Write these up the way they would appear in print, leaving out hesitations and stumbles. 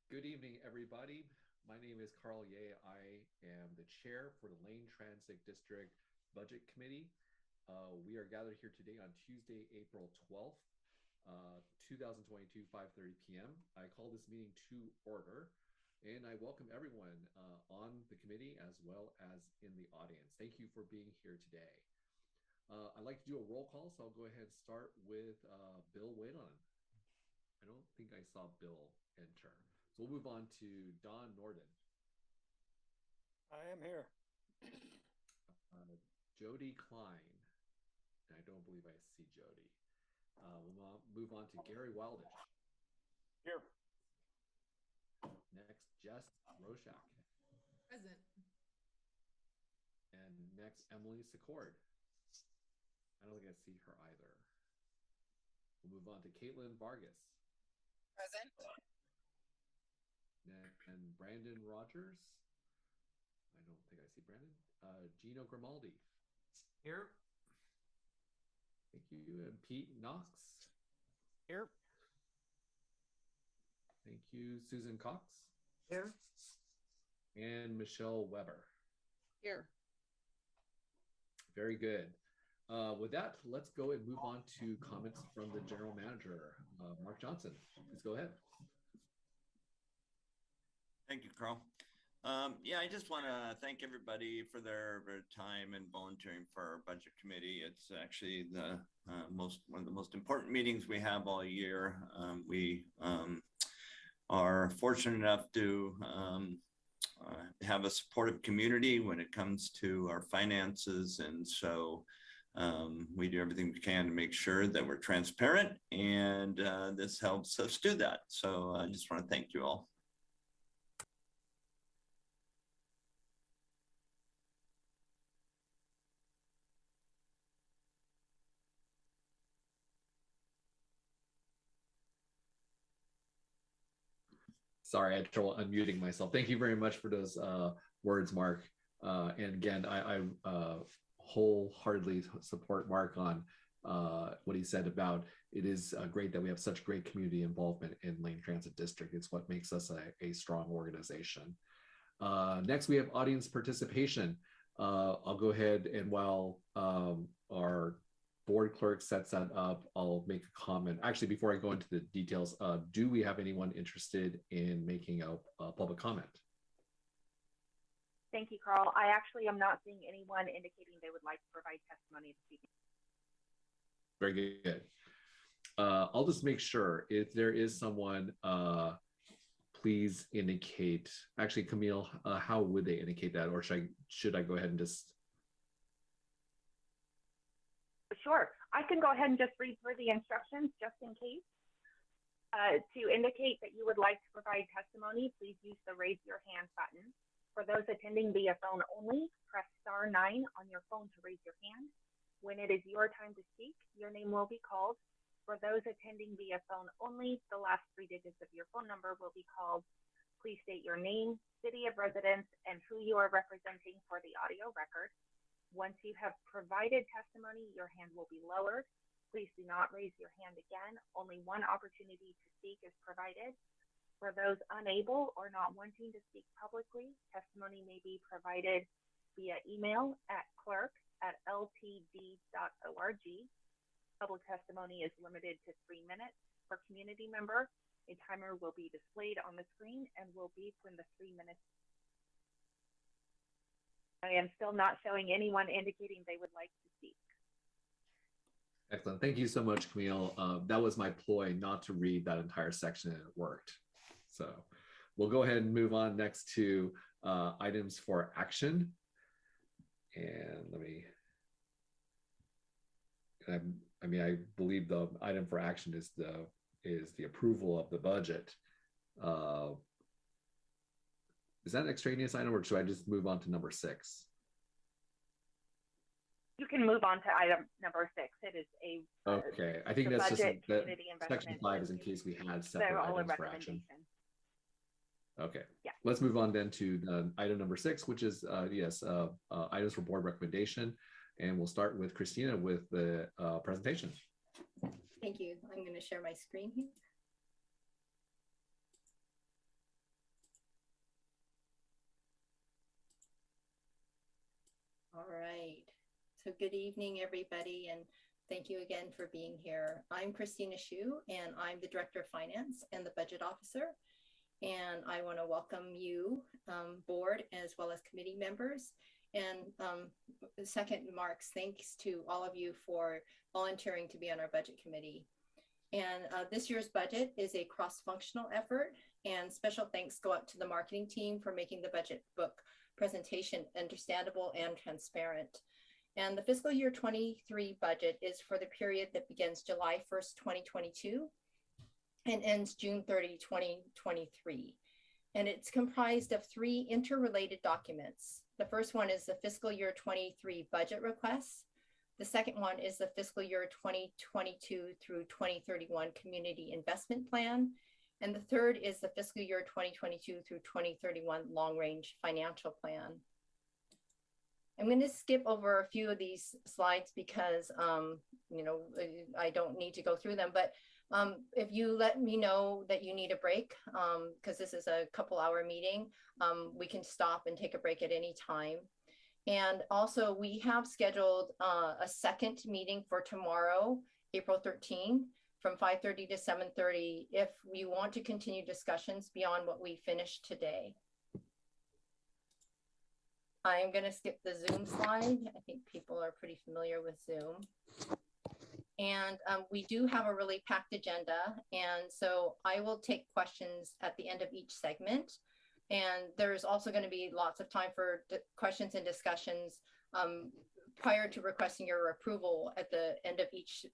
Good evening, everybody. My name is Carl Ye. I am the chair for the Lane Transit District Budget Committee. We are gathered here today on Tuesday, April 12th, 2022, 5:30 p.m. I call this meeting to order, and I welcome everyone on the committee as well as in the audience. Thank you for being here today. I'd like to do a roll call, so I'll go ahead and start with Bill Whalen. I don't think I saw Bill enter. So we'll move on to Don Norden. I am here. Jody Klein. And I don't believe I see Jody. We'll move on to Gary Wildish. Here. Next, Jess Roshak. Present. And next, Emily Secord. I don't think I see her either. We'll move on to Caitlin Vargas. Present. And Brandon Rogers. I don't think I see Brandon. Gino Grimaldi. Here. Thank you. And Pete Knox. Here. Thank you. Susan Cox. Here. And Michelle Weber. Here. Very good. With that, let's go and move on to comments from the general manager, Mark Johnson. Please go ahead. Thank you, Carl. Yeah, I just want to thank everybody for their time and volunteering for our budget committee. It's actually the one of the most important meetings we have all year. We are fortunate enough to have a supportive community when it comes to our finances, and so we do everything we can to make sure that we're transparent, and this helps us do that. So I just want to thank you all. Sorry, I had trouble unmuting myself. Thank you very much for those words, Mark. And again, I wholeheartedly support Mark on what he said about it is great that we have such great community involvement in Lane Transit District. It's what makes us a strong organization. Next, we have audience participation. I'll go ahead and while our board clerk sets that up, I'll make a comment. Actually, before I go into the details, do we have anyone interested in making a public comment? Thank you, Carl. I actually am not seeing anyone indicating they would like to provide testimony this evening. Very good. I'll just make sure if there is someone, please indicate. Actually, Camille, how would they indicate that, or should I go ahead and just? Sure, I can go ahead and just read through the instructions just in case. To indicate that you would like to provide testimony, please use the raise your hand button. For those attending via phone only, press *9 on your phone to raise your hand. When it is your time to speak, your name will be called. For those attending via phone only, the last 3 digits of your phone number will be called. Please state your name, city of residence, and who you are representing for the audio record. Once you have provided testimony, your hand will be lowered. Please do not raise your hand again. Only one opportunity to speak is provided. For those unable or not wanting to speak publicly, testimony may be provided via email at clerk@ltd.org. Public testimony is limited to 3 minutes per community member. A timer will be displayed on the screen and will beep when the 3 minutes. I am still not showing anyone indicating they would like to speak. Excellent. Thank you so much, Camille. That was my ploy not to read that entire section, and it worked. So we'll go ahead and move on next to items for action. And I believe the item for action is the approval of the budget. Is that an extraneous item, or should I just move on to number 6? You can move on to item number 6. It is a okay. I think that's just that section 5 is in case we had separate items for action. Okay. Yeah. Let's move on then to item number 6, which is items for board recommendation, and we'll start with Christina with the presentation. Thank you. I'm going to share my screen here. So good evening, everybody, and thank you again for being here. I'm Christina Shu, and I'm the Director of Finance and the Budget Officer. And I want to welcome you, board, as well as committee members. And second, Mark's thanks to all of you for volunteering to be on our budget committee. And this year's budget is a cross-functional effort, and special thanks go out to the marketing team for making the budget book presentation understandable and transparent. And the fiscal year 23 budget is for the period that begins July 1st, 2022 and ends June 30, 2023. And it's comprised of 3 interrelated documents. The first one is the fiscal year 23 budget requests. The second one is the fiscal year 2022 through 2031 community investment plan. And the third is the fiscal year 2022 through 2031 long range financial plan. I'm going to skip over a few of these slides because, you know, I don't need to go through them, but if you let me know that you need a break, because this is a couple-hour meeting, we can stop and take a break at any time. And also we have scheduled a second meeting for tomorrow, April 13, from 5:30 to 7:30, if we want to continue discussions beyond what we finished today. I'm going to skip the Zoom slide. I think people are pretty familiar with Zoom. And we do have a really packed agenda. And so I will take questions at the end of each segment. And there's also going to be lots of time for questions and discussions prior to requesting your approval at the end of each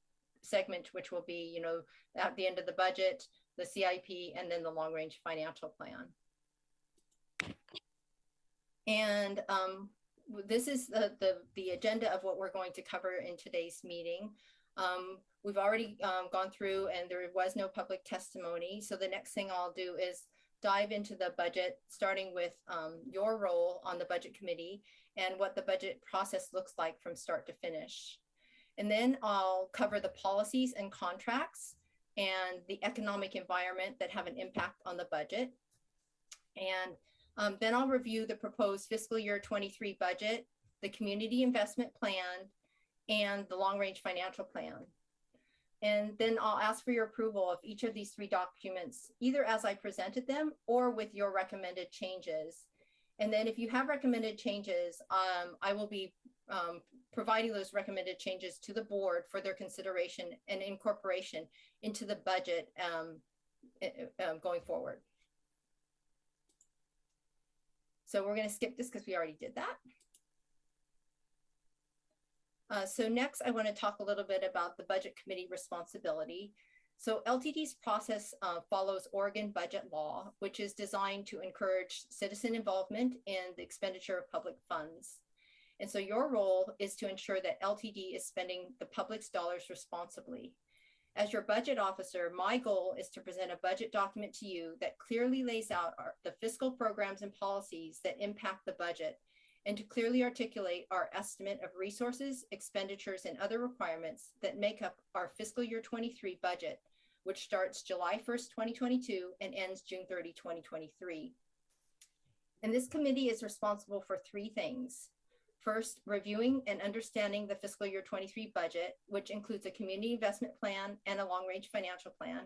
segment, which will be, you know, at the end of the budget, the CIP, and then the long range financial plan. And this is the agenda of what we're going to cover in today's meeting. We've already gone through and there was no public testimony. So the next thing I'll do is dive into the budget, starting with your role on the budget committee and what the budget process looks like from start to finish. And then I'll cover the policies and contracts and the economic environment that have an impact on the budget. And then I'll review the proposed fiscal year 23 budget, the community investment plan, and the long range financial plan. And then I'll ask for your approval of each of these 3 documents, either as I presented them or with your recommended changes. And then if you have recommended changes, I will be providing those recommended changes to the board for their consideration and incorporation into the budget going forward. So we're going to skip this because we already did that. So next, I want to talk a little bit about the budget committee responsibility. So LTD's process follows Oregon budget law, which is designed to encourage citizen involvement in the expenditure of public funds. And so your role is to ensure that LTD is spending the public's dollars responsibly. As your budget officer, my goal is to present a budget document to you that clearly lays out the fiscal programs and policies that impact the budget, and to clearly articulate our estimate of resources, expenditures, and other requirements that make up our fiscal year 23 budget, which starts July 1st, 2022 and ends June 30, 2023. And this committee is responsible for 3 things. First, reviewing and understanding the fiscal year 23 budget, which includes a community investment plan and a long-range financial plan.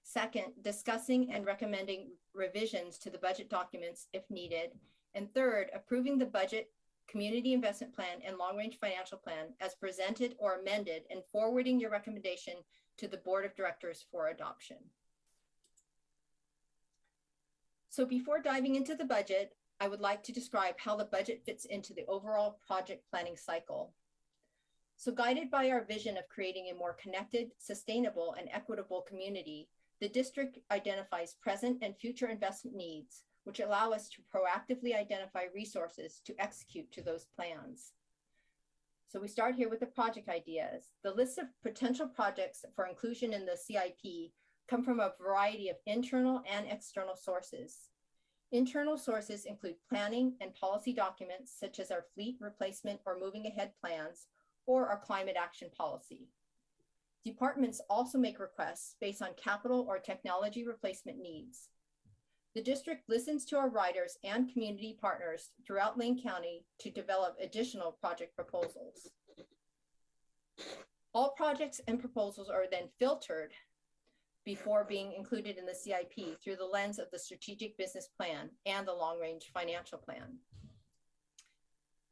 Second, discussing and recommending revisions to the budget documents if needed. And third, approving the budget, community investment plan, and long-range financial plan as presented or amended, and forwarding your recommendation to the board of directors for adoption. So before diving into the budget, I would like to describe how the budget fits into the overall project planning cycle. So guided by our vision of creating a more connected, sustainable, and equitable community, the district identifies present and future investment needs, which allow us to proactively identify resources to execute to those plans. So we start here with the project ideas. The list of potential projects for inclusion in the CIP come from a variety of internal and external sources. Internal sources include planning and policy documents such as our fleet replacement or moving ahead plans or our climate action policy. Departments also make requests based on capital or technology replacement needs. The district listens to our riders and community partners throughout Lane County to develop additional project proposals. All projects and proposals are then filtered before being included in the CIP through the lens of the strategic business plan and the long-range financial plan.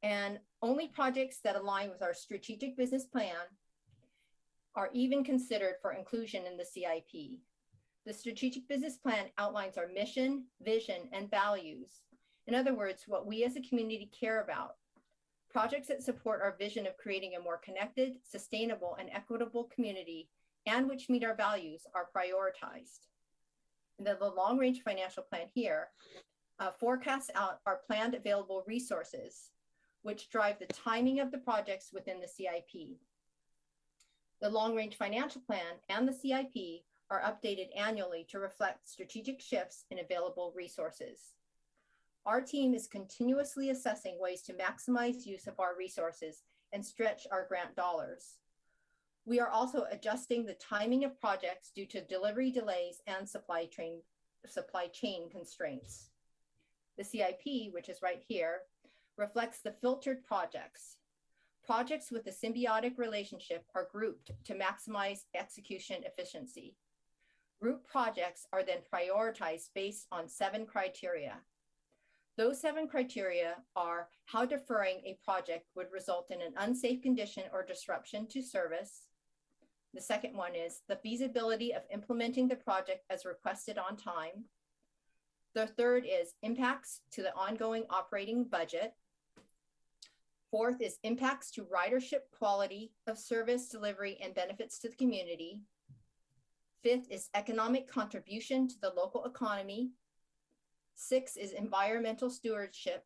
And only projects that align with our strategic business plan are even considered for inclusion in the CIP. The strategic business plan outlines our mission, vision, and values. In other words, what we as a community care about. Projects that support our vision of creating a more connected, sustainable, and equitable community and which meet our values are prioritized. And then the long-range financial plan here forecasts out our planned available resources, which drive the timing of the projects within the CIP. The long-range financial plan and the CIP are updated annually to reflect strategic shifts in available resources. Our team is continuously assessing ways to maximize use of our resources and stretch our grant dollars. We are also adjusting the timing of projects due to delivery delays and supply chain constraints. The CIP, which is right here, reflects the filtered projects. Projects with a symbiotic relationship are grouped to maximize execution efficiency. Group projects are then prioritized based on 7 criteria. Those 7 criteria are how deferring a project would result in an unsafe condition or disruption to service. The second one is the feasibility of implementing the project as requested on time. The third is impacts to the ongoing operating budget. Fourth is impacts to ridership, quality of service delivery, and benefits to the community. Fifth is economic contribution to the local economy. 6 is environmental stewardship.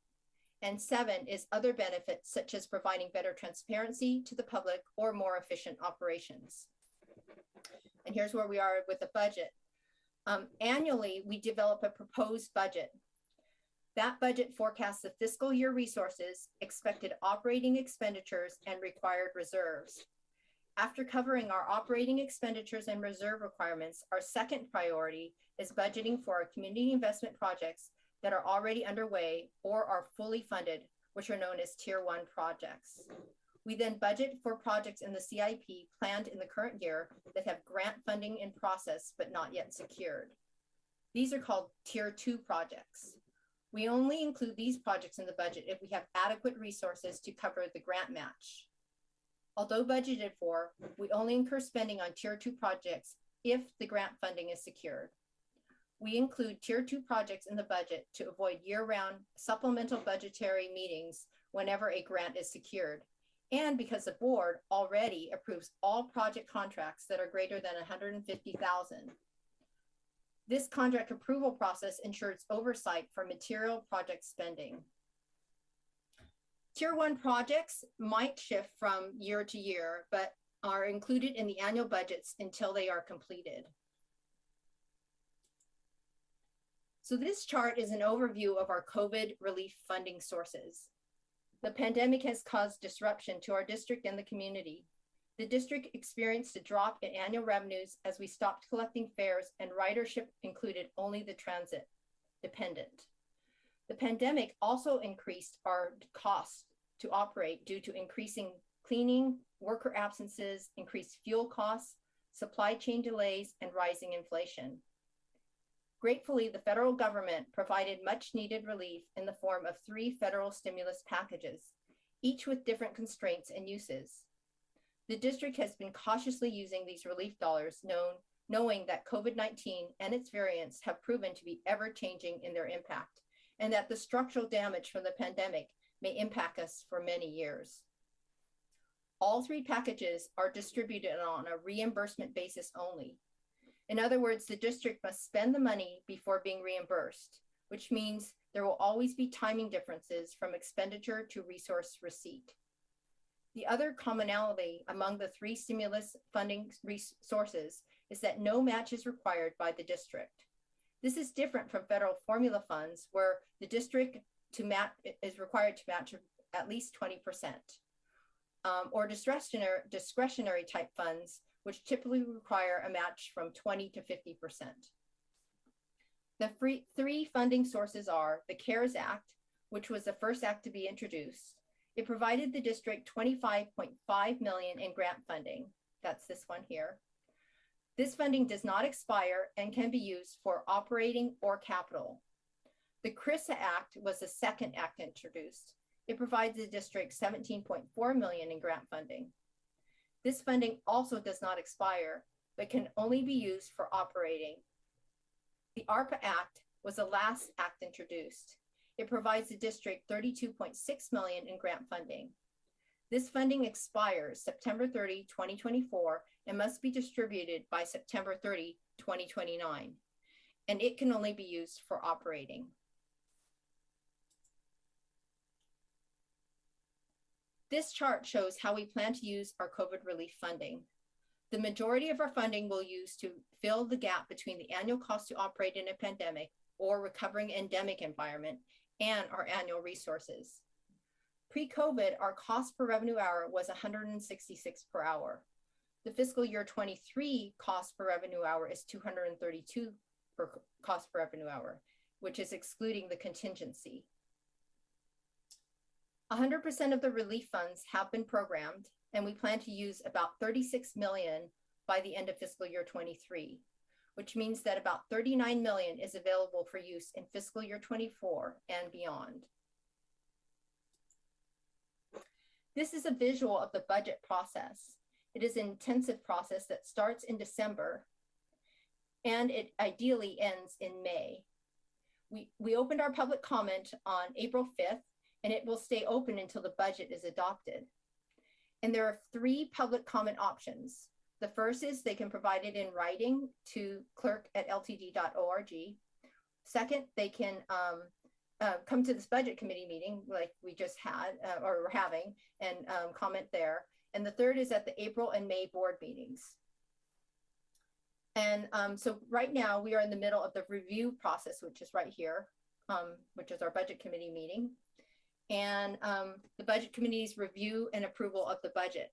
And 7 is other benefits, such as providing better transparency to the public or more efficient operations. And here's where we are with the budget. Annually, we develop a proposed budget. That budget forecasts the fiscal year resources, expected operating expenditures, and required reserves. After covering our operating expenditures and reserve requirements, our second priority is budgeting for our community investment projects that are already underway or are fully funded, which are known as Tier 1 projects. We then budget for projects in the CIP planned in the current year that have grant funding in process but not yet secured. These are called Tier 2 projects. We only include these projects in the budget if we have adequate resources to cover the grant match. Although budgeted for, we only incur spending on Tier 2 projects if the grant funding is secured. We include Tier 2 projects in the budget to avoid year-round supplemental budgetary meetings whenever a grant is secured, and because the board already approves all project contracts that are greater than $150,000. This contract approval process ensures oversight for material project spending. Tier 1 projects might shift from year to year, but are included in the annual budgets until they are completed. So this chart is an overview of our COVID relief funding sources. The pandemic has caused disruption to our district and the community. The district experienced a drop in annual revenues as we stopped collecting fares, and ridership included only the transit dependent. The pandemic also increased our costs to operate due to increasing cleaning, worker absences, increased fuel costs, supply chain delays, and rising inflation. Gratefully, the federal government provided much needed relief in the form of 3 federal stimulus packages, each with different constraints and uses. The district has been cautiously using these relief dollars, knowing that COVID-19 and its variants have proven to be ever-changing in their impact, and that the structural damage from the pandemic may impact us for many years. All 3 packages are distributed on a reimbursement basis only. In other words, the district must spend the money before being reimbursed, which means there will always be timing differences from expenditure to resource receipt. The other commonality among the 3 stimulus funding sources is that no match is required by the district. This is different from federal formula funds, where the district is required to match at least 20%, or discretionary type funds, which typically require a match from 20 to 50%. The 3 funding sources are the CARES Act, which was the first act to be introduced, It provided the district $25.5 million in grant funding. That's this one here. This funding does not expire and can be used for operating or capital. The CRRSA Act was the second act introduced. It provides the district $17.4 million in grant funding. This funding also does not expire, but can only be used for operating. The ARPA Act was the last act introduced. It provides the district $32.6 million in grant funding. This funding expires September 30, 2024, and must be distributed by September 30, 2029, and it can only be used for operating. This chart shows how we plan to use our COVID relief funding. The majority of our funding will use to fill the gap between the annual cost to operate in a pandemic or recovering endemic environment and our annual resources. Pre-COVID, our cost per revenue hour was $166 per hour. The fiscal year 23 cost per revenue hour is $232 per cost per revenue hour, which is excluding the contingency. 100% of the relief funds have been programmed, and we plan to use about $36 million by the end of fiscal year 23, which means that about $39 million is available for use in fiscal year 24 and beyond. This is a visual of the budget process. It is an intensive process that starts in December, and it ideally ends in May. We opened our public comment on April 5th, and it will stay open until the budget is adopted. And there are 3 public comment options. The first is they can provide it in writing to clerk@ltd.org. Second, they can come to this budget committee meeting like we just had, or we're having, and comment there. And the third is at the April and May board meetings. And so right now we are in the middle of the review process, which is right here, which is our budget committee meeting. And the budget committee's review and approval of the budget.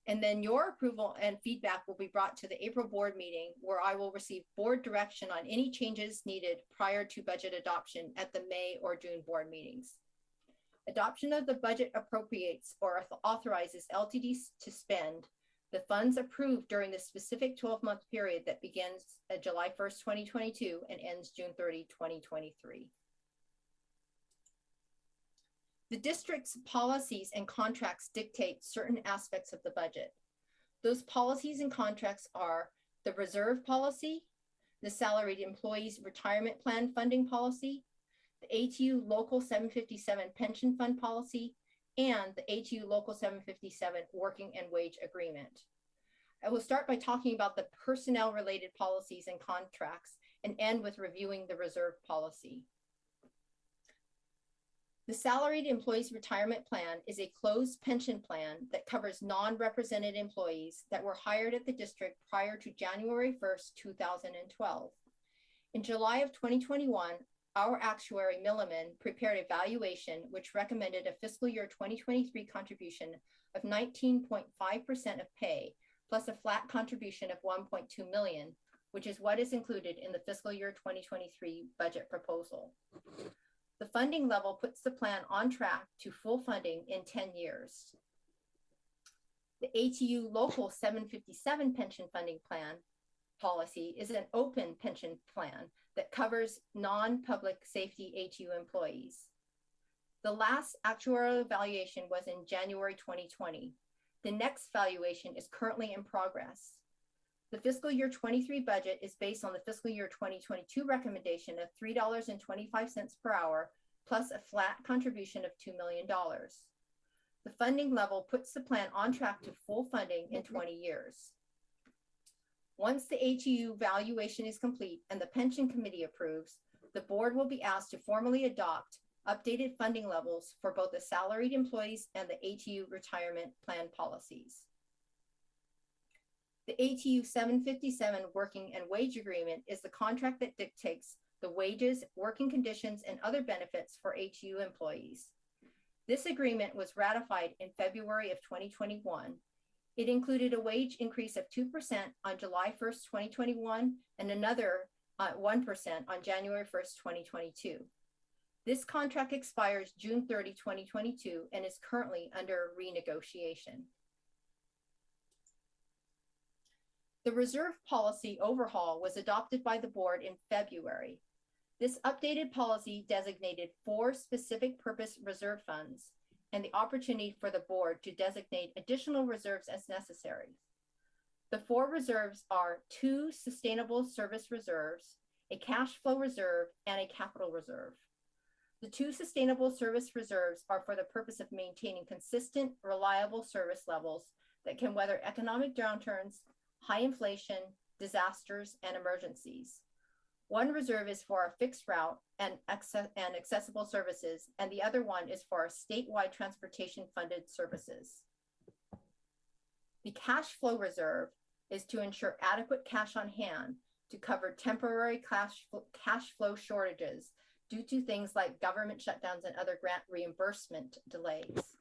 And then your approval and feedback will be brought to the April board meeting, where I will receive board direction on any changes needed prior to budget adoption at the May or June board meetings. Adoption of the budget appropriates or authorizes LTD to spend the funds approved during the specific 12-month period that begins July 1st, 2022 and ends June 30, 2023. The district's policies and contracts dictate certain aspects of the budget. Those policies and contracts are the reserve policy, the salaried employees retirement plan funding policy, the ATU Local 757 pension fund policy, and the ATU Local 757 working and wage agreement. I will start by talking about the personnel related policies and contracts and end with reviewing the reserve policy. The Salaried Employees Retirement Plan is a closed pension plan that covers non-represented employees that were hired at the district prior to January 1st, 2012. In July of 2021, our actuary Milliman prepared a valuation which recommended a fiscal year 2023 contribution of 19.5% of pay, plus a flat contribution of $1.2 million, which is what is included in the fiscal year 2023 budget proposal. The funding level puts the plan on track to full funding in 10 years. The ATU Local 757 pension funding plan policy is an open pension plan that covers non-public safety ATU employees. The last actuarial evaluation was in January 2020. The next valuation is currently in progress. The fiscal year 23 budget is based on the fiscal year 2022 recommendation of $3.25 per hour, plus a flat contribution of $2 million. The funding level puts the plan on track to full funding in 20 years. Once the ATU valuation is complete and the pension committee approves, the board will be asked to formally adopt updated funding levels for both the salaried employees and the ATU retirement plan policies. The ATU 757 working and wage agreement is the contract that dictates the wages, working conditions, and other benefits for ATU employees. This agreement was ratified in February of 2021. It included a wage increase of 2% on July 1st, 2021, and another 1% on January 1st, 2022. This contract expires June 30, 2022, and is currently under renegotiation. The reserve policy overhaul was adopted by the board in February. This updated policy designated 4 specific purpose reserve funds and the opportunity for the board to designate additional reserves as necessary. The 4 reserves are 2 sustainable service reserves, a cash flow reserve, and a capital reserve. The 2 sustainable service reserves are for the purpose of maintaining consistent, reliable service levels that can weather economic downturns, high inflation, disasters, and emergencies. 1 reserve is for our fixed route and accessible services, and the other one is for our statewide transportation funded services. The cash flow reserve is to ensure adequate cash on hand to cover temporary cash flow shortages due to things like government shutdowns and other grant reimbursement delays.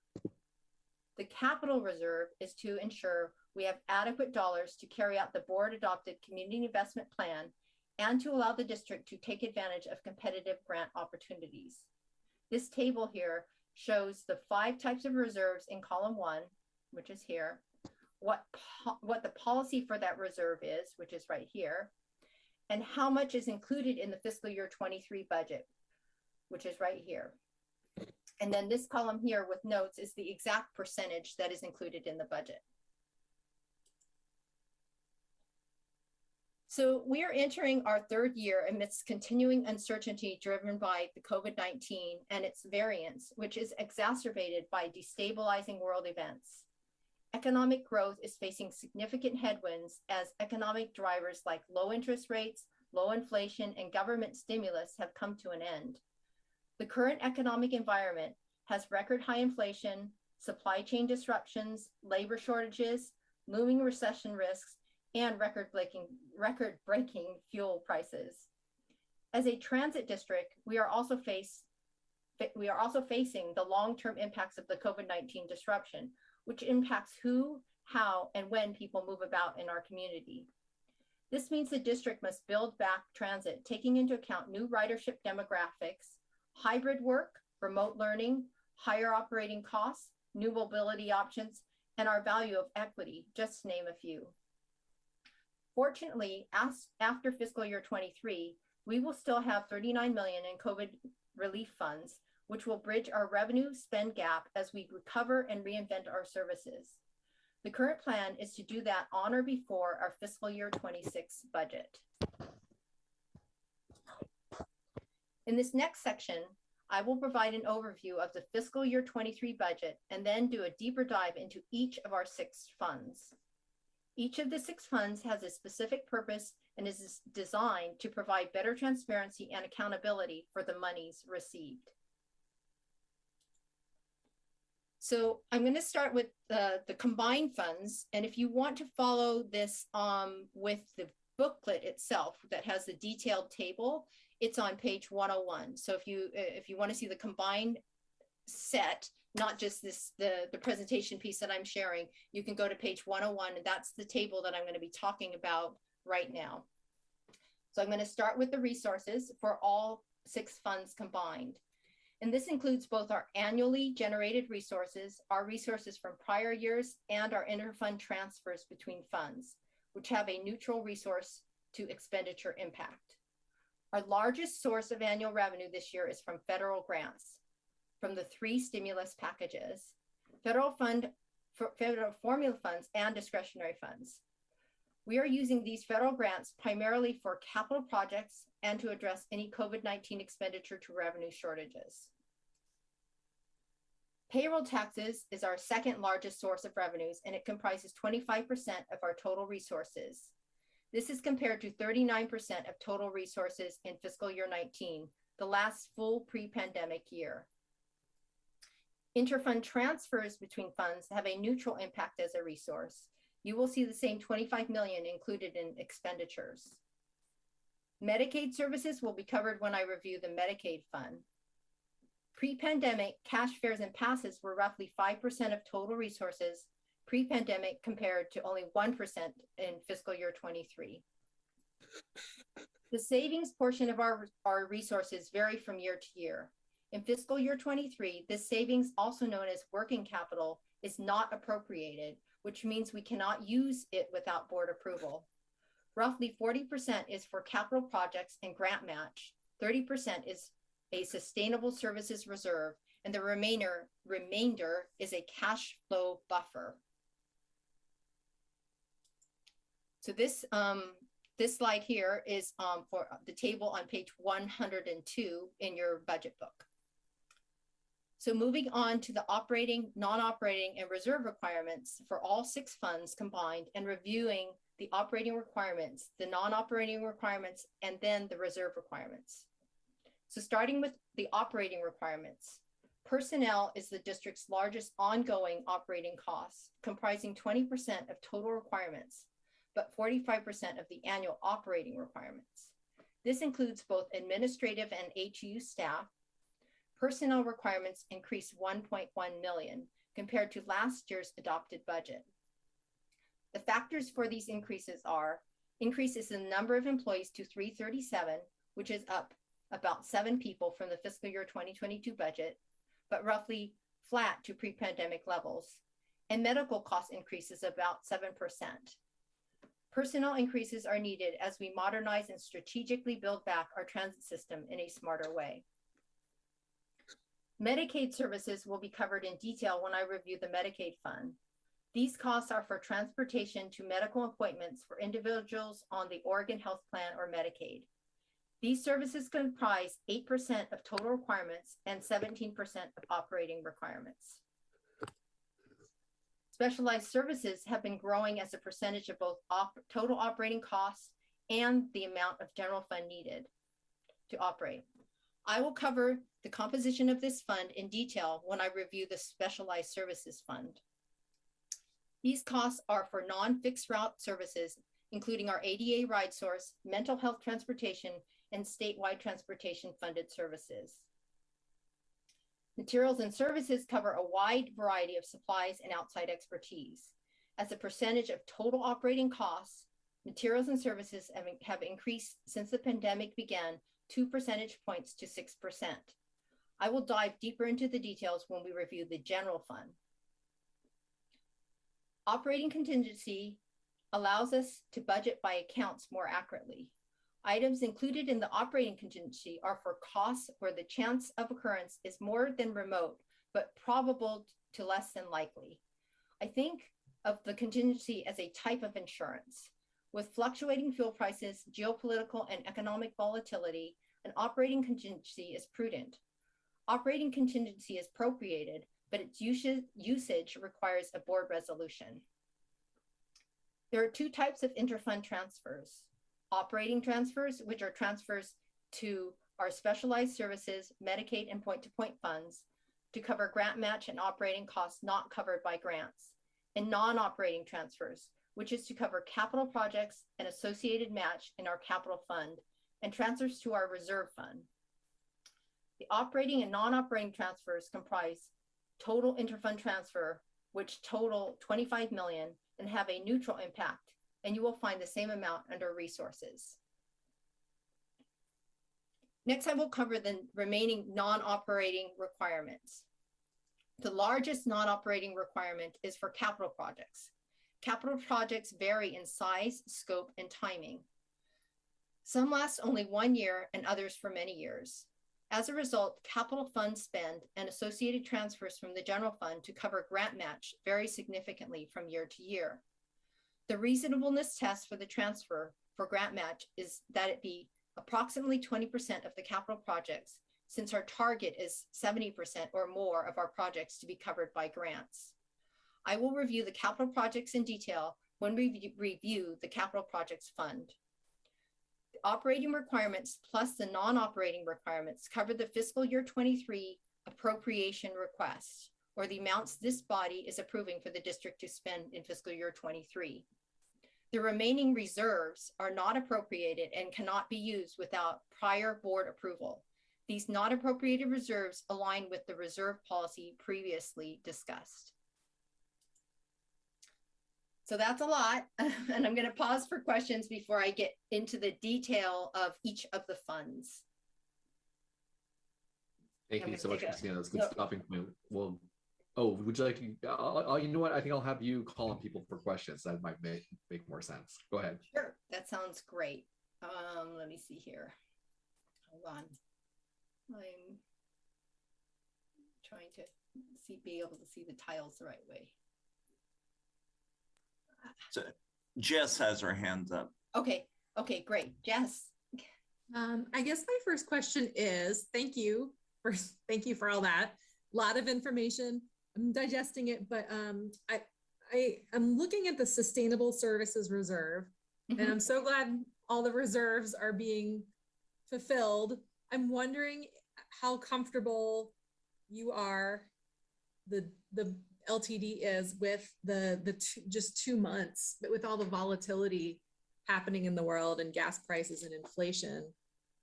The capital reserve is to ensure we have adequate dollars to carry out the board-adopted community investment plan and to allow the district to take advantage of competitive grant opportunities. This table here shows the 5 types of reserves in column 1, which is here, what the policy for that reserve is, which is right here, and how much is included in the fiscal year 23 budget, which is right here. And then this column here with notes is the exact percentage that is included in the budget. So we are entering our 3rd year amidst continuing uncertainty driven by the COVID-19 and its variants, which is exacerbated by destabilizing world events. Economic growth is facing significant headwinds as economic drivers like low interest rates, low inflation, and government stimulus have come to an end. The current economic environment has record high inflation, supply chain disruptions, labor shortages, looming recession risks, and record-breaking fuel prices. As a transit district, we are also facing the long-term impacts of the COVID-19 disruption, which impacts who, how, and when people move about in our community. This means the district must build back transit, taking into account new ridership demographics, hybrid work, remote learning, higher operating costs, new mobility options, and our value of equity, just to name a few. Fortunately, after fiscal year 23, we will still have $39 million in COVID relief funds, which will bridge our revenue spend gap as we recover and reinvent our services. The current plan is to do that on or before our fiscal year 26 budget. In this next section, I will provide an overview of the fiscal year 23 budget and then do a deeper dive into each of our 6 funds. Each of the 6 funds has a specific purpose and is designed to provide better transparency and accountability for the monies received. So I'm going to start with the combined funds. And if you want to follow this with the booklet itself that has the detailed table, it's on page 101. So if you want to see the combined set, not just the presentation piece that I'm sharing, you can go to page 101, and that's the table that I'm going to be talking about right now. So I'm going to start with the resources for all 6 funds combined. And this includes both our annually generated resources, our resources from prior years, and our interfund transfers between funds, which have a neutral resource to expenditure impact. Our largest source of annual revenue this year is from federal grants, from the 3 stimulus packages, federal formula funds, and discretionary funds. We are using these federal grants primarily for capital projects and to address any COVID-19 expenditure to revenue shortages. Payroll taxes is our second largest source of revenues, and it comprises 25% of our total resources. This is compared to 39% of total resources in fiscal year 19, the last full pre-pandemic year. Interfund transfers between funds have a neutral impact as a resource. You will see the same 25 million included in expenditures. Medicaid services will be covered when I review the Medicaid fund. Pre-pandemic, cash fares and passes were roughly 5% of total resources pre-pandemic compared to only 1% in fiscal year 23. The savings portion of our resources vary from year to year. In fiscal year 23, this savings, also known as working capital, is not appropriated, which means we cannot use it without board approval. Roughly 40% is for capital projects and grant match, 30% is a sustainable services reserve, and the remainder is a cash flow buffer. So this slide here is for the table on page 102 in your budget book. So moving on to the operating, non-operating, and reserve requirements for all 6 funds combined, and reviewing the operating requirements, the non-operating requirements, and then the reserve requirements. So starting with the operating requirements, personnel is the district's largest ongoing operating costs, comprising 20% of total requirements, but 45% of the annual operating requirements. This includes both administrative and HU staff. Personnel requirements increased 1.1 million compared to last year's adopted budget. The factors for these increases are increases in the number of employees to 337, which is up about 7 people from the fiscal year 2022 budget, but roughly flat to pre-pandemic levels, and medical cost increases about 7%. Personnel increases are needed as we modernize and strategically build back our transit system in a smarter way. Medicaid services will be covered in detail when I review the Medicaid fund. These costs are for transportation to medical appointments for individuals on the Oregon Health Plan or Medicaid. These services comprise 8% of total requirements and 17% of operating requirements. Specialized services have been growing as a percentage of both total operating costs and the amount of general fund needed to operate. I will cover the composition of this fund in detail when I review the Specialized Services Fund. These costs are for non-fixed route services, including our ADA ride source, mental health transportation, and statewide transportation funded services. Materials and services cover a wide variety of supplies and outside expertise. As a percentage of total operating costs, materials and services have increased since the pandemic began 2 percentage points to 6%. I will dive deeper into the details when we review the general fund. Operating contingency allows us to budget by accounts more accurately. Items included in the operating contingency are for costs where the chance of occurrence is more than remote, but probable to less than likely. I think of the contingency as a type of insurance. With fluctuating fuel prices, geopolitical and economic volatility, an operating contingency is prudent. Operating contingency is appropriated, but its usage requires a board resolution. There are 2 types of interfund transfers. Operating transfers, which are transfers to our specialized services, Medicaid, and point-to-point funds to cover grant match and operating costs not covered by grants, and non-operating transfers, which is to cover capital projects and associated match in our capital fund and transfers to our reserve fund. The operating and non-operating transfers comprise total interfund transfer, which total 25 million and have a neutral impact, and you will find the same amount under resources. Next, I will cover the remaining non-operating requirements. The largest non-operating requirement is for capital projects. Capital projects vary in size, scope, and timing. Some last only 1 year and others for many years. As a result, capital fund spend and associated transfers from the general fund to cover grant match vary significantly from year to year. The reasonableness test for the transfer for grant match is that it be approximately 20% of the capital projects, since our target is 70% or more of our projects to be covered by grants. I will review the capital projects in detail when we review the capital projects fund. The operating requirements plus the non-operating requirements cover the fiscal year 23 appropriation requests, or the amounts this body is approving for the district to spend in fiscal year 23. The remaining reserves are not appropriated and cannot be used without prior board approval. These not appropriated reserves align with the reserve policy previously discussed. So that's a lot, and I'm going to pause for questions before I get into the detail of each of the funds. Thank I'm you gonna so much, take a- Christina. That's a good no. stopping point. Well, oh, would you like to? You know what? I think I'll have you call on people for questions. That might make more sense. Go ahead. Sure, that sounds great. Let me see here. Hold on. I'm trying to be able to see the tiles the right way. So Jess has her hands up. Okay, great. Jess. I guess my first question is thank you for all that. A lot of information. I'm digesting it, but I'm looking at the Sustainable Services Reserve, and I'm so glad all the reserves are being fulfilled. I'm wondering how comfortable you are, the LTD is with just 2 months, but with all the volatility happening in the world and gas prices and inflation,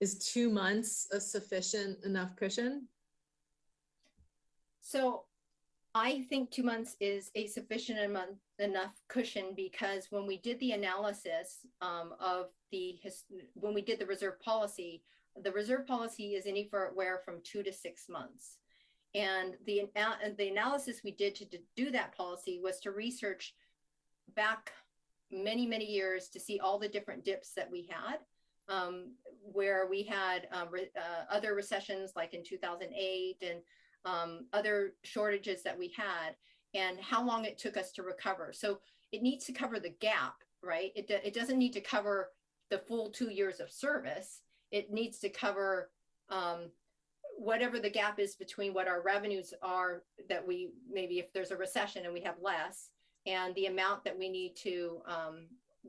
is 2 months a sufficient enough cushion? So I think 2 months is a sufficient enough cushion, because when we did the analysis when we did the reserve policy is anywhere from 2 to 6 months. And the analysis we did to do that policy was to research back many, many years to see all the different dips that we had, where we had other recessions like in 2008 and other shortages that we had, and how long it took us to recover. So it needs to cover the gap, right? It doesn't need to cover the full 2 years of service. It needs to cover whatever the gap is between what our revenues are, that we maybe if there's a recession and we have less, and the amount that we need to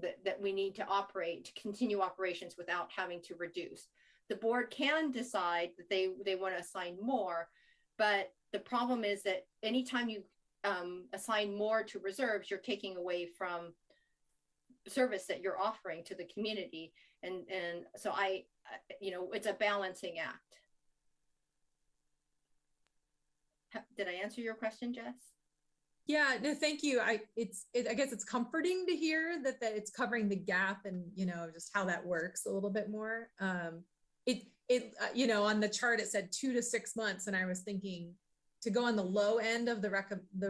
that we need to operate to continue operations without having to reduce. The board can decide that they want to assign more, but the problem is that anytime you assign more to reserves, you're taking away from service that you're offering to the community, and so it's a balancing act. Did I answer your question, Jess? Yeah, no, thank you. I guess it's comforting to hear that it's covering the gap, and just how that works a little bit more. On the chart it said 2 to 6 months, and I was thinking to go on the low end of the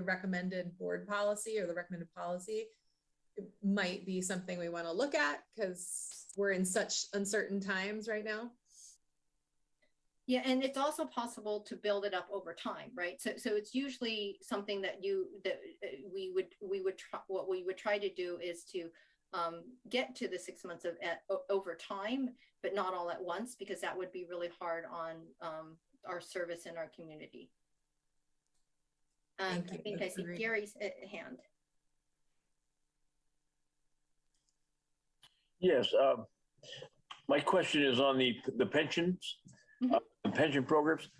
recommended board policy or the recommended policy, it might be something we want to look at because we're in such uncertain times right now. Yeah, and it's also possible to build it up over time, right? So it's usually something that we would try to do is to get to the 6 months over time, but not all at once, because that would be really hard on our service in our community. I think I see Gary's hand. Yes, my question is on the pensions, the pension programs.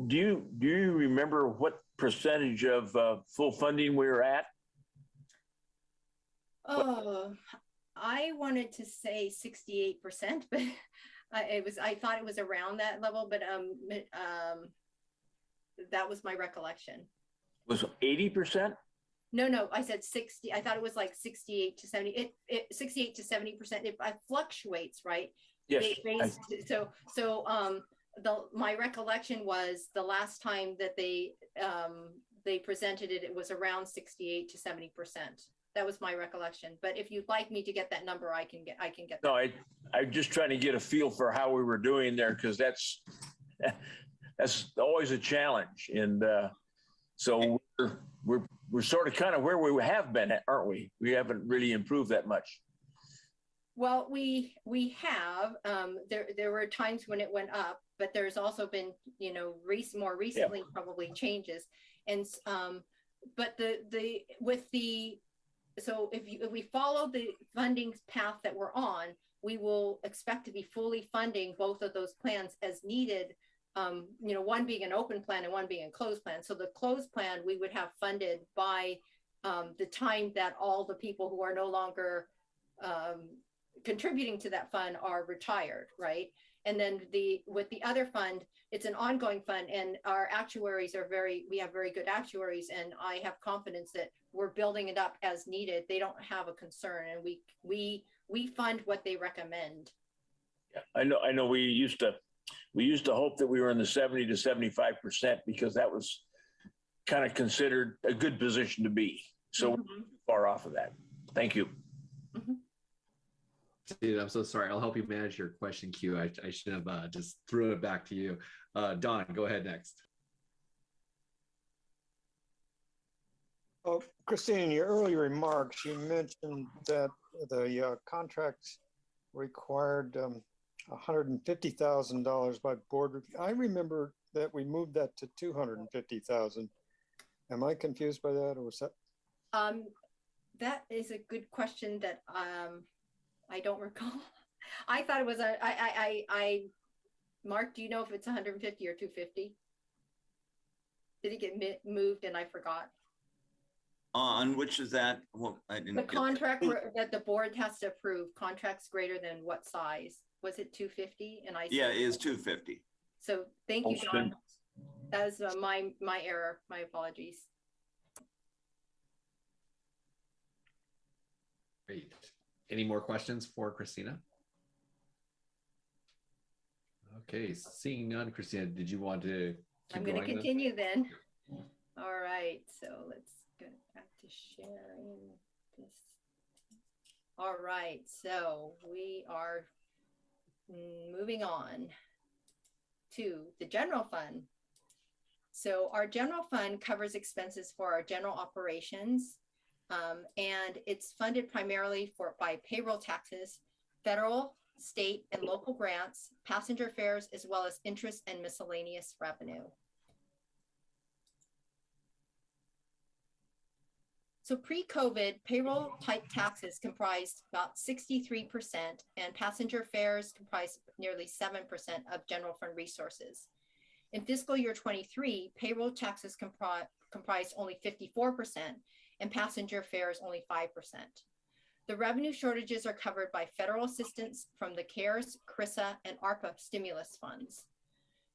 Do you remember what percentage of full funding we were at? Oh, I wanted to say 68%, but I thought it was around that level, but that was my recollection. Was 80%? No, I said 60. I thought it was like 68 to 70. 68 to 70%. It fluctuates, right? Yes. My recollection was the last time that they presented it, it was around 68 to 70%. That was my recollection. But if you'd like me to get that number, I can get that. No, I'm just trying to get a feel for how we were doing there, because that's always a challenge, and so we're sort of kind of where we have been at, aren't we? We haven't really improved that much. Well, we have. There were times when it went up, but there's also been, more recently probably changes. And but so if we follow the funding path that we're on, we will expect to be fully funding both of those plans as needed. One being an open plan and one being a closed plan. So the closed plan we would have funded by the time that all the people who are no longer contributing to that fund are retired, right? And then with the other fund, it's an ongoing fund, and our actuaries we have very good actuaries, and I have confidence that we're building it up as needed. They don't have a concern, and we fund what they recommend. Yeah, I know we used to We used to hope that we were in the 70 to 75% because that was kind of considered a good position to be. So we're too far off of that. Thank you. Dude, I'm so sorry. I'll help you manage your question queue. I should have just threw it back to you. Don, go ahead next. Oh, Christine, in your earlier remarks, you mentioned that the contract required $150,000 by board review. I remember that we moved that to $250,000. Am I confused by that, or was that? That is a good question that I don't recall. I thought it was Mark, do you know if it's 150 or 250? Did it get moved and I forgot? On which is that? Well, I didn't. The contract that the board has to approve, contracts greater than what size? Was it 250? And yeah, it is 250. So thank you, Don. That was my error. My apologies. Great. Any more questions for Christina? Okay, seeing none, Christina, did you want to keep I'm going to going continue then? All right, so let's go back to sharing this. All right, so we are moving on to the general fund. So our general fund covers expenses for our general operations, and it's funded primarily by payroll taxes, federal, state, and local grants, passenger fares, as well as interest and miscellaneous revenue. So pre-COVID, payroll type taxes comprised about 63%, and passenger fares comprised nearly 7% of general fund resources. In fiscal year 23, payroll taxes comprised only 54%, and passenger fares only 5%. The revenue shortages are covered by federal assistance from the CARES, CRISA, and ARPA stimulus funds.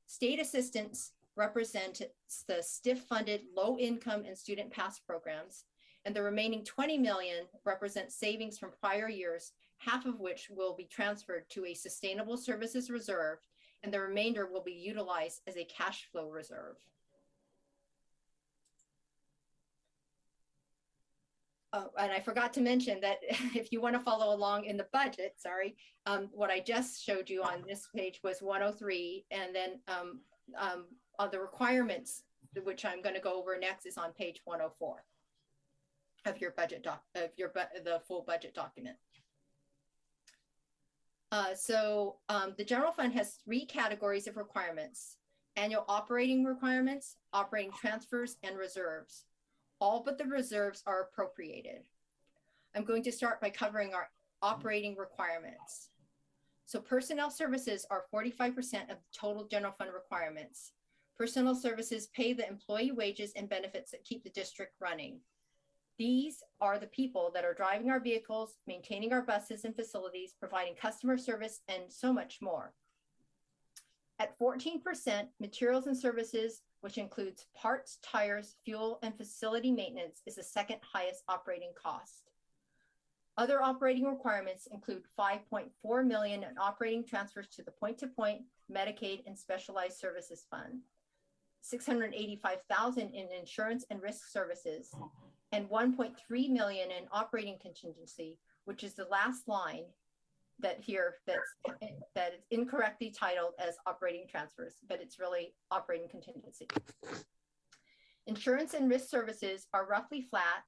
State assistance represents the STIF-funded low-income and student pass programs, and the remaining 20 million represents savings from prior years, half of which will be transferred to a sustainable services reserve, and the remainder will be utilized as a cash flow reserve. Oh, and I forgot to mention that if you want to follow along in the budget, sorry, what I just showed you on this page was 103, and then the requirements, which I'm going to go over next, is on page 104 of your budget the full budget document. The general fund has 3 categories of requirements: annual operating requirements, operating transfers, and reserves. All but the reserves are appropriated. I'm going to start by covering our operating requirements. So personnel services are 45% of the total general fund requirements. Personnel services pay the employee wages and benefits that keep the district running. These are the people that are driving our vehicles, maintaining our buses and facilities, providing customer service, and so much more. At 14%, materials and services, which includes parts, tires, fuel, and facility maintenance, is the second highest operating cost. Other operating requirements include 5.4 million in operating transfers to the point-to-point, Medicaid, and Specialized Services Fund, 685,000 in insurance and risk services, and 1.3 million in operating contingency, which is the last line that is incorrectly titled as operating transfers, but it's really operating contingency. Insurance and risk services are roughly flat,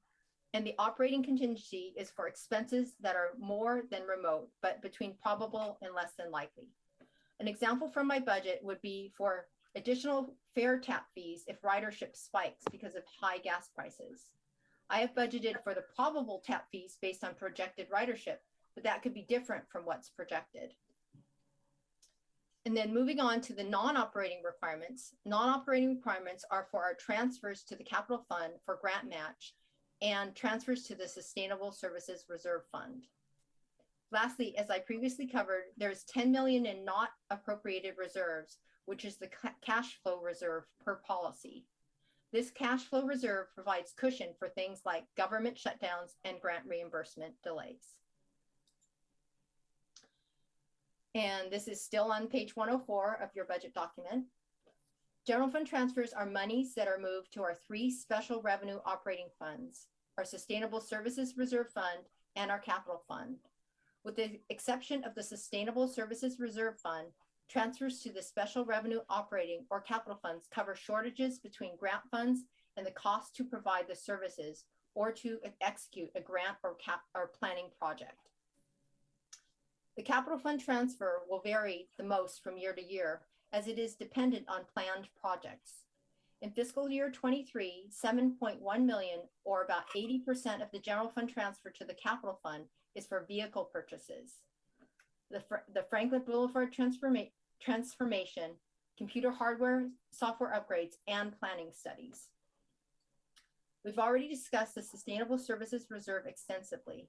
and the operating contingency is for expenses that are more than remote, but between probable and less than likely. An example from my budget would be for additional fare tap fees if ridership spikes because of high gas prices. I have budgeted for the probable tap fees based on projected ridership, but that could be different from what's projected. And then moving on to the non-operating requirements. Non-operating requirements are for our transfers to the capital fund for grant match and transfers to the Sustainable Services Reserve Fund. Lastly, as I previously covered, there's 10 million in not appropriated reserves, which is the cash flow reserve per policy. This cash flow reserve provides cushion for things like government shutdowns and grant reimbursement delays. And this is still on page 104 of your budget document. General fund transfers are monies that are moved to our 3 special revenue operating funds, our Sustainable Services Reserve Fund and our Capital Fund. With the exception of the Sustainable Services Reserve Fund, transfers to the special revenue operating or capital funds cover shortages between grant funds and the cost to provide the services or to execute a grant or planning project. The capital fund transfer will vary the most from year to year as it is dependent on planned projects. In fiscal year 23, 7.1 million, or about 80% of the general fund transfer to the capital fund, is for vehicle purchases. The Franklin Boulevard transformation, computer hardware, software upgrades, and planning studies. We've already discussed the Sustainable Services Reserve extensively.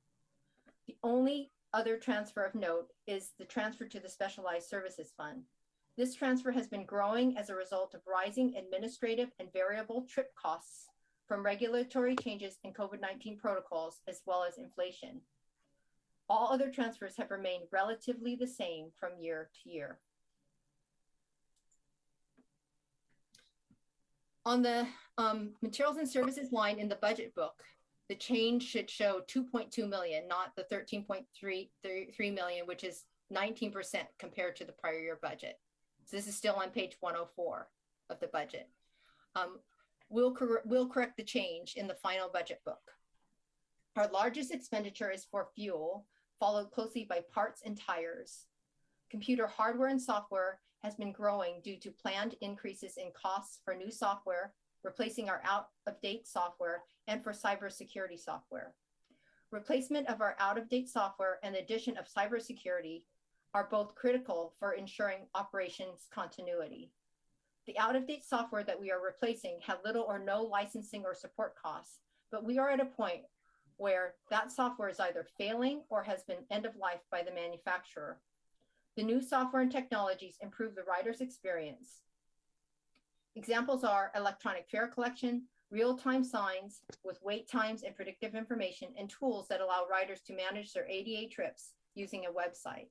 The only other transfer of note is the transfer to the Specialized Services Fund. This transfer has been growing as a result of rising administrative and variable trip costs from regulatory changes in COVID-19 protocols, as well as inflation. All other transfers have remained relatively the same from year to year. On the materials and services line in the budget book, the change should show 2.2 million, not the 13.3 million, which is 19% compared to the prior year budget. So this is still on page 104 of the budget. We'll correct the change in the final budget book. Our largest expenditure is for fuel, followed closely by parts and tires. Computer hardware and software has been growing due to planned increases in costs for new software, replacing our out-of-date software, and for cybersecurity software. Replacement of our out-of-date software and the addition of cybersecurity are both critical for ensuring operations continuity. The out-of-date software that we are replacing had little or no licensing or support costs, but we are at a point where that software is either failing or has been end of life by the manufacturer. The new software and technologies improve the rider's experience. Examples are electronic fare collection, real-time signs with wait times and predictive information, and tools that allow riders to manage their ADA trips using a website.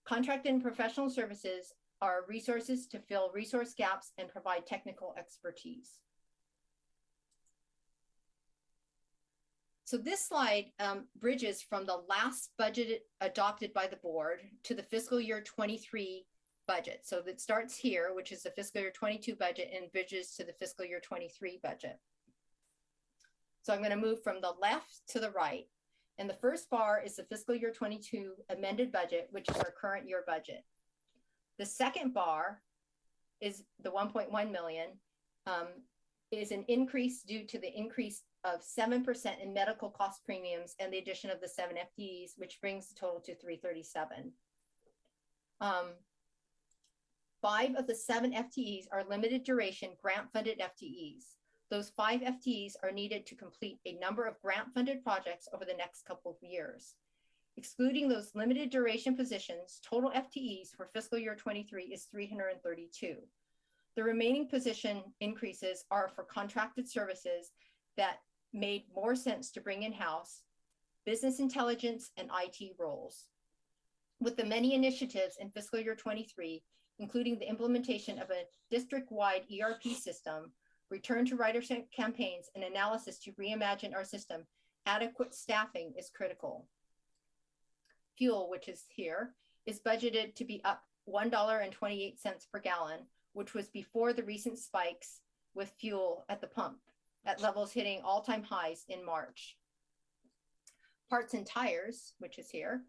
Contracted and professional services are resources to fill resource gaps and provide technical expertise. So this slide bridges from the last budget adopted by the board to the fiscal year 23 budget. So that starts here, which is the fiscal year 22 budget, and bridges to the fiscal year 23 budget. So I'm going to move from the left to the right. And the first bar is the fiscal year 22 amended budget, which is our current year budget. The second bar is the 1.1 million, is an increase due to the increase of 7% in medical cost premiums and the addition of the 7 FTEs, which brings the total to 337. 5 of the 7 FTEs are limited duration grant funded FTEs. Those 5 FTEs are needed to complete a number of grant funded projects over the next couple of years. Excluding those limited duration positions, total FTEs for fiscal year 23 is 332. The remaining position increases are for contracted services that made more sense to bring in-house, business intelligence and IT roles. With the many initiatives in fiscal year 23, including the implementation of a district-wide ERP system, return to rider campaigns, and analysis to reimagine our system, adequate staffing is critical. Fuel, which is here, is budgeted to be up $1.28 per gallon, which was before the recent spikes with fuel at the pump, at levels hitting all-time highs in March. Parts and tires, which is here,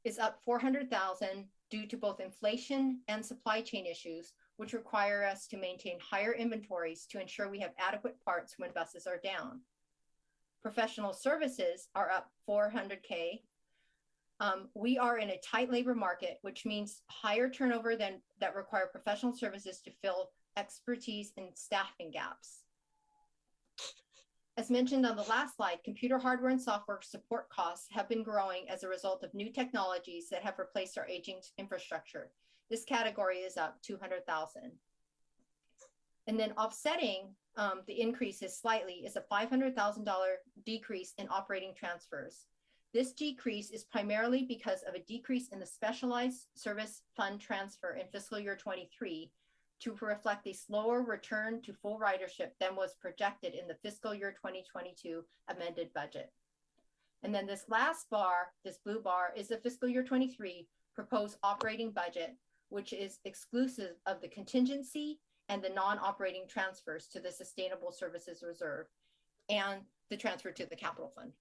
is up 400,000 due to both inflation and supply chain issues, which require us to maintain higher inventories to ensure we have adequate parts when buses are down. Professional services are up 400K. We are in a tight labor market, which means higher turnover than that require professional services to fill expertise and staffing gaps. As mentioned on the last slide, computer hardware and software support costs have been growing as a result of new technologies that have replaced our aging infrastructure. This category is up 200,000. And then offsetting the increases slightly is a $500,000 decrease in operating transfers. This decrease is primarily because of a decrease in the specialized service fund transfer in fiscal year 23 to reflect a slower return to full ridership than was projected in the fiscal year 2022 amended budget. And then this last bar, this blue bar, is the fiscal year 23 proposed operating budget, which is exclusive of the contingency and the non-operating transfers to the Sustainable Services Reserve and the transfer to the capital fund.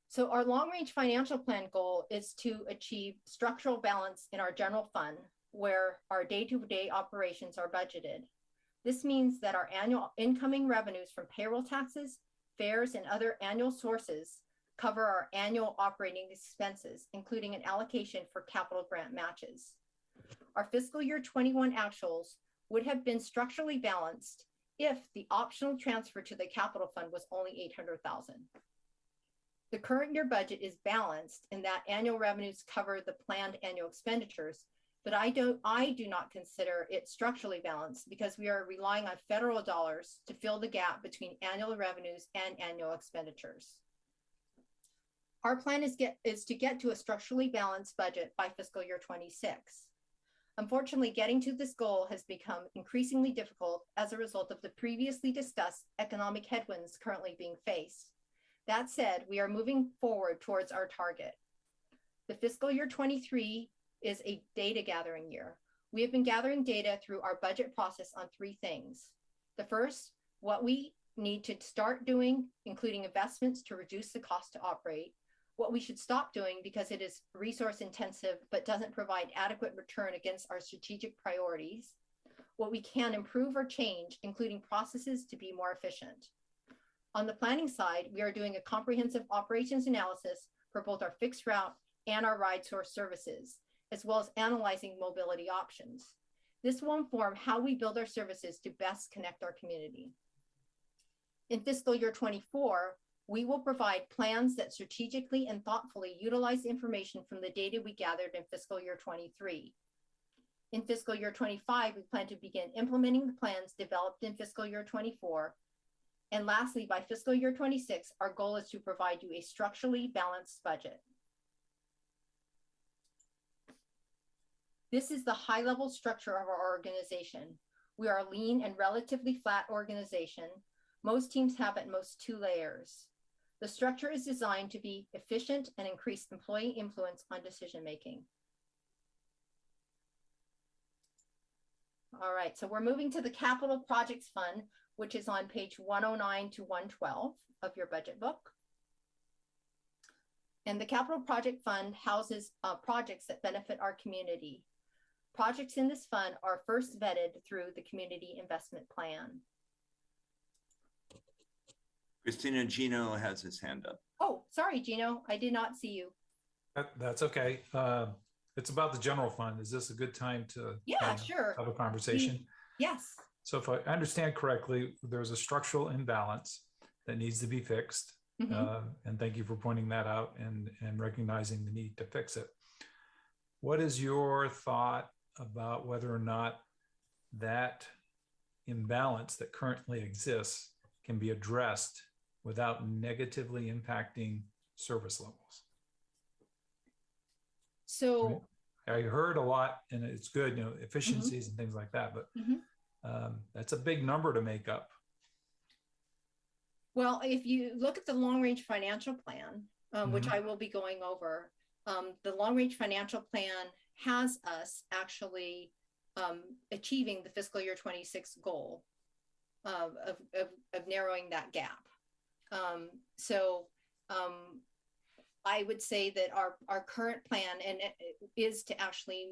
So our long-range financial plan goal is to achieve structural balance in our general fund where our day-to-day operations are budgeted. This means that our annual incoming revenues from payroll taxes, fares, and other annual sources cover our annual operating expenses, including an allocation for capital grant matches. Our fiscal year 21 actuals would have been structurally balanced if the optional transfer to the capital fund was only $800,000. The current year budget is balanced in that annual revenues cover the planned annual expenditures, but I do not consider it structurally balanced because we are relying on federal dollars to fill the gap between annual revenues and annual expenditures. Our plan is to get to a structurally balanced budget by fiscal year 26. Unfortunately, getting to this goal has become increasingly difficult as a result of the previously discussed economic headwinds currently being faced. That said, we are moving forward towards our target. The fiscal year 23 is a data gathering year. We have been gathering data through our budget process on three things. The first, what we need to start doing, including investments to reduce the cost to operate, what we should stop doing because it is resource intensive but doesn't provide adequate return against our strategic priorities, what we can improve or change, including processes to be more efficient. On the planning side, we are doing a comprehensive operations analysis for both our fixed route and our ride source services, as well as analyzing mobility options. This will inform how we build our services to best connect our community. In fiscal year 24, we will provide plans that strategically and thoughtfully utilize information from the data we gathered in fiscal year 23. In fiscal year 25, we plan to begin implementing the plans developed in fiscal year 24. And lastly, by fiscal year 26, our goal is to provide you a structurally balanced budget. This is the high-level structure of our organization. We are a lean and relatively flat organization. Most teams have at most 2 layers. The structure is designed to be efficient and increase employee influence on decision-making. All right, so we're moving to the Capital Projects Fund, which is on page 109 to 112 of your budget book. And the Capital Project Fund houses projects that benefit our community. Projects in this fund are first vetted through the Community Investment Plan. Christina, Gino has his hand up. Oh, sorry, Gino, I did not see you. That's okay. It's about the general fund. Is this a good time to sure. have a conversation? Yes. So if I understand correctly, there's a structural imbalance that needs to be fixed. Mm-hmm. And thank you for pointing that out and recognizing the need to fix it. What is your thought about whether or not that imbalance that currently exists can be addressed without negatively impacting service levels? So I heard a lot, and it's good, efficiencies and things like that, but that's a big number to make up. Well, if you look at the long-range financial plan, which I will be going over, the long-range financial plan has us actually achieving the fiscal year 26 goal of narrowing that gap. I would say that our current plan is to actually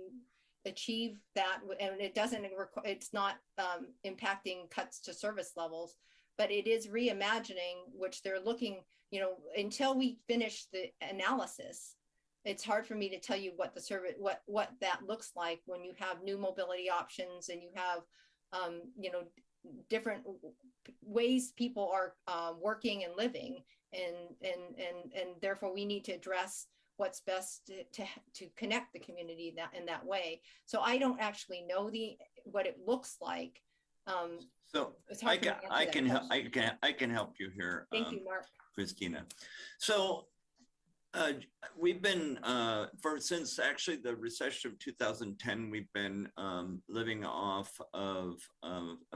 achieve that, and it's not impacting cuts to service levels, but it is reimagining, which they're looking, until we finish the analysis, it's hard for me to tell you what the service, what that looks like when you have new mobility options and you have, different ways people are working and living, and therefore we need to address what's best to connect the community in that way. So I don't actually know what it looks like, So It's hard for me to answer that question. I can help you here. Thank you, Mark. Christina. So we've been since actually the recession of 2010, we've been living off of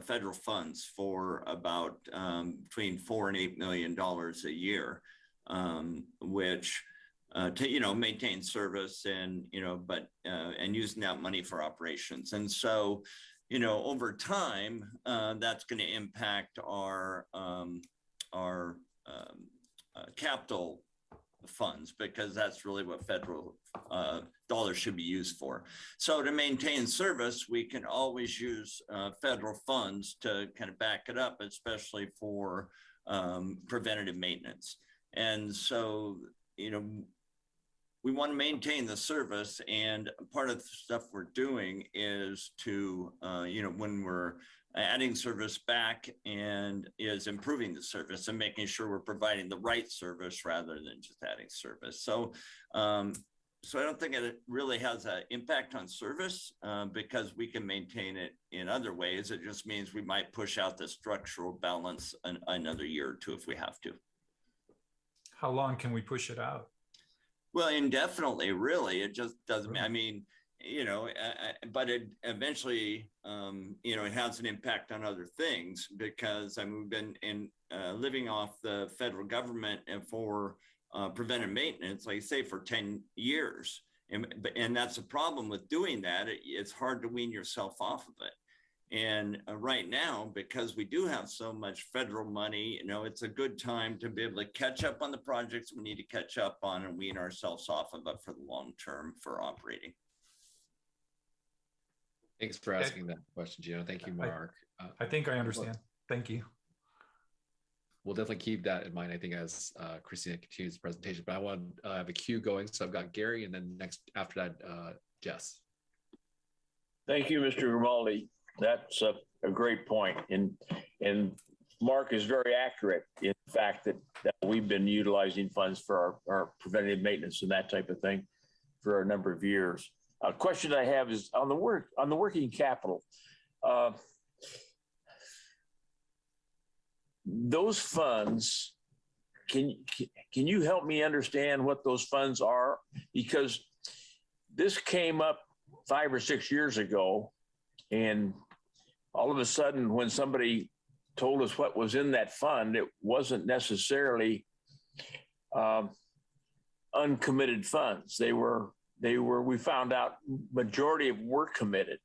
federal funds for about between $4 and $8 million a year, which to maintain service and and using that money for operations. And so over time, that's going to impact our capital funds, because that's really what federal dollars should be used for. So to maintain service, we can always use federal funds to kind of back it up, especially for preventative maintenance. And so, we want to maintain the service, and part of the stuff we're doing is to, when we're adding service back, and is improving the service and making sure we're providing the right service rather than just adding service. So, so I don't think it really has an impact on service because we can maintain it in other ways. It just means we might push out the structural balance another year or two if we have to. How long can we push it out? Well, indefinitely, really. It just doesn't, I mean, but it eventually, it has an impact on other things, because we've been living off the federal government and for preventive maintenance, like I say, for 10 years. And that's a problem with doing that. It's hard to wean yourself off of it. And right now, because we do have so much federal money, it's a good time to be able to catch up on the projects we need to catch up on and wean ourselves off of it for the long term for operating. Thanks for asking that question, Gino. Thank you, Mark. I think I understand. Thank you. We'll definitely keep that in mind, I think, as Christina continues the presentation. But I want to have a queue going. So I've got Gary, and then next after that, Jess. Thank you, Mr. Grimaldi. That's a great point. And Mark is very accurate in the fact that we've been utilizing funds for our preventative maintenance and that type of thing for a number of years. A question I have is on the working capital. Those funds, can you help me understand what those funds are? Because this came up 5 or 6 years ago, and all of a sudden, when somebody told us what was in that fund, it wasn't necessarily uncommitted funds. We found out majority of were committed.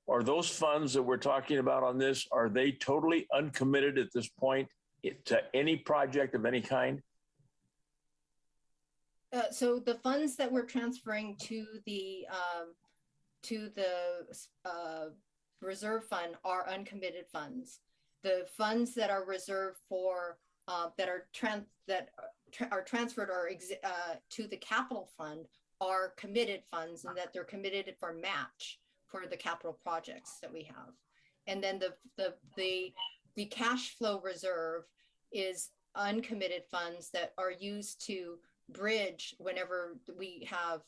Are those funds that we're talking about on this, are they totally uncommitted at this point to any project of any kind? So the funds that we're transferring to the reserve fund are uncommitted funds. The funds that are reserved for that are transferred or to the capital fund are committed funds, and that they're committed for match for the capital projects that we have. And then the cash flow reserve is uncommitted funds that are used to bridge whenever we have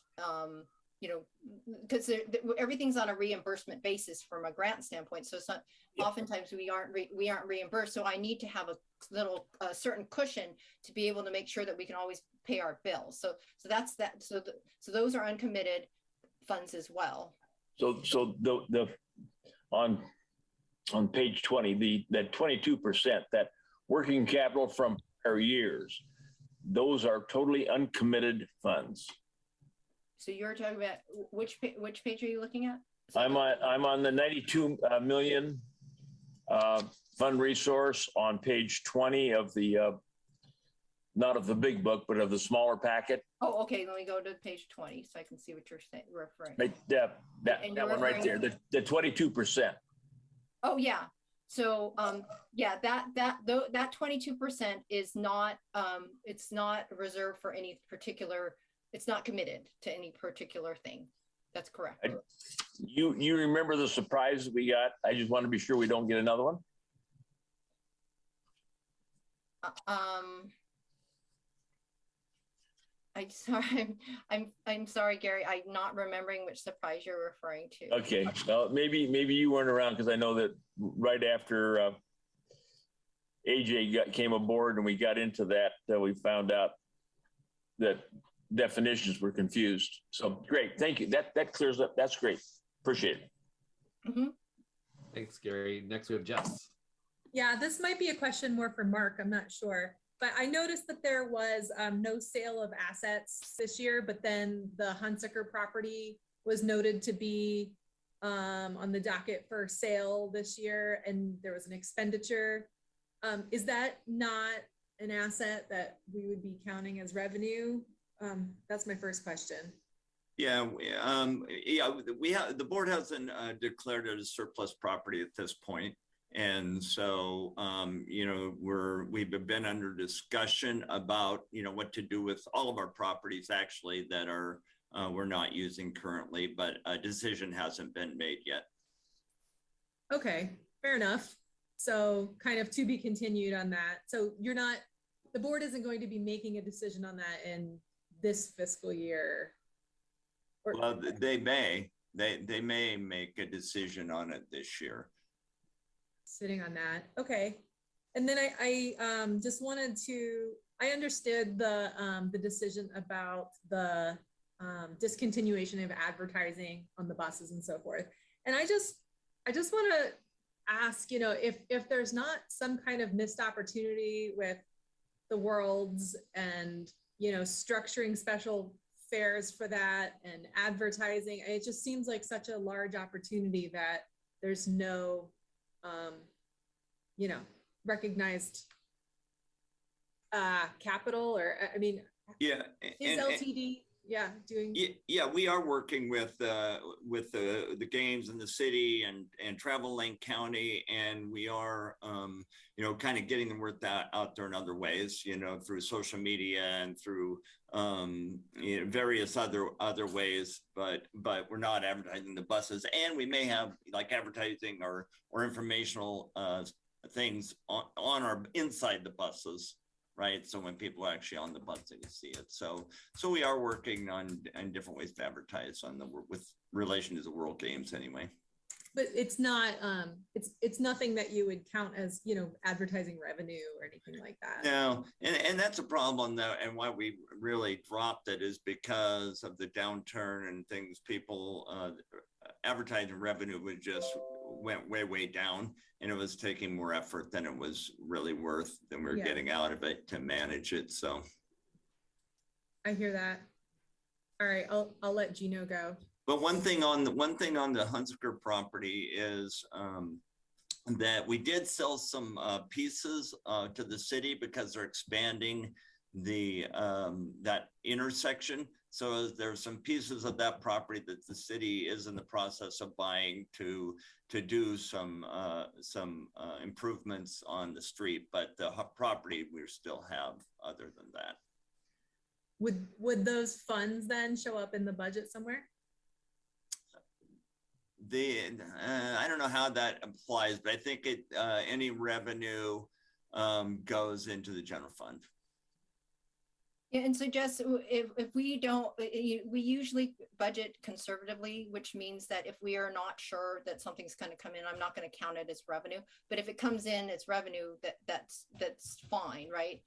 because everything's on a reimbursement basis from a grant standpoint. So it's not, oftentimes we aren't reimbursed. So I need to have a certain cushion to be able to make sure that we can always pay our bills. So that's that. So those are uncommitted funds as well. So the on page 20, that 22%, that working capital from prior years, those are totally uncommitted funds. So you're talking about which page are you looking at? So I'm on the 92 million fund resource on page 20 of the not of the big book, but of the smaller packet. Oh, okay. Let me go to page 20 so I can see what you're referring. Right, that one right there, the 22%. Oh yeah. So yeah, that 22% is not it's not reserved for any particular. It's not committed to any particular thing. That's correct. You remember the surprise that we got? I just want to be sure we don't get another one. I'm sorry, Gary. I'm not remembering which surprise you're referring to. Okay, well, maybe you weren't around because I know that right after AJ came aboard and we got into that, we found out that definitions were confused. So great, thank you. That clears up. That's great. Appreciate it. Mm-hmm. Thanks, Gary. Next we have Jess. Yeah, this might be a question more for Mark. I'm not sure. But I noticed that there was no sale of assets this year, but then the Hunsaker property was noted to be on the docket for sale this year, and there was an expenditure. Is that not an asset that we would be counting as revenue? That's my first question. Yeah, we have, the board hasn't declared it a surplus property at this point. And so, you know, we've been under discussion about, you know, what to do with all of our properties actually that are, we're not using currently, but a decision hasn't been made yet. Okay, fair enough. So kind of to be continued on that. So the board isn't going to be making a decision on that in this fiscal year. Well, they may make a decision on it this year. Sitting on that. Okay. And then I just wanted to, I understood the decision about the discontinuation of advertising on the buses and so forth. And I just want to ask, you know, if there's not some kind of missed opportunity with the Worlds and, you know, structuring special fairs for that and advertising, it just seems like such a large opportunity that there's no you know, recognized capital, or I mean, yeah, is LTD doing? Yeah, we are working with the games in the city and Travel Lane County, and we are you know, kind of getting the word out there in other ways, you know, through social media and through you know, various other ways, but we're not advertising the buses, and we may have like advertising or informational things on our inside the buses, right? So when people are actually on the bus, they can see it. So we are working on different ways to advertise on with relation to the World Games anyway. But it's not it's nothing that you would count as, you know, advertising revenue or anything like that. No, and that's a problem though, and why we really dropped it is because of the downturn and things. People advertising revenue was just went way down, and it was taking more effort than it was really worth than we were getting out of it to manage it. So I hear that. All right, I'll let Gino go. But one thing on the Hunsaker property is that we did sell some pieces to the city because they're expanding the that intersection. So there's some pieces of that property that the city is in the process of buying to do some improvements on the street, but the property we still have other than that. Would those funds then show up in the budget somewhere? I don't know how that applies, but I think any revenue goes into the general fund. Yeah, and so Jess, if we don't, we usually budget conservatively, which means that if we are not sure that something's going to come in, I'm not going to count it as revenue. But if it comes in as revenue, that's fine, right?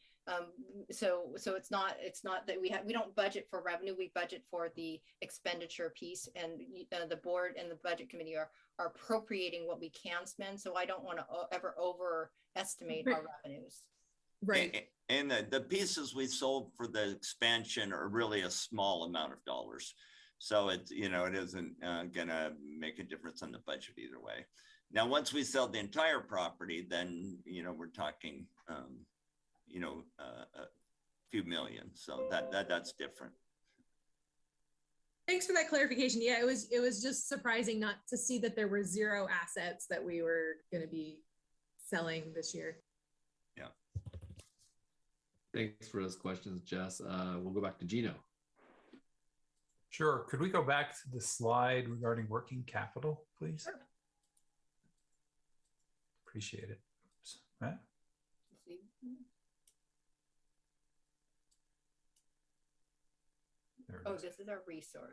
So it's not that we don't budget for revenue, we budget for the expenditure piece, and the board and the budget committee are appropriating what we can spend. So I don't want to ever overestimate our revenues. Right. And the pieces we sold for the expansion are really a small amount of dollars. So it's, you know, it isn't gonna make a difference on the budget either way. Now, once we sell the entire property, then, you know, we're talking, you know, a few million. So that's different. Thanks for that clarification. Yeah, it was just surprising not to see that there were 0 assets that we were going to be selling this year. Yeah. Thanks for those questions, Jess. We'll go back to Gino. Sure. Could we go back to the slide regarding working capital, please? Sure. Appreciate it. Oops. Matt? There it Oh, is. this is our resource.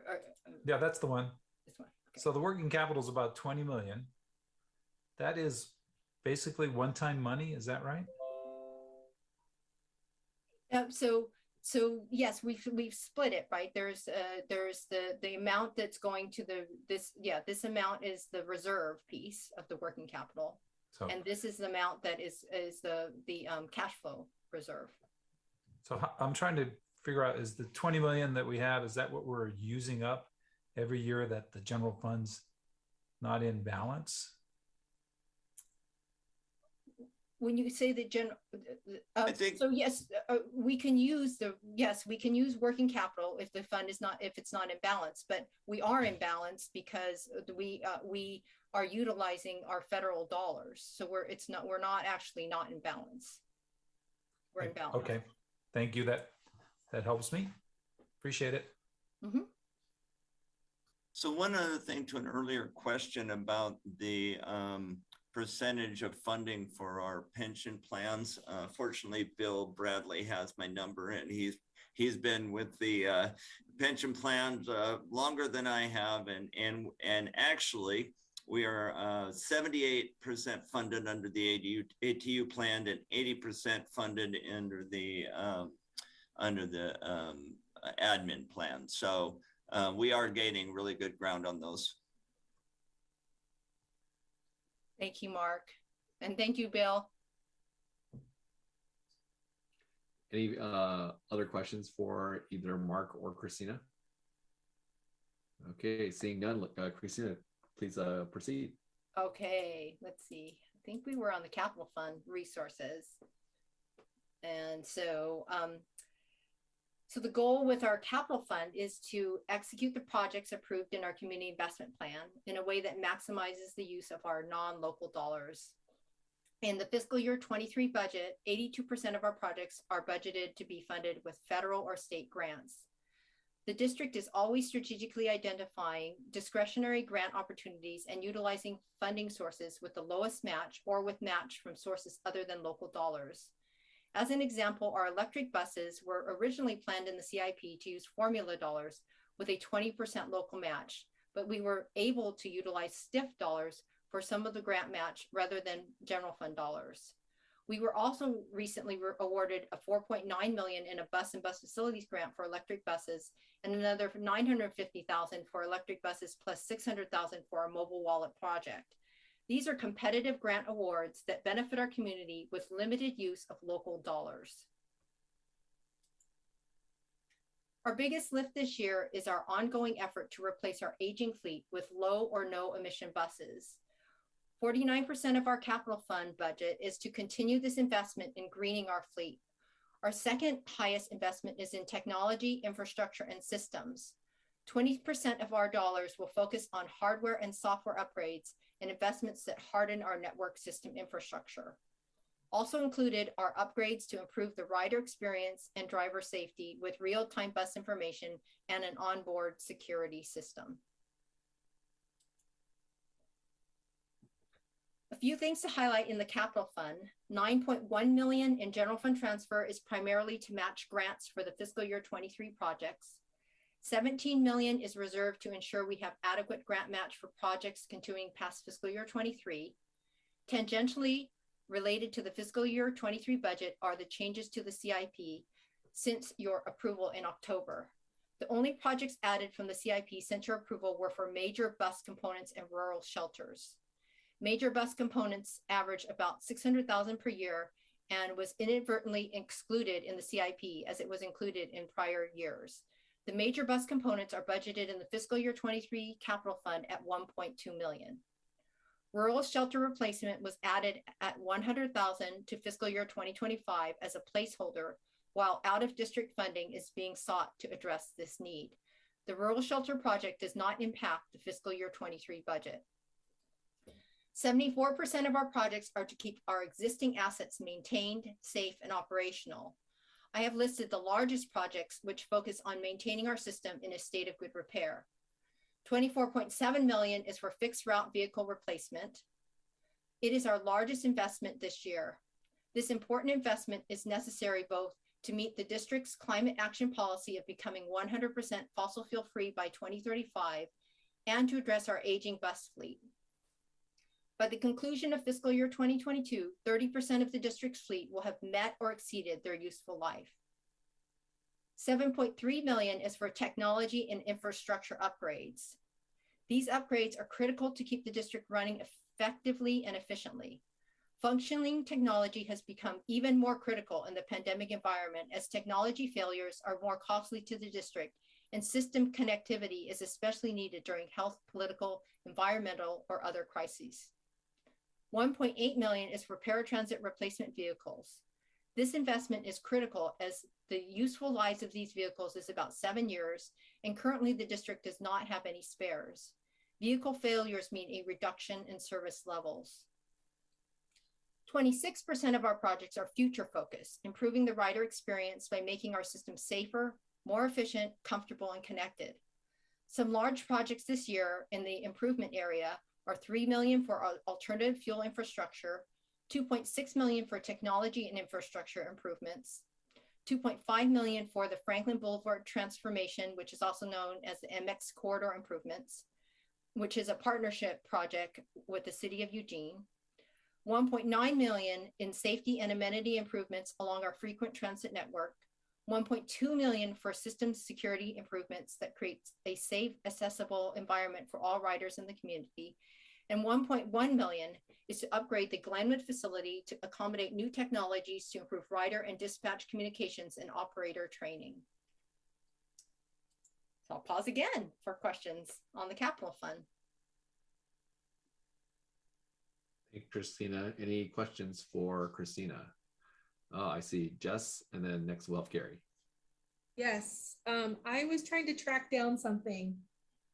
Yeah, that's the one. This one. Okay. So the working capital is about 20 million. That is basically one-time money. Is that right? So yes, we've split it, right? There's the amount that's going to this amount is the reserve piece of the working capital, So, and this is the amount that is the cash flow reserve. so I'm trying to figure out, is the 20 million that we have, is that what we're using up every year that the general fund's not in balance? When you say the general, I think- so yes, we can use working capital if the fund is not, if it's not in balance, but we are in balance because we are utilizing our federal dollars. So we're not actually not in balance. We're in balance. Okay, thank you. That helps me. Appreciate it. Mm-hmm. So one other thing to an earlier question about the percentage of funding for our pension plans. Fortunately, Bill Bradley has my number, and he's been with the pension plans longer than I have, and actually we are 78% funded under the ATU plan and 80% funded under the admin plan. So we are gaining really good ground on those. Thank you, Mark. And thank you, Bill. Any other questions for either Mark or Christina? Okay, seeing none, Christina, please proceed. Okay, let's see. I think we were on the capital fund resources. And so, so the goal with our capital fund is to execute the projects approved in our community investment plan in a way that maximizes the use of our non-local dollars. In the fiscal year 23 budget, 82% of our projects are budgeted to be funded with federal or state grants. The district is always strategically identifying discretionary grant opportunities and utilizing funding sources with the lowest match or with match from sources other than local dollars. As an example, our electric buses were originally planned in the CIP to use formula dollars with a 20% local match, but we were able to utilize STIF dollars for some of the grant match rather than general fund dollars. We were also recently awarded a $4.9 million in a bus and bus facilities grant for electric buses, and another $950,000 for electric buses plus $600,000 for our mobile wallet project. These are competitive grant awards that benefit our community with limited use of local dollars. Our biggest lift this year is our ongoing effort to replace our aging fleet with low or no emission buses. 49% of our capital fund budget is to continue this investment in greening our fleet. Our second highest investment is in technology, infrastructure, and systems. 20% of our dollars will focus on hardware and software upgrades and investments that harden our network system infrastructure. Also included are upgrades to improve the rider experience and driver safety with real-time bus information and an onboard security system. A few things to highlight in the capital fund. 9.1 million in general fund transfer is primarily to match grants for the fiscal year 23 projects. 17 million is reserved to ensure we have adequate grant match for projects continuing past fiscal year 23. Tangentially related to the fiscal year 23 budget are the changes to the CIP since your approval in October. The only projects added from the CIP since your approval were for major bus components and rural shelters. Major bus components average about 600,000 per year and was inadvertently excluded in the CIP as it was included in prior years. The major bus components are budgeted in the fiscal year 23 capital fund at 1.2 million. Rural shelter replacement was added at 100,000 to fiscal year 2025 as a placeholder, while out of district funding is being sought to address this need. The rural shelter project does not impact the fiscal year 23 budget. 74% of our projects are to keep our existing assets maintained, safe, and operational. I have listed the largest projects which focus on maintaining our system in a state of good repair. 24.7 million is for fixed route vehicle replacement. It is our largest investment this year. This important investment is necessary both to meet the district's climate action policy of becoming 100% fossil fuel free by 2035 and to address our aging bus fleet. By the conclusion of fiscal year 2022, 30% of the district's fleet will have met or exceeded their useful life. 7.3 million is for technology and infrastructure upgrades. These upgrades are critical to keep the district running effectively and efficiently. Functioning technology has become even more critical in the pandemic environment as technology failures are more costly to the district and system connectivity is especially needed during health, political, environmental, or other crises. 1.8 million is for paratransit replacement vehicles. This investment is critical as the useful lives of these vehicles is about 7 years, and currently the district does not have any spares. Vehicle failures mean a reduction in service levels. 26% of our projects are future focused, improving the rider experience by making our system safer, more efficient, comfortable, and connected. Some large projects this year in the improvement area are 3 million for alternative fuel infrastructure, 2.6 million for technology and infrastructure improvements, 2.5 million for the Franklin Boulevard transformation, which is also known as the MX Corridor improvements, which is a partnership project with the City of Eugene, 1.9 million in safety and amenity improvements along our frequent transit network, 1.2 million for systems security improvements that creates a safe, accessible environment for all riders in the community, and 1.1 million is to upgrade the Glenwood facility to accommodate new technologies to improve rider and dispatch communications and operator training. So I'll pause again for questions on the capital fund. Hey, Christina, any questions for Christina? Oh, I see Jess, and then next we'll have Gary. Yes, I was trying to track down something.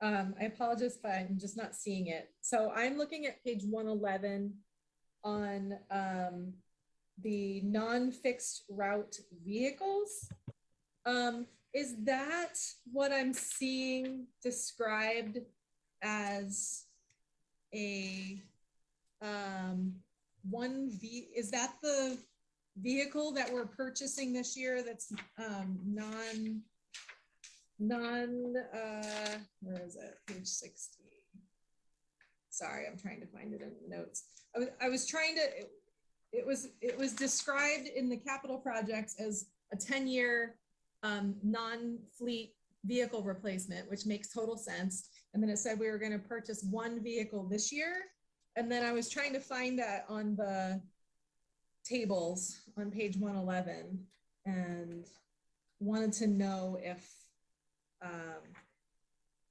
I apologize if I'm just not seeing it. So I'm looking at page 111 on the non-fixed route vehicles. Is that what I'm seeing described as a is that the vehicle that we're purchasing this year that's where is it? Page 60. Sorry, I'm trying to find it in the notes. I was trying to, it was described in the capital projects as a 10-year non-fleet vehicle replacement, which makes total sense. And then it said we were going to purchase one vehicle this year. And then I was trying to find that on the tables on page 111 and wanted to know if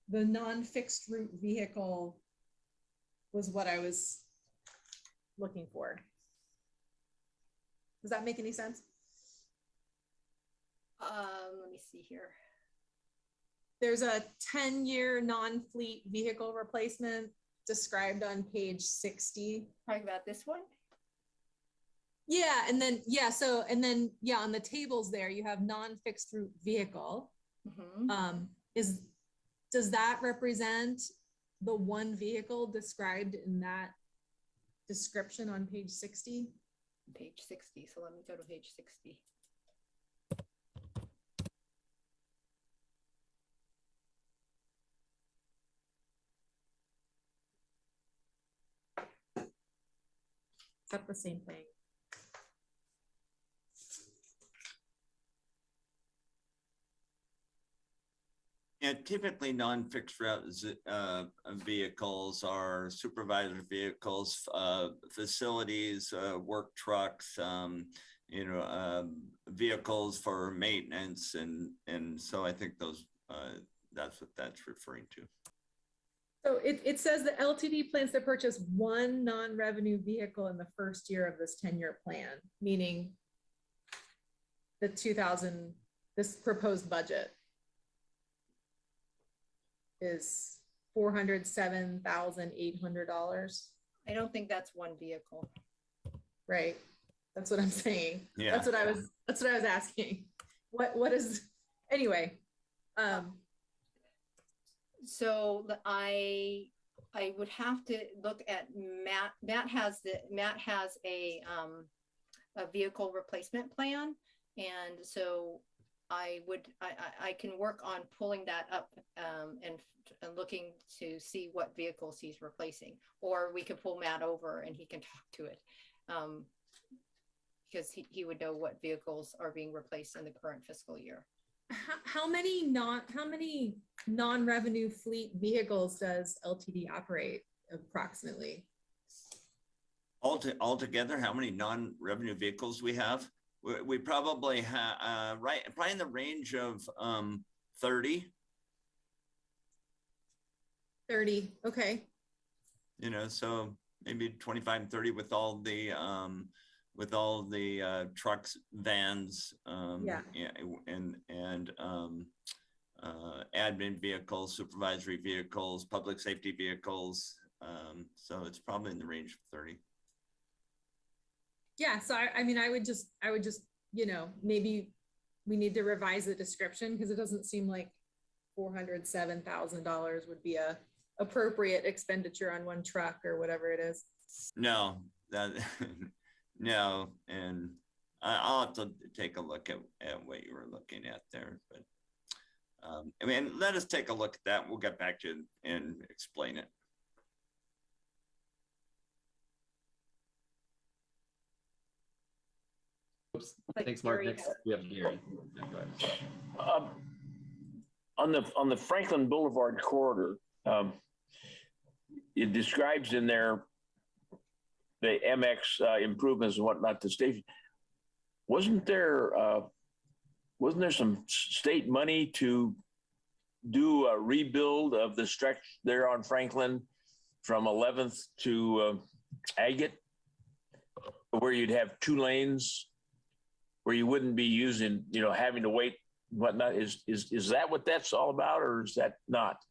the non-fixed route vehicle was what I was looking for. Does that make any sense? Let me see here. There's a 10-year non-fleet vehicle replacement described on page 60. Talking about this one? Yeah, and then on the tables there you have non-fixed route vehicle. Mm-hmm. Does that represent the one vehicle described in that description on page 60? Page 60. So let me go to page 60. Is that the same thing? Yeah, typically non-fixed route vehicles are supervisor vehicles, facilities, work trucks, vehicles for maintenance, and so I think those that's what that's referring to. So it says the LTD plans to purchase one non-revenue vehicle in the first year of this 10-year plan, meaning this proposed budget is $407,800. I don't think that's one vehicle. Right. That's what I'm saying. Yeah. That's what I was asking. What is, anyway. So I would have to look at Matt. Matt has a vehicle replacement plan, And so I can work on pulling that up and looking to see what vehicles he's replacing, or we could pull Matt over and he can talk to it. Because he would know what vehicles are being replaced in the current fiscal year. How many non-revenue fleet vehicles does LTD operate approximately? Altogether, how many non-revenue vehicles we have? We probably have probably in the range of 30. 30. Okay. You know, so maybe 25 and 30 with all the trucks, vans, and admin vehicles, supervisory vehicles, public safety vehicles. So it's probably in the range of 30. Yeah. So I mean, I would just, you know, maybe we need to revise the description, because it doesn't seem like $407,000 would be a appropriate expenditure on one truck or whatever it is. No, no, and I'll have to take a look at what you were looking at there. But I mean, let us take a look at that. We'll get back to you and explain it. Oops. Thanks, Mark. Next, we have Gary. Yeah, go ahead. On the Franklin Boulevard corridor, it describes in there the MX improvements and whatnot to station. Wasn't there some state money to do a rebuild of the stretch there on Franklin from 11th to Agate, where you'd have 2 lanes, where you wouldn't be using, you know, having to wait and whatnot? Is that what that's all about, or is that not?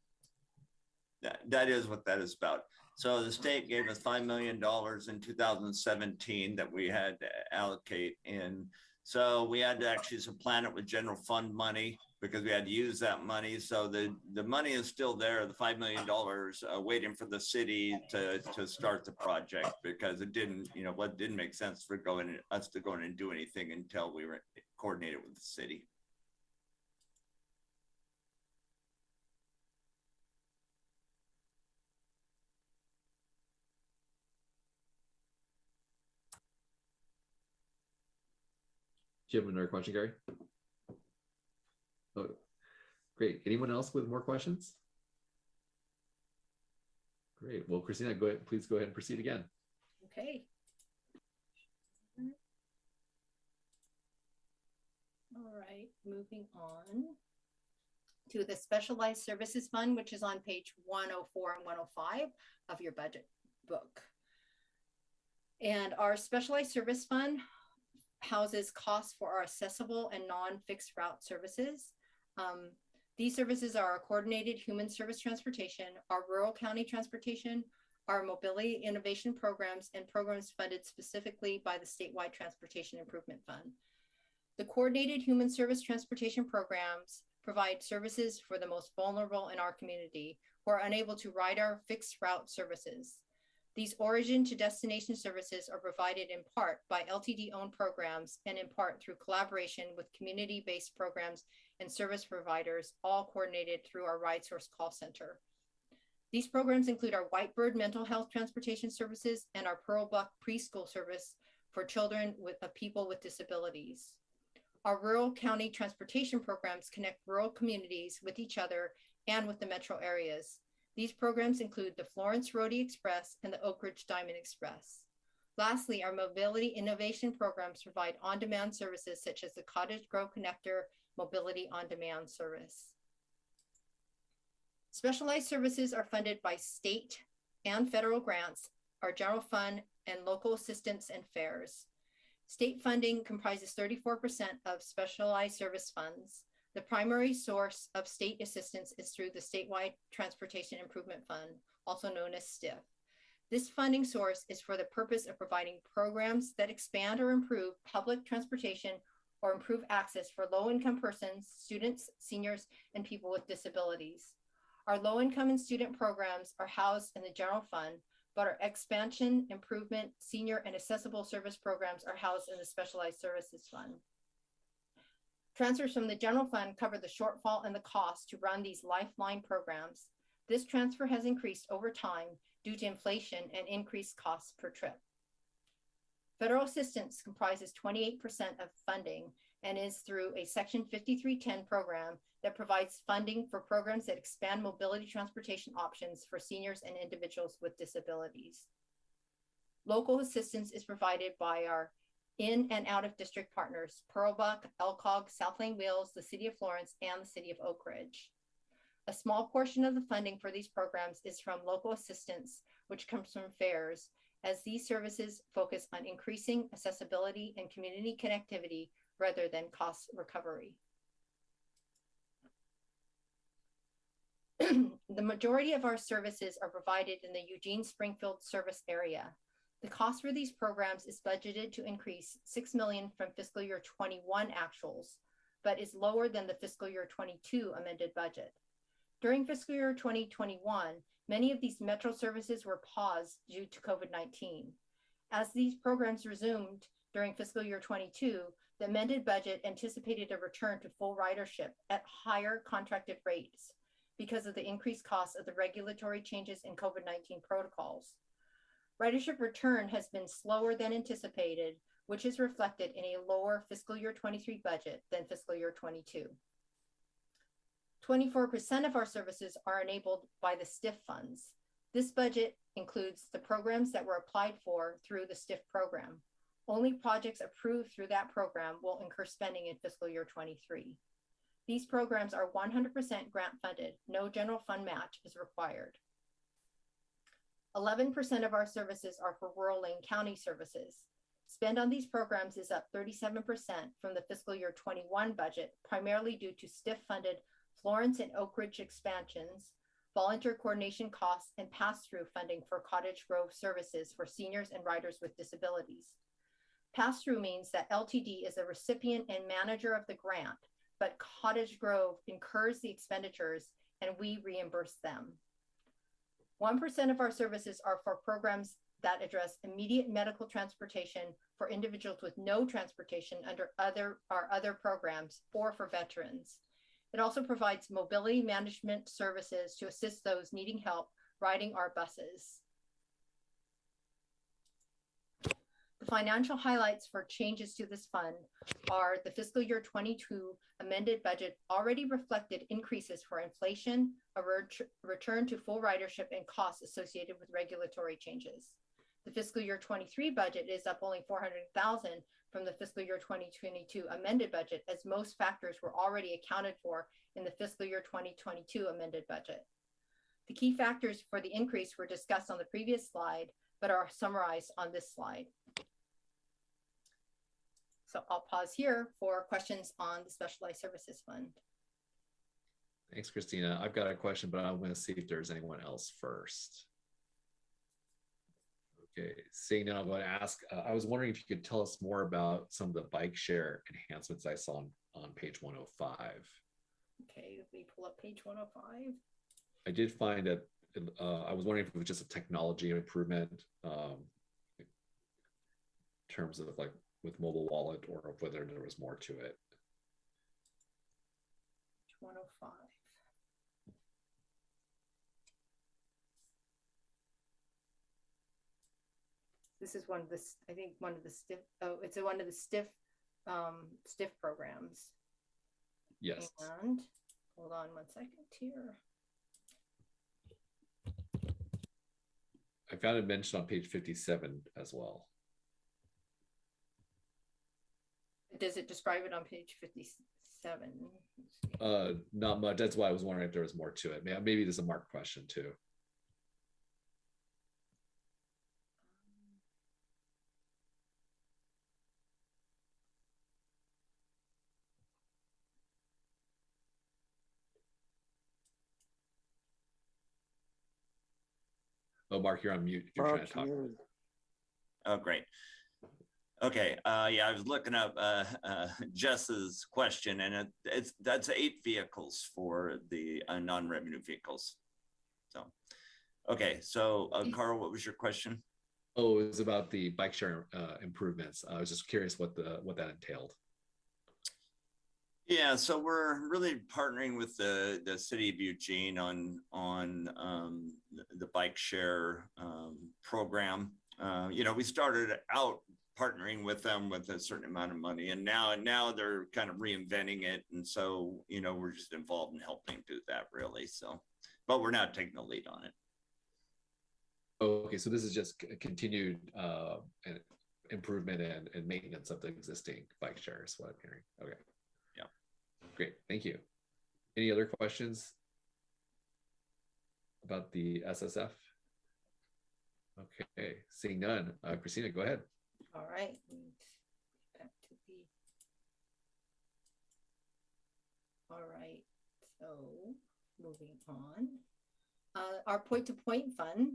That is what that is about. So the state gave us $5 million in 2017 that we had to allocate in. So we had to actually supplant it with general fund money, because we had to use that money. So the money is still there, the $5 million, waiting for the city to start the project, because it didn't, you know, what didn't make sense for us to go in and do anything until we were coordinated with the city. Do you have another question, Gary? Oh, great. Anyone else with more questions? Great. Well, Christina, go ahead. Please go ahead and proceed again. Okay. All right, moving on to the Specialized Services Fund, which is on page 104 and 105 of your budget book. And our Specialized Service Fund houses costs for our accessible and non-fixed route services. These services are our coordinated human service transportation, our rural county transportation, our mobility innovation programs, and programs funded specifically by the statewide Transportation Improvement Fund. The coordinated human service transportation programs provide services for the most vulnerable in our community who are unable to ride our fixed route services. These origin to destination services are provided in part by LTD-owned programs and in part through collaboration with community-based programs and service providers, all coordinated through our RideSource call center. These programs include our Whitebird mental health transportation services and our Pearl Buck preschool service for children of people with disabilities. Our rural county transportation programs connect rural communities with each other and with the metro areas. These programs include the Florence Roadie Express and the Oak Ridge Diamond Express. Lastly, our mobility innovation programs provide on-demand services such as the Cottage Grove Connector Mobility On-Demand service. Specialized services are funded by state and federal grants, our general fund, and local assistance and fares. State funding comprises 34% of specialized service funds. The primary source of state assistance is through the Statewide Transportation Improvement Fund, also known as STIF. This funding source is for the purpose of providing programs that expand or improve public transportation or improve access for low-income persons, students, seniors, and people with disabilities. Our low-income and student programs are housed in the general fund, but our expansion, improvement, senior, and accessible service programs are housed in the Specialized Services Fund. Transfers from the general fund cover the shortfall and the cost to run these lifeline programs. This transfer has increased over time due to inflation and increased costs per trip. Federal assistance comprises 28% of funding and is through a Section 5310 program that provides funding for programs that expand mobility transportation options for seniors and individuals with disabilities. Local assistance is provided by our in and out of district partners, Pearl Buck, LCOG, South Lane Wheels, the City of Florence, and the City of Oak Ridge. A small portion of the funding for these programs is from local assistance, which comes from fares, as these services focus on increasing accessibility and community connectivity rather than cost recovery. The majority of our services are provided in the Eugene-Springfield service area. The cost for these programs is budgeted to increase $6 million from fiscal year 21 actuals, but is lower than the fiscal year 22 amended budget. During fiscal year 2021, many of these Metro services were paused due to COVID-19. As these programs resumed during fiscal year 22, the amended budget anticipated a return to full ridership at higher contracted rates because of the increased costs of the regulatory changes in COVID-19 protocols. Ridership return has been slower than anticipated, which is reflected in a lower fiscal year 23 budget than fiscal year 22. 24% of our services are enabled by the STIF funds. This budget includes the programs that were applied for through the STIF program. Only projects approved through that program will incur spending in fiscal year 23. These programs are 100% grant funded. No general fund match is required. 11% of our services are for rural Lane County services. Spend on these programs is up 37% from the fiscal year 21 budget, primarily due to STIF funded Florence and Oak Ridge expansions, volunteer coordination costs, and pass-through funding for Cottage Grove services for seniors and riders with disabilities. Pass-through means that LTD is the recipient and manager of the grant, but Cottage Grove incurs the expenditures and we reimburse them. 1% of our services are for programs that address immediate medical transportation for individuals with no transportation under our other programs or for veterans. It also provides mobility management services to assist those needing help riding our buses. The financial highlights for changes to this fund are the fiscal year 22 amended budget already reflected increases for inflation, a return to full ridership, and costs associated with regulatory changes. The fiscal year 23 budget is up only $400,000 from the fiscal year 2022 amended budget, as most factors were already accounted for in the fiscal year 2022 amended budget. The key factors for the increase were discussed on the previous slide, but are summarized on this slide. So I'll pause here for questions on the Specialized Services Fund. Thanks, Christina. I've got a question, but I'm going to see if there's anyone else first. Okay, seeing none, I'm going to ask, I was wondering if you could tell us more about some of the bike share enhancements I saw on page 105. Okay, let me pull up page 105. I did find that, I was wondering if it was just a technology improvement in terms of like with mobile wallet, or whether there was more to it. 105. This is one of the, I think one of the STIF, oh, it's one of the STIF programs. Yes. And hold on one second here. I found it mentioned on page 57 as well. Does it describe it on page 57? Not much. That's why I was wondering if there was more to it. Maybe there's a Mark question too. Oh, Mark, you're on mute if you're trying to talk. Oh, great. Okay, yeah, I was looking up Jess's question, and that's 8 vehicles for the non-revenue vehicles. So, okay, so Carl, what was your question? Oh, it was about the bike share improvements. I was just curious what that entailed. Yeah, so we're really partnering with the city of Eugene on the bike share program. We started out partnering with them with a certain amount of money, and now they're kind of reinventing it, and so we're just involved in helping do that really. So, but we're not taking the lead on it. Okay, so this is just a continued improvement and maintenance of the existing bike share is what I'm hearing. Okay. Yeah. Great, thank you. Any other questions about the SSF? Okay, seeing none. Christina, go ahead. All right. Back to the. All right. So moving on. Our point-to-point fund,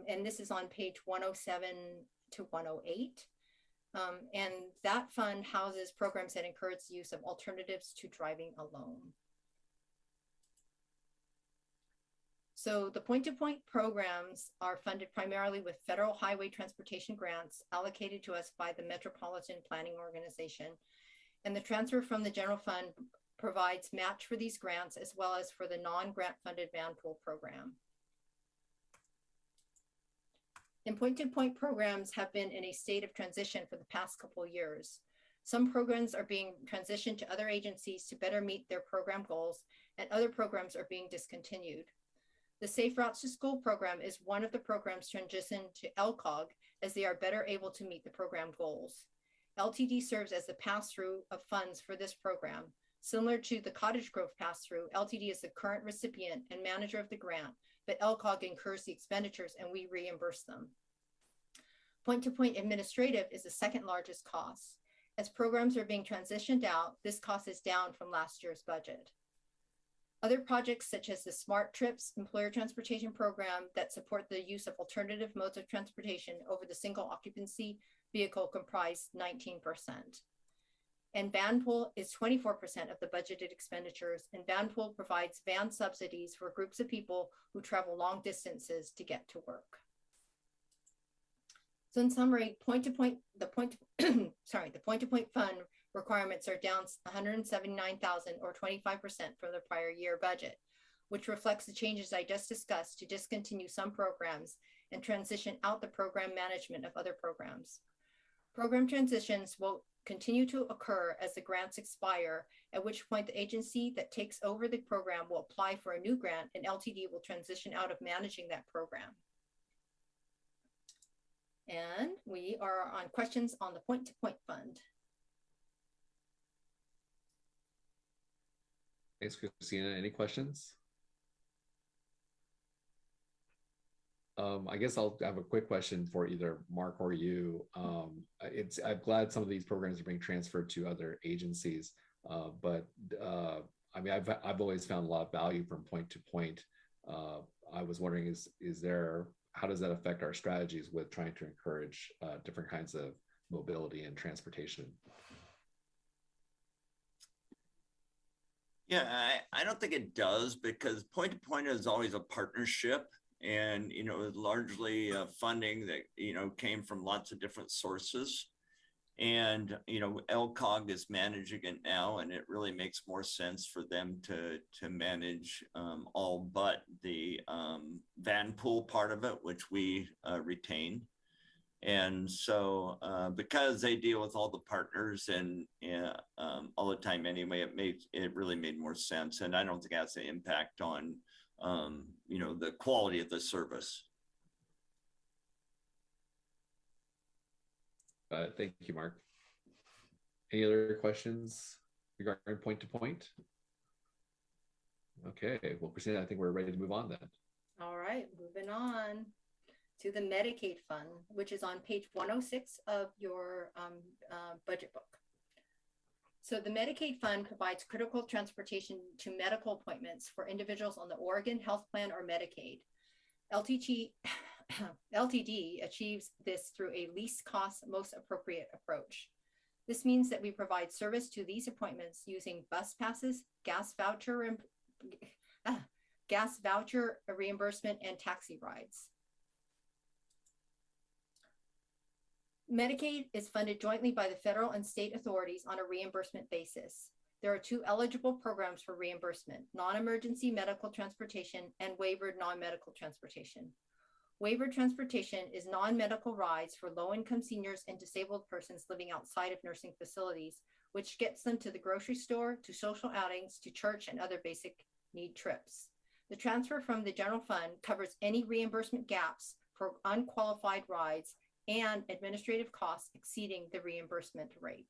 and this is on page 107 to 108. And that fund houses programs that encourage the use of alternatives to driving alone. So the point-to-point programs are funded primarily with federal highway transportation grants allocated to us by the Metropolitan Planning Organization. And the transfer from the general fund provides match for these grants as well as for the non-grant funded Vanpool program. And point-to-point programs have been in a state of transition for the past couple of years. Some programs are being transitioned to other agencies to better meet their program goals, and other programs are being discontinued. The Safe Routes to School program is one of the programs transitioned to LCOG as they are better able to meet the program goals. LTD serves as the pass-through of funds for this program. Similar to the Cottage Grove pass-through, LTD is the current recipient and manager of the grant, but LCOG incurs the expenditures and we reimburse them. Point-to-point administrative is the second largest cost. As programs are being transitioned out, this cost is down from last year's budget. Other projects such as the Smart Trips employer transportation program that support the use of alternative modes of transportation over the single occupancy vehicle comprise 19%. And Vanpool is 24% of the budgeted expenditures, and Vanpool provides van subsidies for groups of people who travel long distances to get to work. So in summary, the point-to-point fund requirements are down 179,000 or 25% from the prior year budget, which reflects the changes I just discussed to discontinue some programs and transition out the program management of other programs. Program transitions will continue to occur as the grants expire, at which point the agency that takes over the program will apply for a new grant and LTD will transition out of managing that program. And we are on questions on the point-to-point fund. Thanks, Christina. Any questions? I guess I'll have a quick question for either Mark or you. I'm glad some of these programs are being transferred to other agencies, but I mean, I've always found a lot of value from point to point. I was wondering, how does that affect our strategies with trying to encourage different kinds of mobility and transportation? Yeah, I don't think it does, because point to point is always a partnership. And, largely funding that, came from lots of different sources. And, LCOG is managing it now, and it really makes more sense for them to manage all but the Vanpool part of it, which we retain. And so because they deal with all the partners and all the time anyway, it really made more sense. And I don't think it has an impact on the quality of the service. Thank you, Mark. Any other questions regarding point to point? Okay, well, Christina, I think we're ready to move on then. All right, moving on to the Medicaid fund, which is on page 106 of your budget book. So the Medicaid fund provides critical transportation to medical appointments for individuals on the Oregon Health Plan or Medicaid. LTD achieves this through a least cost, most appropriate approach. This means that we provide service to these appointments using bus passes, gas voucher reimbursement, and taxi rides. Medicaid is funded jointly by the federal and state authorities on a reimbursement basis. there are 2 eligible programs for reimbursement: non-emergency medical transportation and waivered non-medical transportation. Waivered transportation is non-medical rides for low-income seniors and disabled persons living outside of nursing facilities, which gets them to the grocery store, to social outings, to church, and other basic need trips. The transfer from the general fund covers any reimbursement gaps for unqualified rides and administrative costs exceeding the reimbursement rate.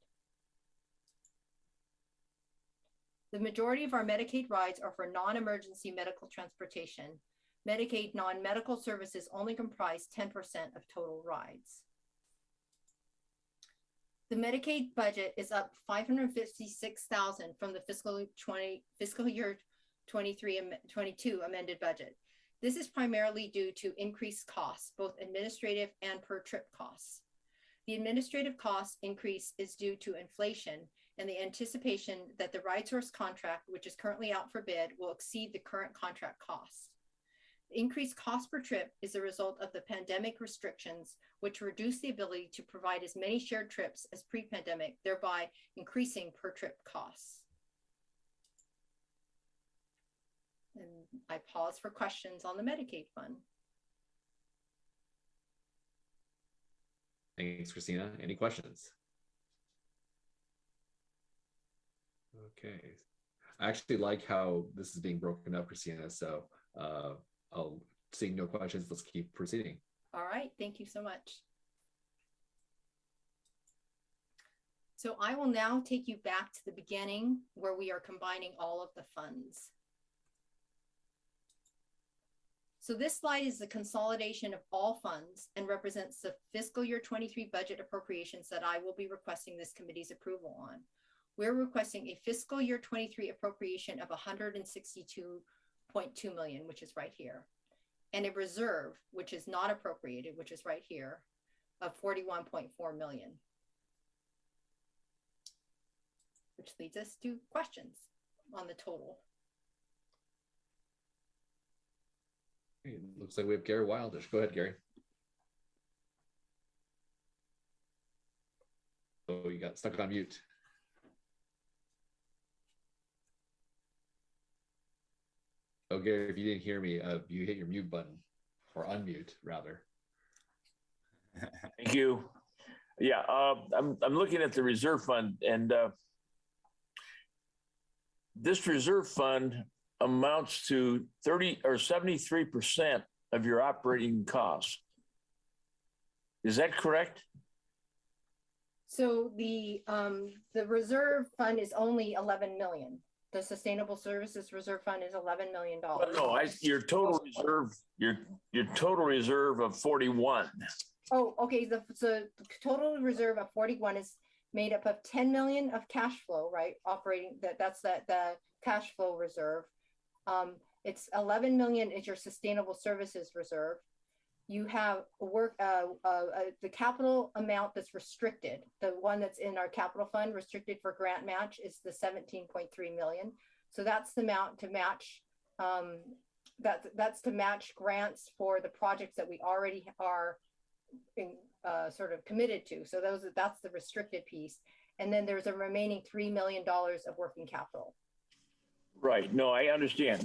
The majority of our Medicaid rides are for non-emergency medical transportation. Medicaid non-medical services only comprise 10% of total rides. The Medicaid budget is up $556,000 from the fiscal year 23-22 amended budget. This is primarily due to increased costs, both administrative and per trip costs. The administrative cost increase is due to inflation and the anticipation that the RideSource contract, which is currently out for bid, will exceed the current contract costs. The increased cost per trip is a result of the pandemic restrictions, which reduce the ability to provide as many shared trips as pre-pandemic, thereby increasing per trip costs. And I pause for questions on the Medicaid fund. Thanks, Christina. Any questions? Okay. I actually like how this is being broken up, Christina. So seeing no questions, let's keep proceeding. All right, thank you so much. So I will now take you back to the beginning where we are combining all of the funds. So this slide is the consolidation of all funds and represents the fiscal year 23 budget appropriations that I will be requesting this committee's approval on. We're requesting a fiscal year 23 appropriation of $162.2 million, which is right here, and a reserve, which is not appropriated, which is right here, of $41.4 million. Which leads us to questions on the total. It looks like we have Gary Wildish. Go ahead, Gary. Oh, you got stuck on mute. Oh, Gary, if you didn't hear me, you hit your mute button, or unmute rather. Thank you. Yeah, I'm looking at the reserve fund, and this reserve fund amounts to 30 or 73% of your operating costs. Is that correct? So the reserve fund is only 11 million. The Sustainable Services Reserve Fund is $11 million. No, your total reserve of 41. Oh, okay. The total reserve of 41 is made up of 10 million of cash flow, right? Operating the cash flow reserve. It's 11 million is your Sustainable Services Reserve. You have the capital amount that's restricted. The one that's in our capital fund restricted for grant match is the 17.3 million. So that's the amount to match. That's to match grants for the projects that we already are sort of committed to. So that's the restricted piece. And then there's a remaining $3 million of working capital. Right. No, I understand.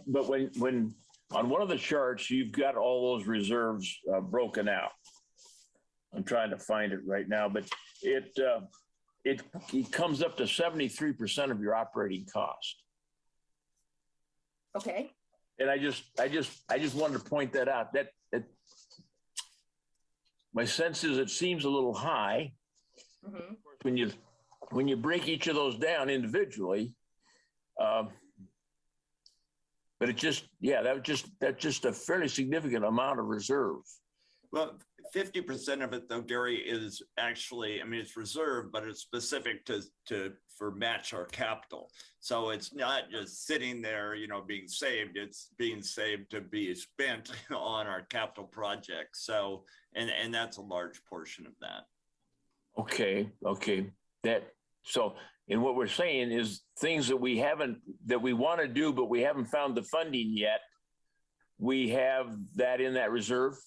But when on one of the charts, you've got all those reserves broken out. I'm trying to find it right now, but it comes up to 73% of your operating cost. Okay. And I just wanted to point that out. That my sense is it seems a little high. Mm-hmm. When you break each of those down individually. But that's just a fairly significant amount of reserve. Well, 50% of it though, Gary, is actually, I mean, it's reserved, but it's specific for match our capital. So it's not just sitting there, being saved. It's being saved to be spent on our capital projects. So, and that's a large portion of that. Okay. And what we're saying is things that we want to do, but we haven't found the funding yet. We have that in that reserve.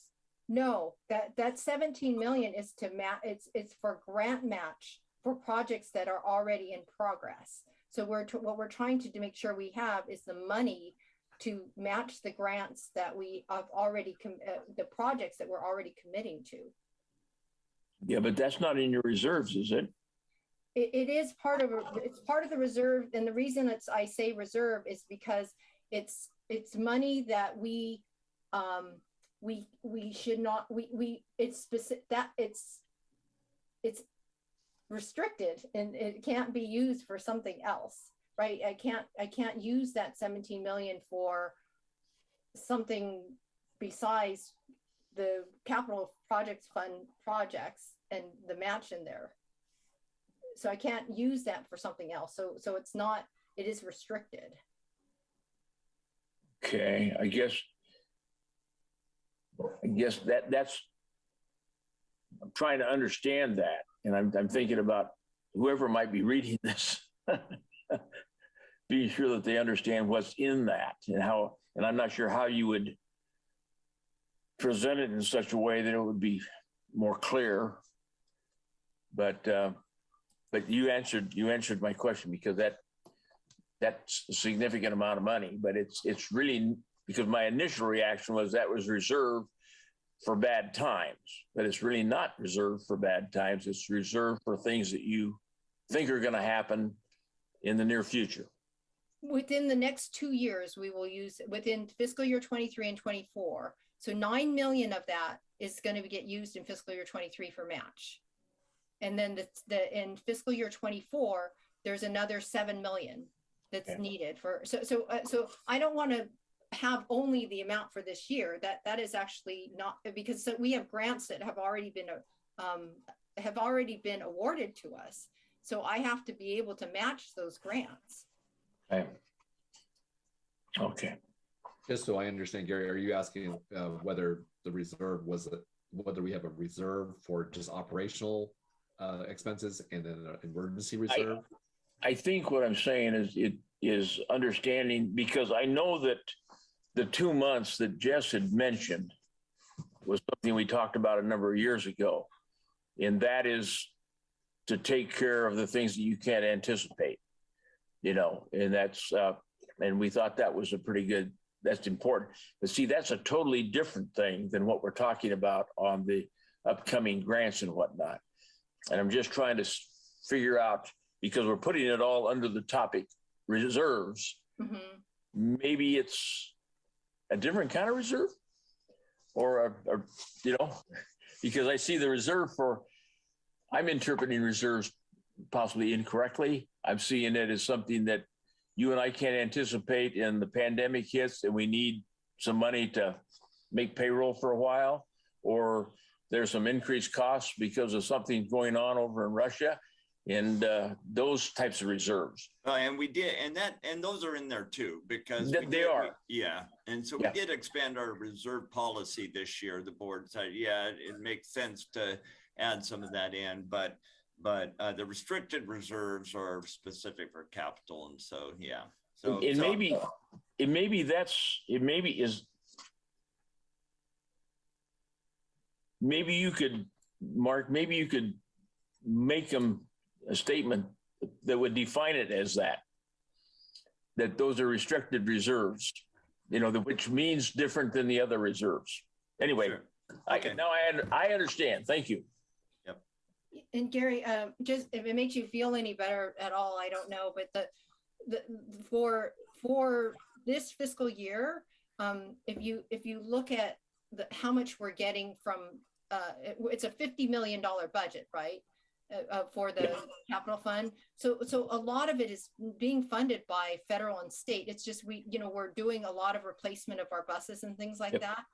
No, that 17 million is to it's for grant match for projects that are already in progress. So what we're trying to make sure we have is the money to match the grants that we have already, the projects that we're already committing to. Yeah, but that's not in your reserves, is it? It is part of, it's part of the reserve. And the reason I say reserve is because it's money that we should not, it's specific, that it's restricted and it can't be used for something else, right? I can't use that 17 million for something besides the capital projects fund projects and the match in there. So I can't use that for something else. So it's not, it is restricted. Okay, I guess that's, I'm trying to understand that. And I'm thinking about whoever might be reading this, being sure that they understand what's in that and how, and I'm not sure how you would present it in such a way that it would be more clear. But you answered my question, because that's a significant amount of money, but it's really, because my initial reaction was that was reserved for bad times, but it's really not reserved for bad times. It's reserved for things that you think are going to happen in the near future. Within the next 2 years, we will use within fiscal year 23 and 24. So 9 million of that is going to get used in fiscal year 23 for match. And then in fiscal year 24, there's another 7 million that's needed for, so I don't want to have only the amount for this year. That is actually not, because we have grants that have already been awarded to us. So I have to be able to match those grants. Okay. Just so I understand, Gary, are you asking whether the reserve whether we have a reserve for just operational expenses and then an emergency reserve? I think what I'm saying is it is understanding, because I know that the 2 months that Jess had mentioned was something we talked about a number of years ago. And that is to take care of the things that you can't anticipate, and that's, and we thought that was that's important. But see, that's a totally different thing than what we're talking about on the upcoming grants and whatnot. And I'm just trying to figure out, because we're putting it all under the topic reserves, maybe it's a different kind of reserve, or because I see the reserve I'm interpreting reserves possibly incorrectly. I'm seeing it as something that you and I can't anticipate, and the pandemic hits and we need some money to make payroll for a while, or there's some increased costs because of something going on over in Russia, and those types of reserves. And we did, and those are in there too, because they are. And so we did expand our reserve policy this year. The board said, it makes sense to add some of that in, but the restricted reserves are specific for capital, and so maybe you could, Mark, maybe you could make them a statement that would define it as that those are restricted reserves, which means different than the other reserves. Anyway, sure. Okay. Now I understand. Thank you. Yep. And Gary, just if it makes you feel any better at all, I don't know, but for this fiscal year, if you look at how much we're getting from, it's a $50 million budget, right? For the capital fund. So a lot of it is being funded by federal and state. It's just, we're doing a lot of replacement of our buses and things like that.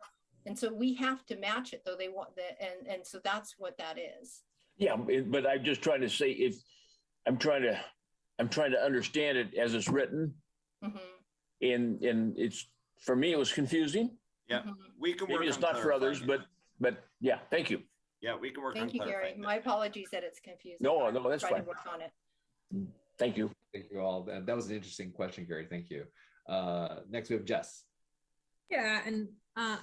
And so we have to match it, though they want that. And so that's what that is. Yeah. But I'm just trying to say, I'm trying to understand it as it's written. And it's, for me, it was confusing. Yeah. We can work. Maybe it's not for others, but yeah, thank you. Yeah, we can work on Thank you, Gary. My apologies that it's confusing. No, that's fine. To work on it. Thank you. Thank you all. That was an interesting question, Gary. Thank you. Next, we have Jess. Yeah, and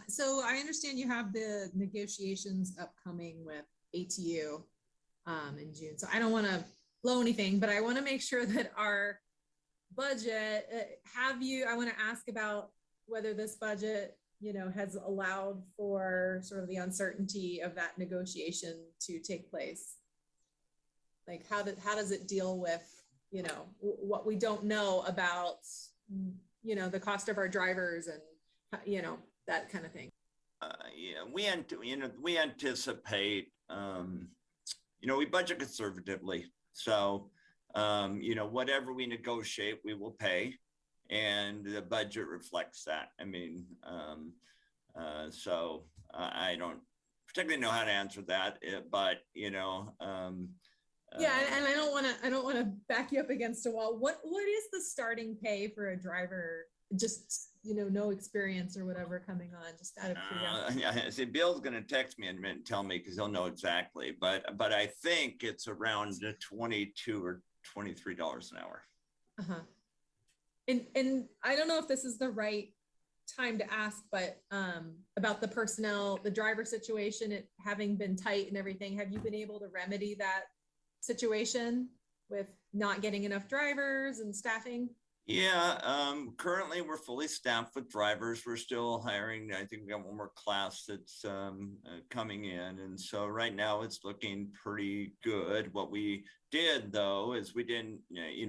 so I understand you have the negotiations upcoming with ATU in June. So I don't want to blow anything, but I want to make sure that our budget, I want to ask about whether this budget, has allowed for sort of the uncertainty of that negotiation to take place. Like how does it deal with, what we don't know about, the cost of our drivers and, that kind of thing. Yeah, we anticipate, we budget conservatively. So, whatever we negotiate, we will pay, and the budget reflects that. I mean, so I don't particularly know how to answer that, but yeah, and I don't want to back you up against a wall. What is the starting pay for a driver? Just no experience or whatever coming on, just out of curiosity. See, Bill's going to text me and tell me because he'll know exactly. But I think it's around $22 or $23 an hour. Uh-huh. And I don't know if this is the right time to ask, but about the personnel, the driver situation, it having been tight and everything, have you been able to remedy that situation with not getting enough drivers and staffing? Yeah, currently we're fully staffed with drivers. We're still hiring. I think we got one more class that's coming in. And so right now it's looking pretty good. What we did though, is we didn't,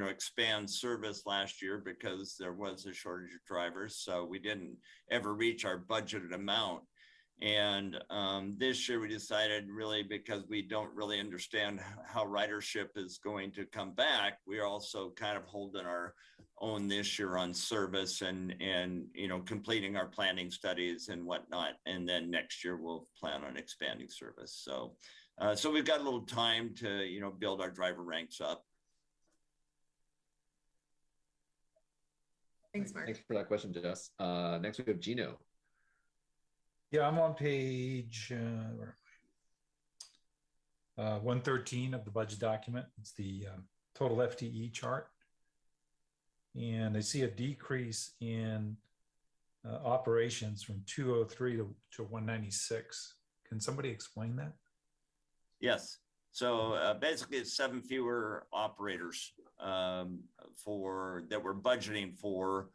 expand service last year because there was a shortage of drivers. So we didn't ever reach our budgeted amount. And this year we decided, really because we don't really understand how ridership is going to come back, we're also kind of holding our own this year on service and completing our planning studies and whatnot. And then next year we'll plan on expanding service. So we've got a little time to build our driver ranks up. Thanks, Mark. Thanks for that question, Jess. Next we have Gino. Yeah, I'm on page 113 of the budget document. It's the total FTE chart. And I see a decrease in operations from 203 to 196. Can somebody explain that? Yes. So basically it's 7 fewer operators that we're budgeting for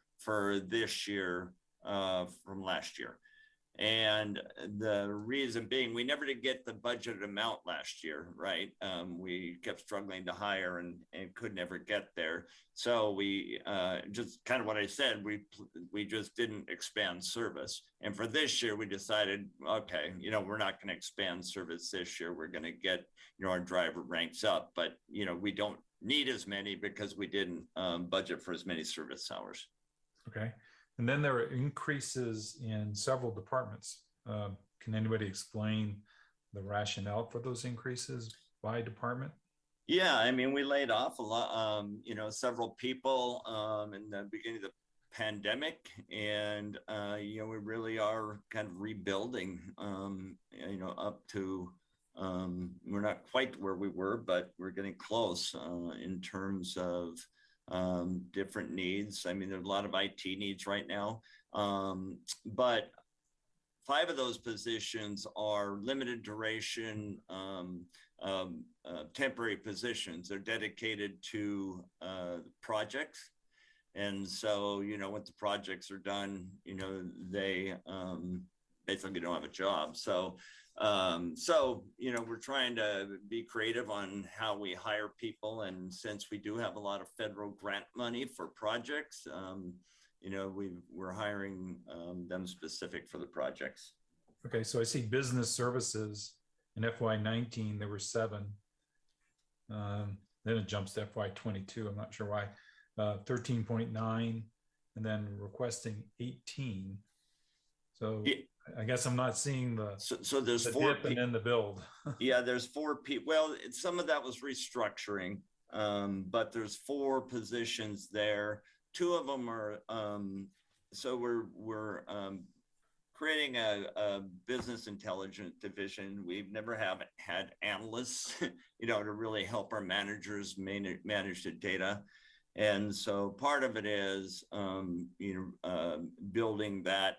this year from last year. And the reason being, we never did get the budgeted amount last year, right? We kept struggling to hire and could never get there. So we just kind of what I said, we just didn't expand service. And for this year, we decided, okay, we're not going to expand service this year. We're going to get, our driver ranks up, but, we don't need as many because we didn't budget for as many service hours. Okay. And then there are increases in several departments. Can anybody explain the rationale for those increases by department? Yeah, I mean, we laid off a lot, several people in the beginning of the pandemic, and we really are kind of rebuilding. Up to we're not quite where we were, but we're getting close in terms of different needs. I mean, there's a lot of IT needs right now, but 5 of those positions are limited duration, temporary positions. They're dedicated to projects. And so, once the projects are done, they basically don't have a job. So, we're trying to be creative on how we hire people. And since we do have a lot of federal grant money for projects, we're hiring them specific for the projects. Okay, so I see business services in FY19, there were 7. Then it jumps to FY22, I'm not sure why. 13.9, and then requesting 18. So yeah. I guess I'm not seeing the so there's the 4 people in the build. Yeah, there's 4 people. Well, some of that was restructuring, but there's 4 positions there. 2 of them are so we're creating a business intelligence division. We've never had analysts, to really help our managers manage the data. And so part of it is, building that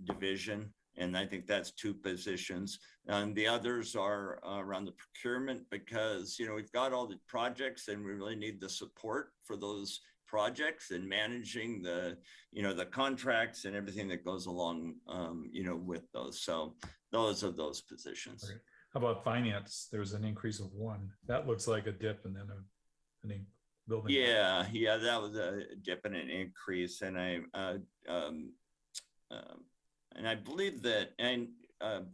division. And I think that's 2 positions. And the others are around the procurement because, we've got all the projects and we really need the support for those projects and managing the, the contracts and everything that goes along, with those. So those are those positions. Okay. How about finance? There was an increase of 1. That looks like a dip and then an building. Yeah, that was a dip and an increase, and I believe that, and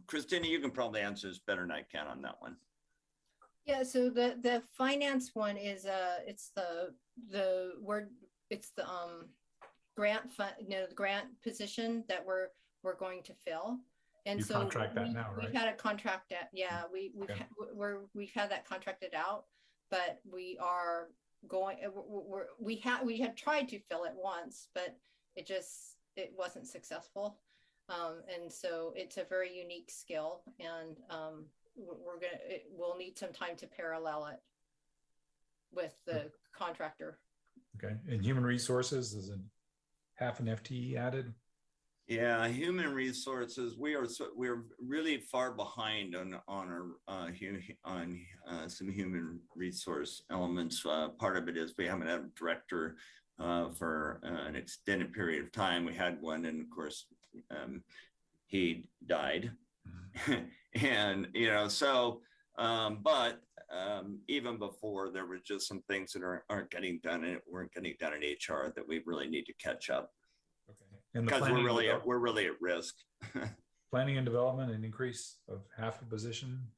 Christina, you can probably answer this better than I can on that one. Yeah, so the finance one is it's the grant fund, the grant position that we're going to fill. And you so contract that now, right? We've had a contract at, yeah, we've had that contracted out, but we are going, we had tried to fill it once, but it wasn't successful. And so it's a very unique skill, and we'll need some time to parallel it with the contractor. Okay, and human resources, is half an FTE added? Yeah, human resources. We're really far behind on some human resource elements. Part of it is we haven't had a director for an extended period of time. We had one, and of course, he died. And but even before, there were just some things that aren't getting done and weren't getting done in HR that we really need to catch up. Okay. Because we're really at risk. Planning and development, an increase of half a position.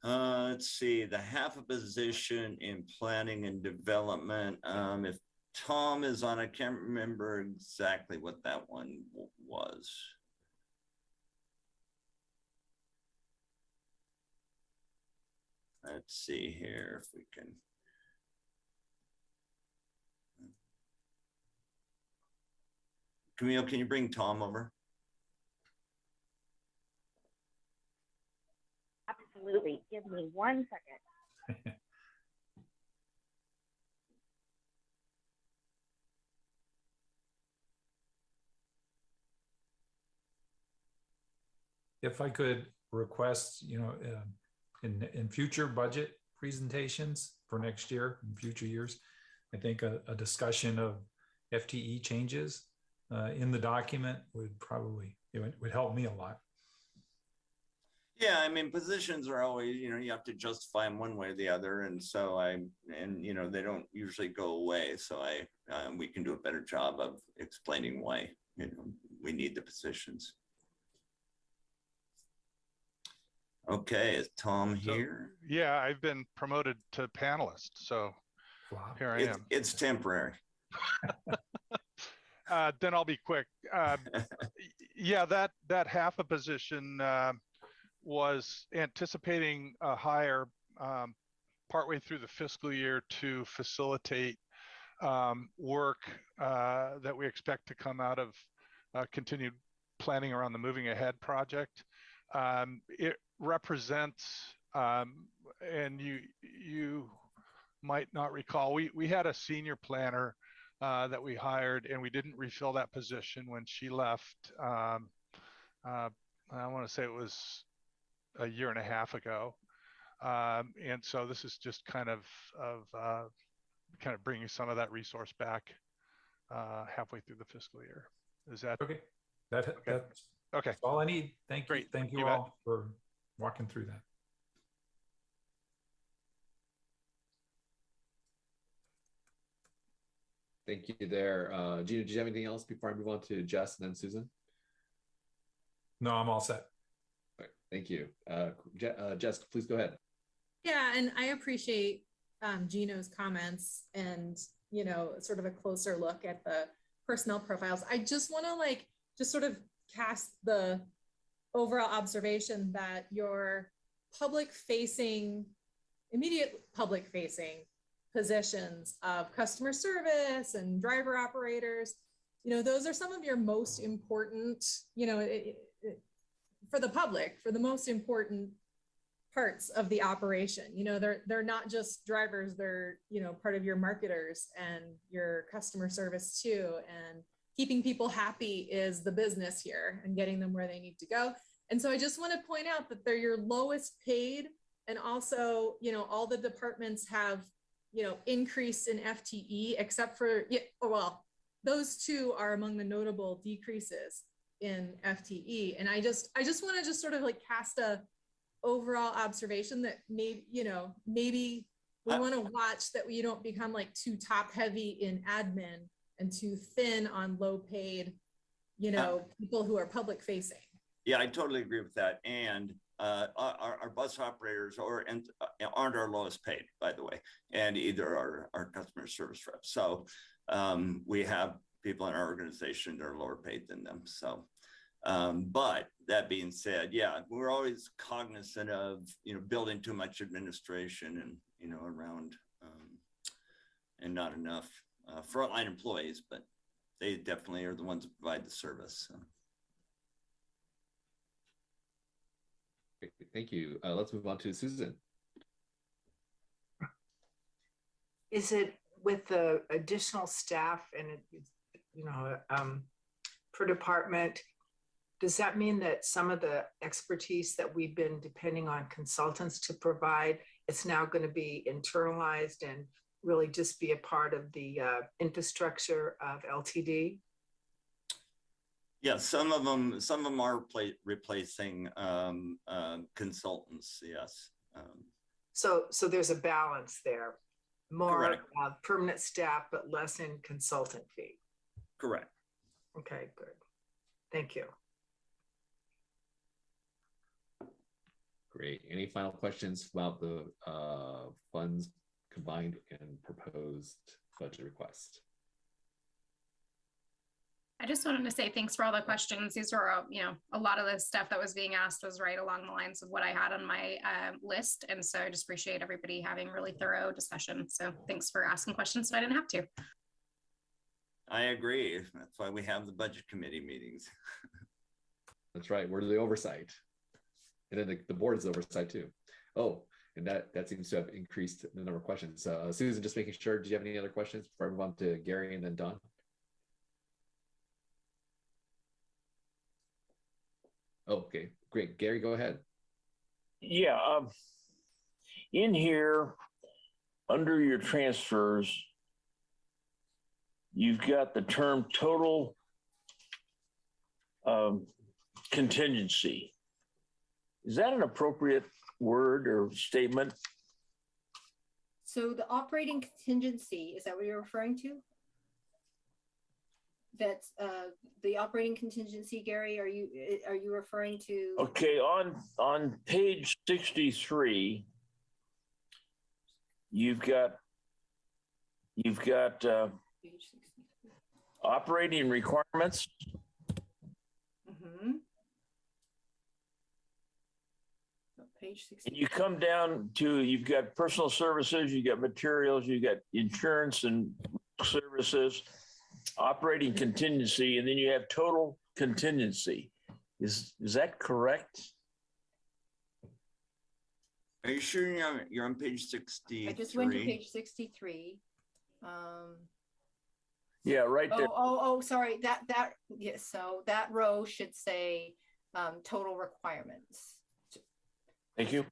Let's see, the half a position in planning and development. If Tom is on, I can't remember exactly what that one was. Let's see here if we can. Camille, can you bring Tom over? Absolutely. Give me 1 second. If I could request, in future budget presentations for next year and future years, I think a discussion of FTE changes in the document would help me a lot. Yeah, I mean, positions are always, you have to justify them one way or the other, and so they don't usually go away. So we can do a better job of explaining why we need the positions. Okay, is Tom here? Yeah, I've been promoted to panelist, so wow. Here I am. It's temporary. Then I'll be quick. Yeah, that half a position was anticipating a hire partway through the fiscal year to facilitate work that we expect to come out of continued planning around the Moving Ahead project. It represents, and you might not recall, we had a senior planner that we hired, and we didn't refill that position when she left. I want to say it was a year and a half ago. And so this is just kind of bringing some of that resource back halfway through the fiscal year. Is that okay? That's okay. All I need. Thank you. Great. Thank you all for walking through that. Thank you there. Gina, do you have anything else before I move on to Jess and then Susan? No, I'm all set. All right, thank you. Jess, please go ahead. Yeah, and I appreciate Gino's comments and, sort of a closer look at the personnel profiles. I just want to just sort of cast the overall observation that your immediate public facing positions of customer service and driver operators, those are some of your most important, for the public, for the most important parts of the operation. They're not just drivers, they're, part of your marketers and your customer service too. And keeping people happy is the business here and getting them where they need to go. And so I just want to point out that they're your lowest paid, and also, all the departments have increase in FTE, except for, well, those two are among the notable decreases in FTE. And I just want to just sort of like cast a overall observation that maybe we want to watch that we don't become like too top heavy in admin and too thin on low paid, people who are public facing. Yeah, I totally agree with that. And our bus operators aren't our lowest paid, by the way, and either our customer service reps. So we have people in our organization that are lower paid than them. So, but that being said, yeah, we're always cognizant of building too much administration and around and not enough frontline employees, but they definitely are the ones that provide the service. So. Thank you. Let's move on to Susan. Is it with the additional staff and per department, does that mean that some of the expertise that we've been depending on consultants to provide, it's now going to be internalized and really just be a part of the infrastructure of LTD? Yeah, some of them are replacing consultants. Yes. So there's a balance there, more permanent staff, but less in consultant fee. Correct. Okay, good. Thank you. Great. Any final questions about the funds combined and proposed budget request? I just wanted to say thanks for all the questions. These were, a lot of the stuff that was being asked was right along the lines of what I had on my list. And so I just appreciate everybody having really thorough discussion. So thanks for asking questions so I didn't have to. I agree. That's why we have the budget committee meetings. That's right. We're the oversight. And then the board is oversight too. Oh, and that seems to have increased the number of questions. Susan, just making sure, do you have any other questions before I move on to Gary and then Don? Okay, great. Gary, go ahead. Yeah, in here, under your transfers, you've got the term total contingency. Is that an appropriate word or statement? So the operating contingency, is that what you're referring to? That's the operating contingency, Gary. Are you referring to? Okay, on page 63, you've got operating requirements. Mm-hmm. Page 63. And you come down to, you've got personal services, you got materials, you got insurance and services, operating contingency, and then you have total contingency. Is that correct? Are you sure you're on page 63? I just went to page 63. Yeah, right there. Oh, sorry. Yes. So that row should say total requirements. Thank you.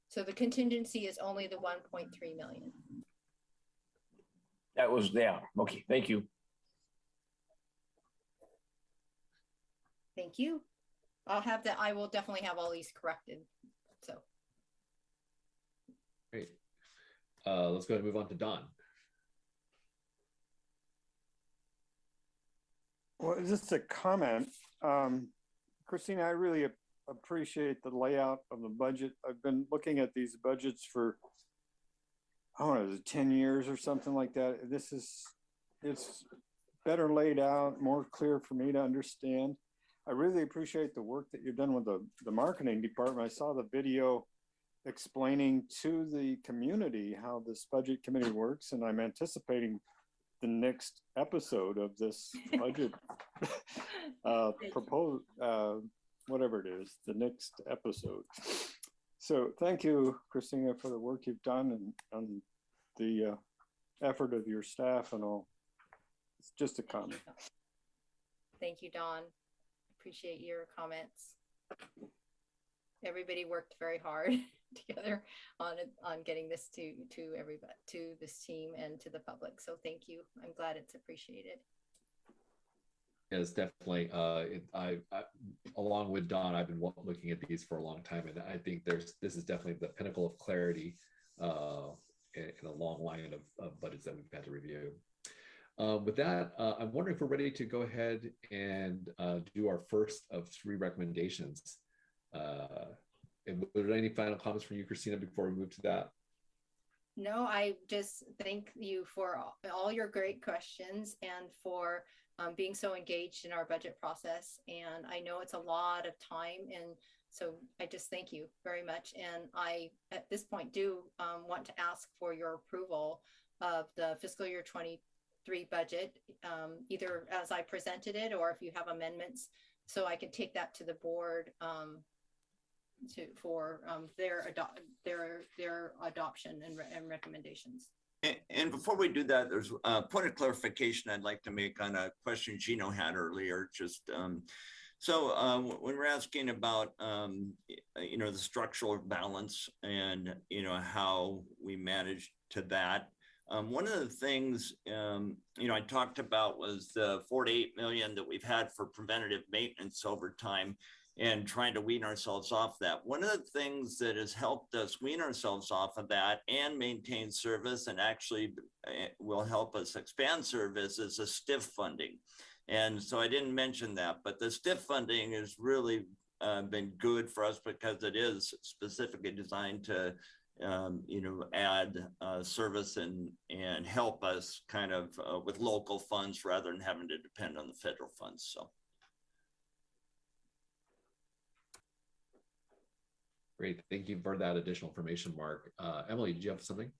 So the contingency is only the 1.3 million. That was, yeah. Okay, thank you. Thank you. I'll have that. I will definitely have all these corrected. So. Great. Let's go ahead and move on to Don. Well, just a comment. Christina, I really appreciate the layout of the budget. I've been looking at these budgets for, I don't know, 10 years or something like that. It's better laid out, more clear for me to understand. I really appreciate the work that you've done with the marketing department. I saw the video explaining to the community how this budget committee works, and I'm anticipating the next episode of this budget proposed, whatever it is, the next episode. So thank you, Christina, for the work you've done and the effort of your staff and all. It's just a comment. Thank you, Don. Appreciate your comments. Everybody worked very hard together on getting this to everybody, to this team and to the public. So thank you. I'm glad it's appreciated. Yes, definitely. I along with Don, I've been looking at these for a long time, and I think this is definitely the pinnacle of clarity in a long line of budgets that we've had to review. With that, I'm wondering if we're ready to go ahead and do our first of 3 recommendations. And were there any final comments from you, Christina, before we move to that? No, I just thank you for all your great questions and for being so engaged in our budget process. And I know it's a lot of time, and so I just thank you very much. And I, at this point, do want to ask for your approval of the fiscal year 23 budget, either as I presented it, or if you have amendments, so I can take that to the board for their adoption and recommendations. And before we do that, there's a point of clarification I'd like to make on a question Gino had earlier. Just so when we're asking about the structural balance and how we manage to that, one of the things I talked about was the 4 to 8 million that we've had for preventative maintenance over time, and trying to wean ourselves off that. One of the things that has helped us wean ourselves off of that and maintain service, and actually will help us expand service, is the STIF funding. And so I didn't mention that, but the STIF funding has really been good for us because it is specifically designed to add service and help us kind of with local funds rather than having to depend on the federal funds. So. Great, thank you for that additional information, Mark. Emily, did you have something?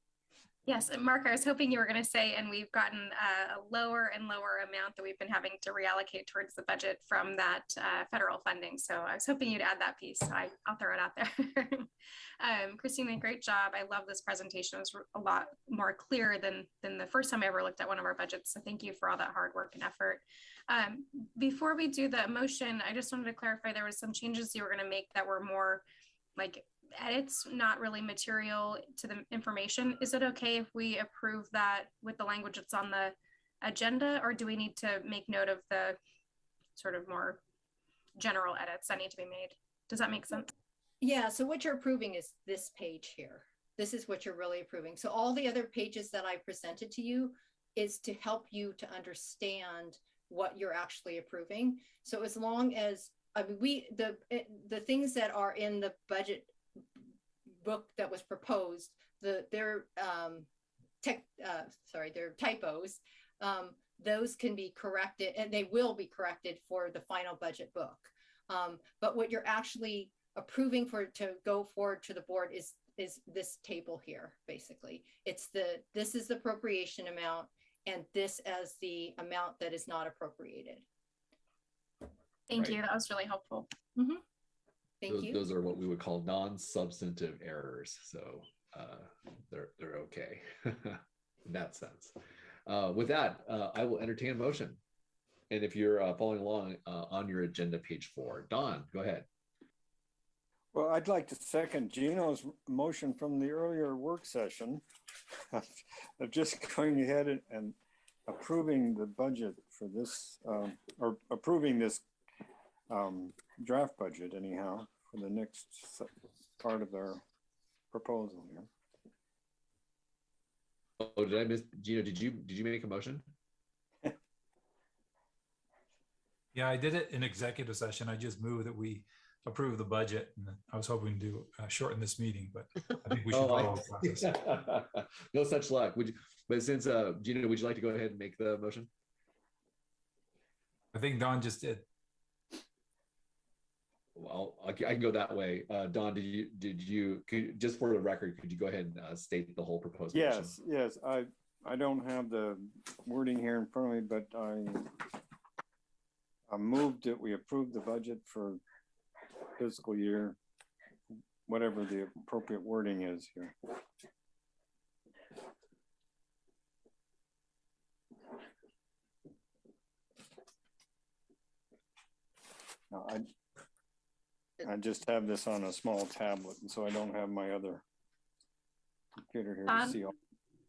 Yes, Mark, I was hoping you were going to say, and we've gotten a lower and lower amount that we've been having to reallocate towards the budget from that federal funding. So I was hoping you'd add that piece. So I'll throw it out there. Christina, great job. I love this presentation. It was a lot more clear than the first time I ever looked at one of our budgets. So thank you for all that hard work and effort. Before we do the motion, I just wanted to clarify there was some changes you were going to make that were more like edits, not really material to the information. Is it okay if we approve that with the language that's on the agenda, or do we need to make note of the sort of more general edits that need to be made? Does that make sense? Yeah, so what you're approving is this page here. This is what you're really approving. So all the other pages that I presented to you is to help you to understand what you're actually approving. So as long as the things that are in the budget book that was proposed, their typos, those can be corrected, and they will be corrected for the final budget book. But what you're actually approving to go forward to the board is this table here. Basically, this is the appropriation amount, and this as the amount that is not appropriated. Thank you. That was really helpful. Mm-hmm. Thank you. Those are what we would call non-substantive errors. So they're okay in that sense. With that, I will entertain a motion. And if you're following along on your agenda, page 4, Don, go ahead. Well, I'd like to second Gino's motion from the earlier work session of just going ahead and approving the budget for this, or approving this draft budget anyhow for the next part of our proposal here. Oh, did I miss, Gino? Did you make a motion? Yeah, I did it in executive session. I just moved that we approve the budget, and I was hoping to shorten this meeting, but I think we should follow the process. No such luck. But since Gino, would you like to go ahead and make the motion? I think Don just did. Well, I can go that way. Don, did you just for the record, could you go ahead and state the whole proposal? Yes, yes. I don't have the wording here in front of me, but I moved that we approve the budget for fiscal year, whatever the appropriate wording is here. Now, I just have this on a small tablet, and so I don't have my other computer here to Um, see all.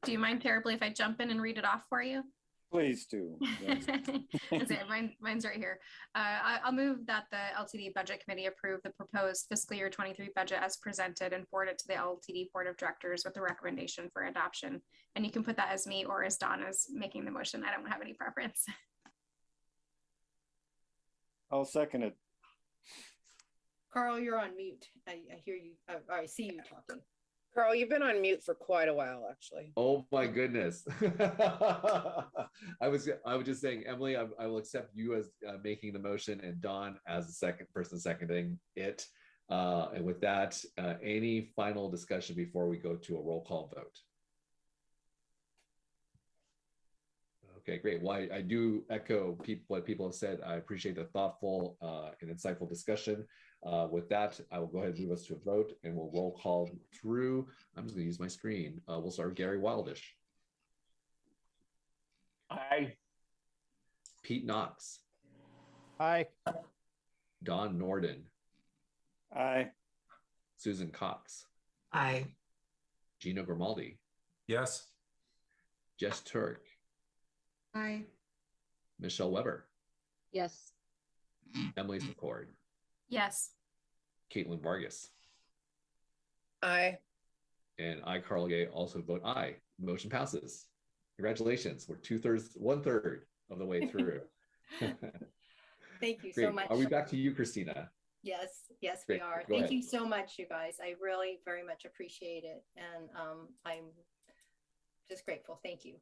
Do you mind terribly if I jump in and read it off for you? Please do. Yes. That's it. Mine's right here. I'll move that the LTD Budget Committee approve the proposed fiscal year 23 budget as presented and forward it to the LTD Board of Directors with a recommendation for adoption. And you can put that as me or as Don as making the motion. I don't have any preference. I'll second it. Carl, you're on mute. I hear you. I see you talking. Carl, you've been on mute for quite a while, actually. Oh my goodness. I was just saying, Emily, I will accept you as making the motion and Don as the second person seconding it. And with that, any final discussion before we go to a roll call vote? Okay, great. Well, I do echo what people have said. I appreciate the thoughtful and insightful discussion. With that, I will go ahead and move us to a vote and we'll roll call through. I'm just going to use my screen. We'll start with Gary Wildish. Aye. Pete Knox. Aye. Don Norden. Aye. Susan Cox. Aye. Gino Grimaldi. Yes. Jess Turk. Aye. Michelle Weber. Yes. Emily McCord. Yes. Caitlin Vargas. Aye. And I, Carl Gay, also vote aye. Motion passes. Congratulations. We're 1/3 of the way through. Thank you Great. so much. Are we back to you, Christina? Yes, yes, Great. we are. Go Thank ahead. you so much, you guys. I really very much appreciate it. And I'm just grateful. Thank you.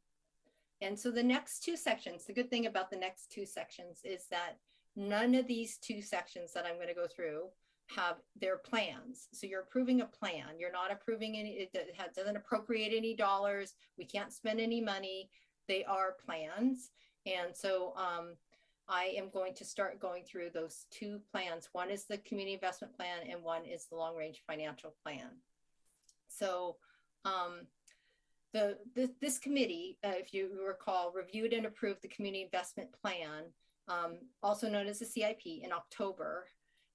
And so the next two sections, the good thing about the next two sections is that none of these two sections that I'm going to go through have their plans. So you're approving a plan. You're not approving any, it doesn't appropriate any dollars. We can't spend any money. They are plans. And so I am going to start going through those two plans. One is the community investment plan and one is the long range financial plan. So this committee, if you recall, reviewed and approved the community investment plan, also known as the CIP, in October.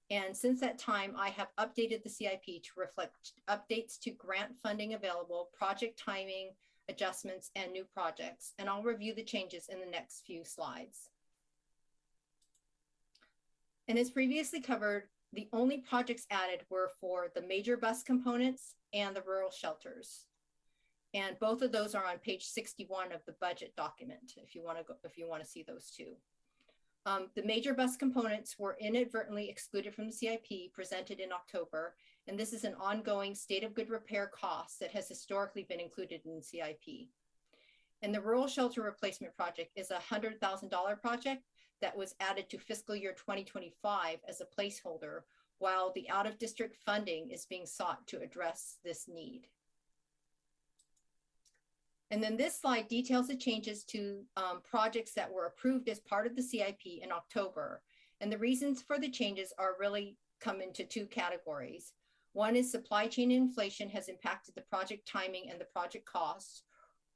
And since that time, I have updated the CIP to reflect updates to grant funding available, project timing, adjustments, and new projects. And I'll review the changes in the next few slides. And as previously covered, the only projects added were for the major bus components and the rural shelters. And both of those are on page 61 of the budget document, if you want to see those two. The major bus components were inadvertently excluded from the CIP presented in October, and this is an ongoing state of good repair cost that has historically been included in the CIP. And the rural shelter replacement project is a $100,000 project that was added to fiscal year 2025 as a placeholder, while the out-of-district funding is being sought to address this need. And then this slide details the changes to projects that were approved as part of the CIP in October. And the reasons for the changes are really come into two categories. One is supply chain inflation has impacted the project timing and the project costs,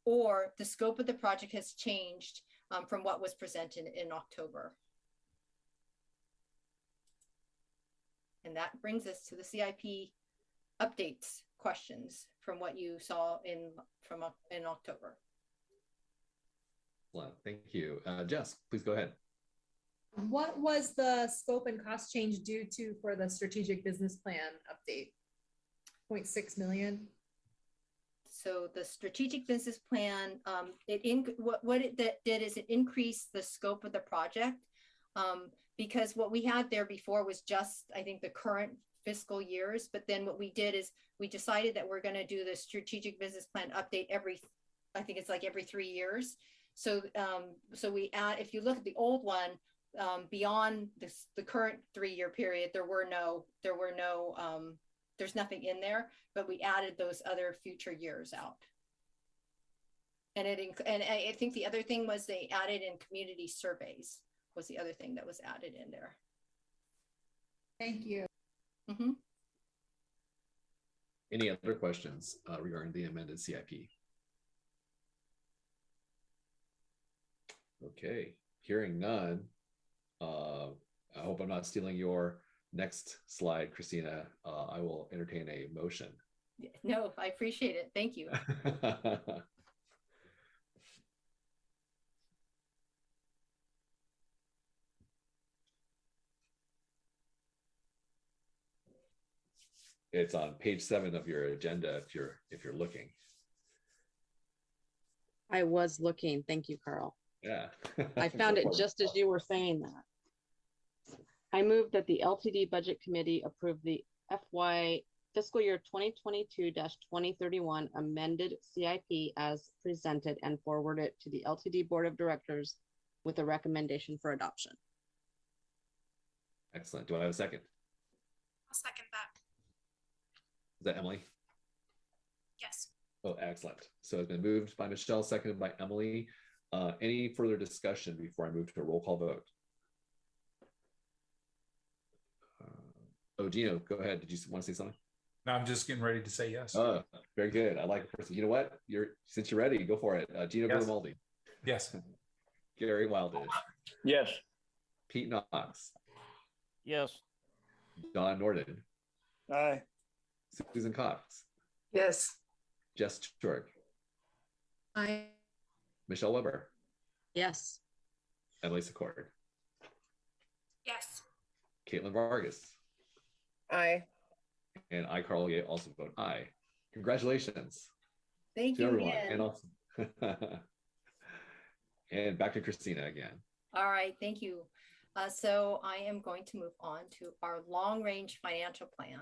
or the scope of the project has changed from what was presented in October. And that brings us to the CIP updates questions from what you saw in October. Well, thank you. Jess, please go ahead. What was the scope and cost change due to for the strategic business plan update? 0.6 million. So the strategic business plan, what it did is it increased the scope of the project because what we had there before was just, I think, the current fiscal years. But then what we did is we decided that we're going to do the strategic business plan update I think it's like every 3 years. So so we add, if you look at the old one, beyond the current 3-year period, there's nothing in there, but we added those other future years out. And I think the other thing was they added in community surveys was the other thing that was added in there. Thank you. Mm-hmm. Any other questions regarding the amended CIP? Okay, hearing none. I hope I'm not stealing your next slide, Christina, I will entertain a motion. No, I appreciate it. Thank you. It's on page 7 of your agenda if you're looking. I was looking. Thank you, Carl. Yeah. I found it just as you were saying that. I move that the LTD Budget Committee approve the FY fiscal year 2022-2031 amended CIP as presented and forward it to the LTD Board of Directors with a recommendation for adoption. Excellent. Do I have a second? I'll second that. Is that Emily? Yes. Oh, excellent. So it's been moved by Michelle, seconded by Emily. Any further discussion before I move to a roll call vote? Gino, go ahead. Did you want to say something? No, I'm just getting ready to say yes. Oh, very good. I like a person. You know what? Since you're ready, go for it. Gino Yes. Grimaldi. Yes. Gary Wildish. Yes. Pete Knox. Yes. Don Norden. Aye. Susan Cox. Yes. Jess Turk. Aye. Michelle Weber. Yes. Emily Secord. Yes. Caitlin Vargas. Aye. And I, Carl Ye, also vote aye. Congratulations Thank to you everyone. again. And also, and back to Christina again. All right, thank you. So I am going to move on to our long-range financial plan.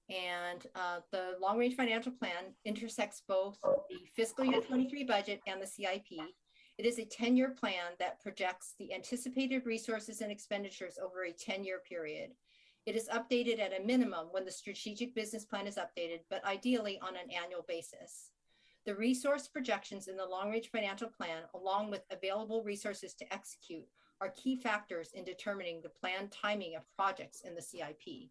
And the long-range financial plan intersects both the fiscal year 23 budget and the CIP. It is a 10-year plan that projects the anticipated resources and expenditures over a 10-year period. It is updated at a minimum when the strategic business plan is updated, but ideally on an annual basis. The resource projections in the long-range financial plan, along with available resources to execute, are key factors in determining the planned timing of projects in the CIP.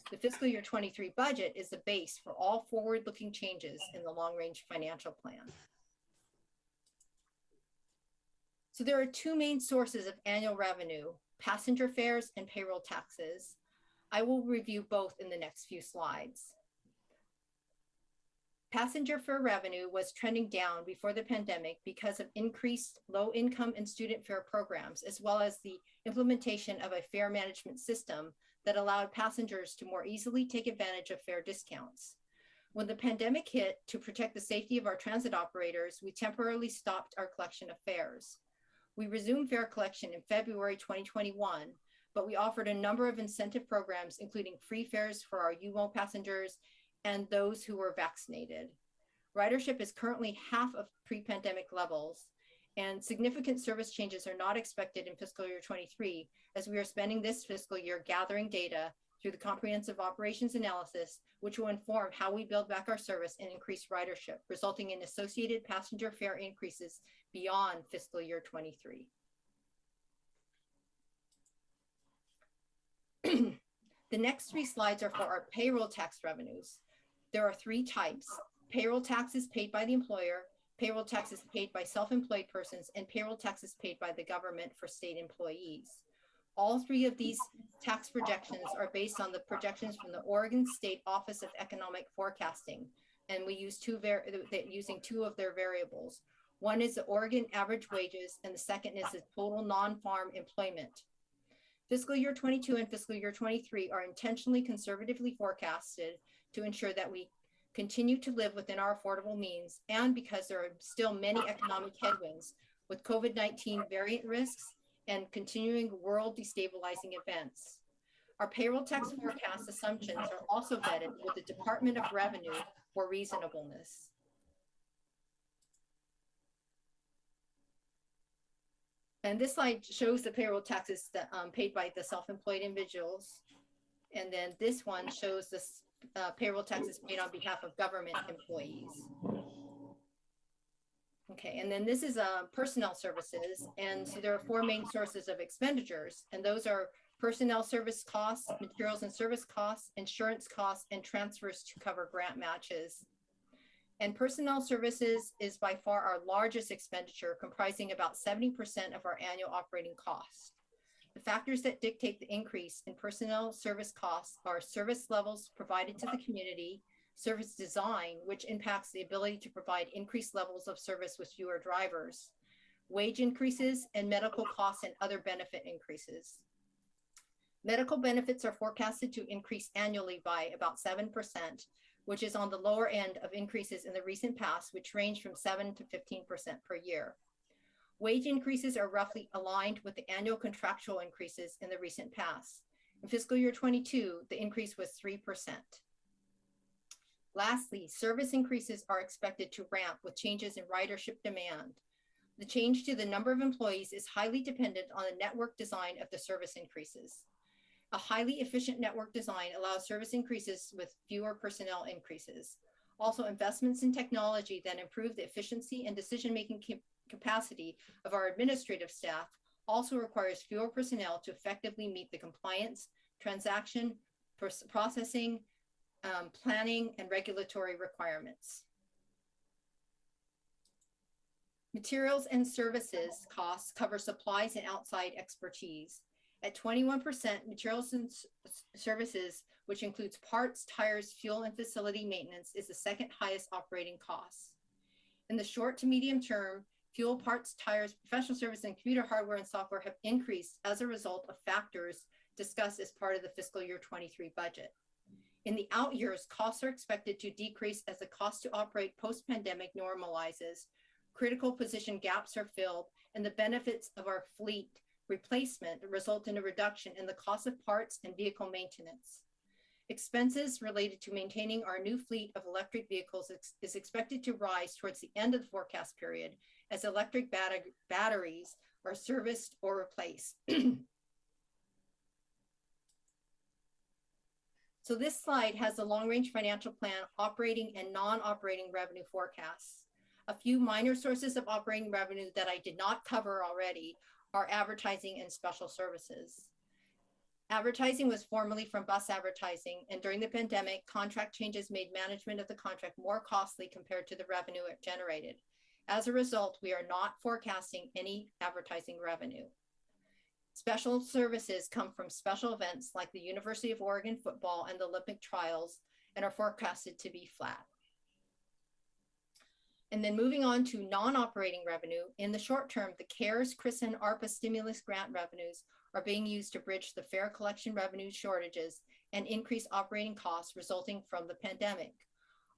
The fiscal year 23 budget is the base for all forward-looking changes in the long-range financial plan. So there are two main sources of annual revenue, passenger fares and payroll taxes. I will review both in the next few slides. Passenger fare revenue was trending down before the pandemic because of increased low income and student fare programs, as well as the implementation of a fare management system that allowed passengers to more easily take advantage of fare discounts. When the pandemic hit, to protect the safety of our transit operators, we temporarily stopped our collection of fares. We resumed fare collection in February 2021, but we offered a number of incentive programs, including free fares for our UMO passengers and those who were vaccinated. Ridership is currently half of pre-pandemic levels, and significant service changes are not expected in fiscal year 23, as we are spending this fiscal year gathering data through the comprehensive operations analysis, which will inform how we build back our service and increase ridership, resulting in associated passenger fare increases beyond fiscal year 23. The next three slides are for our payroll tax revenues. There are three types: payroll taxes paid by the employer, payroll taxes paid by self-employed persons, and payroll taxes paid by the government for state employees. All three of these tax projections are based on the projections from the Oregon State Office of Economic Forecasting, and we use using two of their variables. One is the Oregon average wages, and the second is the total non-farm employment. Fiscal year 22 and fiscal year 23 are intentionally conservatively forecasted to ensure that we continue to live within our affordable means, and because there are still many economic headwinds with COVID-19 variant risks and continuing world destabilizing events. Our payroll tax forecast assumptions are also vetted with the Department of Revenue for reasonableness. And this slide shows the payroll taxes that paid by the self-employed individuals. And then this one shows the payroll taxes paid on behalf of government employees. Okay, and then this is personnel services. And so there are four main sources of expenditures, and those are personnel service costs, materials and service costs, insurance costs, and transfers to cover grant matches. And personnel services is by far our largest expenditure, comprising about 70% of our annual operating costs. The factors that dictate the increase in personnel service costs are service levels provided to the community, service design, which impacts the ability to provide increased levels of service with fewer drivers, wage increases, and medical costs and other benefit increases. Medical benefits are forecasted to increase annually by about 7%, which is on the lower end of increases in the recent past, which range from 7 to 15% per year. Wage increases are roughly aligned with the annual contractual increases in the recent past. In fiscal year 22, the increase was 3%. Lastly, service increases are expected to ramp with changes in ridership demand. The change to the number of employees is highly dependent on the network design of the service increases. A highly efficient network design allows service increases with fewer personnel increases. Also, investments in technology that improve the efficiency and decision-making capacity of our administrative staff also requires fewer personnel to effectively meet the compliance, transaction, processing, planning, and regulatory requirements. Materials and services costs cover supplies and outside expertise. At 21%, materials and services, which includes parts, tires, fuel, and facility maintenance, is the second highest operating cost. In the short to medium term, fuel, parts, tires, professional service, and computer hardware and software have increased as a result of factors discussed as part of the fiscal year 23 budget. In the out years, costs are expected to decrease as the cost to operate post-pandemic normalizes, critical position gaps are filled, and the benefits of our fleet replacement result in a reduction in the cost of parts and vehicle maintenance. Expenses related to maintaining our new fleet of electric vehicles is expected to rise towards the end of the forecast period as electric batteries are serviced or replaced. So this slide has the long-range financial plan operating and non-operating revenue forecasts. A few minor sources of operating revenue that I did not cover already are advertising and special services. Advertising was formerly from bus advertising, and during the pandemic, contract changes made management of the contract more costly compared to the revenue it generated. As a result, we are not forecasting any advertising revenue. Special services come from special events like the University of Oregon football and the Olympic trials and are forecasted to be flat. And then moving on to non-operating revenue, in the short term, the CARES, CRISA, and ARPA stimulus grant revenues are being used to bridge the fare collection revenue shortages and increase operating costs resulting from the pandemic.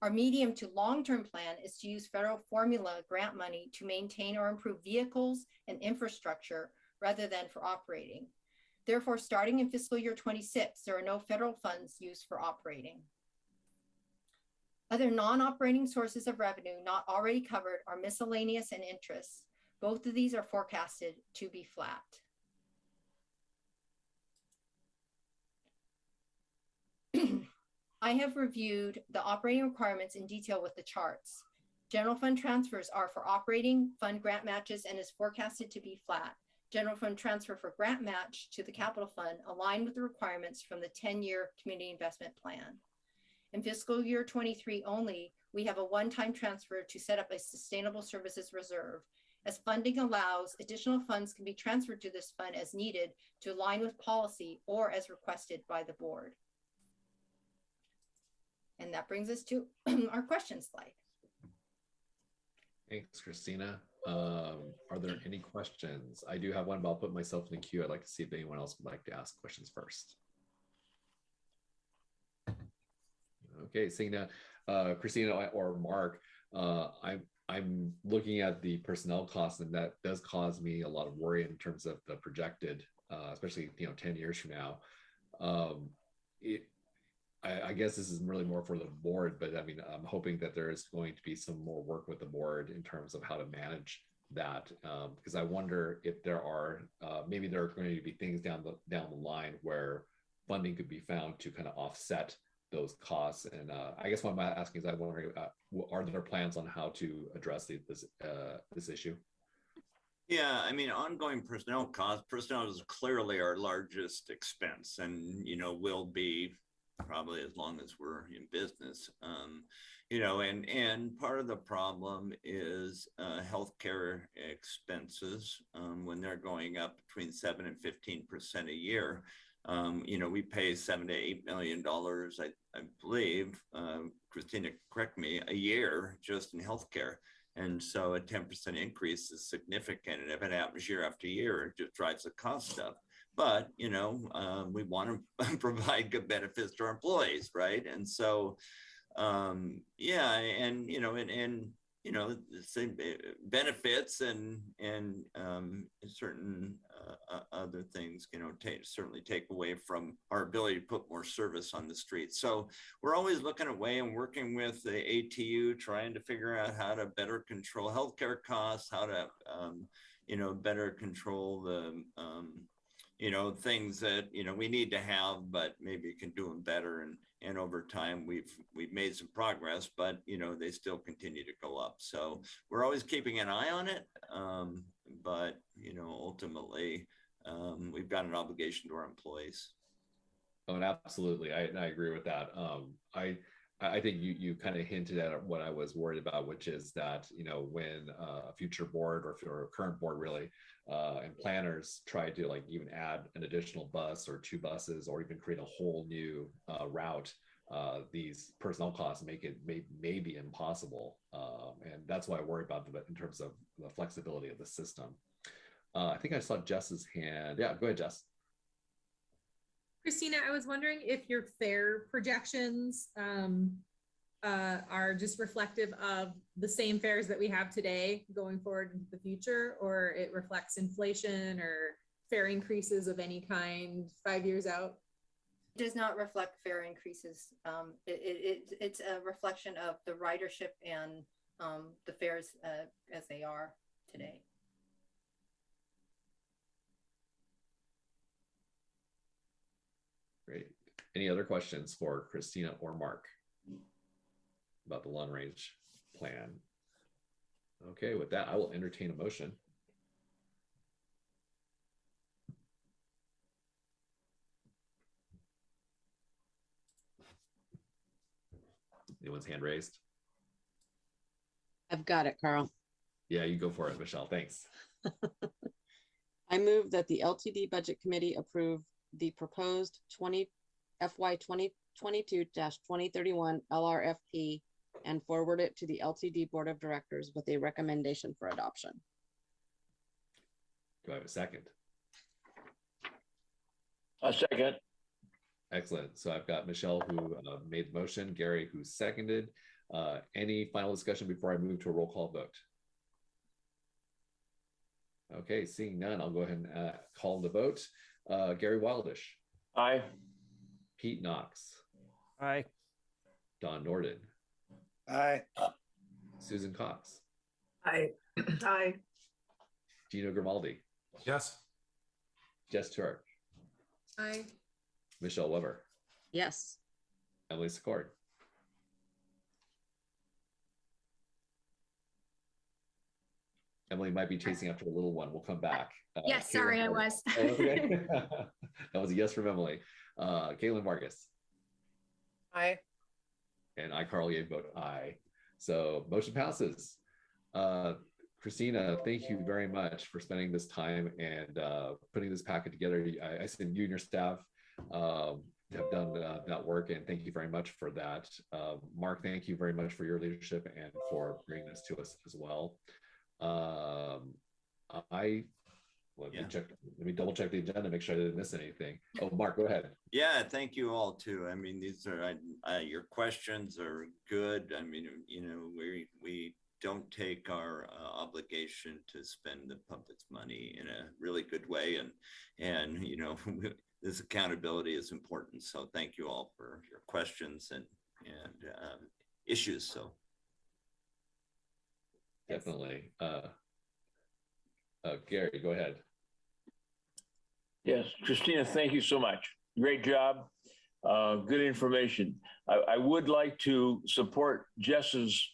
Our medium to long-term plan is to use federal formula grant money to maintain or improve vehicles and infrastructure rather than for operating. Therefore, starting in fiscal year 26, there are no federal funds used for operating. Other non-operating sources of revenue not already covered are miscellaneous and interest. Both of these are forecasted to be flat. I have reviewed the operating requirements in detail with the charts. General fund transfers are for operating fund grant matches and is forecasted to be flat. General fund transfer for grant match to the capital fund align with the requirements from the 10-year community investment plan. In fiscal year 23 only, we have a one-time transfer to set up a sustainable services reserve. As funding allows, additional funds can be transferred to this fund as needed to align with policy or as requested by the board. And that brings us to our question slide. Thanks, Christina. Are there any questions? I do have one, but I'll put myself in the queue. I'd like to see if anyone else would like to ask questions first. Okay, seeing that, Christina or Mark, I'm looking at the personnel costs, and that does cause me a lot of worry in terms of the projected, especially 10 years from now. I guess this is really more for the board, but I mean, I'm hoping that there is going to be some more work with the board in terms of how to manage that, because I wonder if there are maybe there are going to be things down the line where funding could be found to kind of offset those costs. And I guess what I'm asking is, I'm wondering, are there plans on how to address this issue? Yeah, I mean, ongoing personnel costs. Personnel is clearly our largest expense, and will be probably as long as we're in business. You know, and part of the problem is healthcare expenses when they're going up between 7 and 15% a year. You know, we pay $7 to $8 million, I believe, Christina, correct me, a year just in healthcare. And so a 10% increase is significant. And if it happens year after year, it just drives the cost up. But, you know, we want to provide good benefits to our employees, right? And so, yeah, and, you know, and you know, same benefits and certain other things, you know, certainly take away from our ability to put more service on the street. So we're always looking at way and working with the ATU, trying to figure out how to better control healthcare costs, how to, you know, better control the, you know, things that, you know, we need to have, but maybe can do them better. And over time, we've made some progress, but, you know, they still continue to go up. So we're always keeping an eye on it. But, you know, ultimately, we've got an obligation to our employees. Oh, and absolutely. I agree with that. I think you kind of hinted at what I was worried about, which is that, you know, when a future board or a current board really, and planners try to like even add an additional bus or 2 buses or even create a whole new route, these personnel costs make it maybe impossible. And that's why I worry about in terms of the flexibility of the system. I think I saw Jess's hand. Yeah, go ahead, Jess. Christina, I was wondering if your fare projections are just reflective of the same fares that we have today going forward into the future, or it reflects inflation or fare increases of any kind 5 years out? It does not reflect fare increases. It's a reflection of the ridership and the fares as they are today. Great. Any other questions for Christina or Mark about the long range plan? Okay, with that, I will entertain a motion. Anyone's hand raised? I've got it, Carl. Yeah, you go for it, Michelle. Thanks. I move that the LTD Budget Committee approve the proposed FY 2022-2031 LRFP and forward it to the LTD Board of Directors with a recommendation for adoption. Do I have a second? A second. Excellent. So I've got Michelle who made the motion, Gary who seconded. Any final discussion before I move to a roll call vote? Okay, seeing none, I'll go ahead and call the vote. Gary Wildish. Aye. Pete Knox. Aye. Don Norden. Aye. Susan Cox. Aye. Aye. Gino Grimaldi. Yes. Jess Turk. Aye. Michelle Weber. Yes. Emily Secord. Emily might be chasing after a little one. We'll come back. Yes, sorry, I was. Okay. That was a yes from Emily. Caitlin Vargas. Aye. And I, Carl Ye, vote aye. So motion passes. Christina, thank you very much for spending this time and putting this packet together. I said you and your staff have done that work, and thank you very much for that. Mark, thank you very much for your leadership and for bringing this to us as well. Let me double check the agenda, make sure I didn't miss anything. Oh, Mark, go ahead. Yeah, thank you all too. I mean, these are your questions are good. I mean, you know, we don't take our obligation to spend the public's money in a really good way, and you know, this accountability is important. So thank you all for your questions and issues. So definitely. Gary, go ahead. Yes, Christina, thank you so much. Great job. Good information. I would like to support Jess's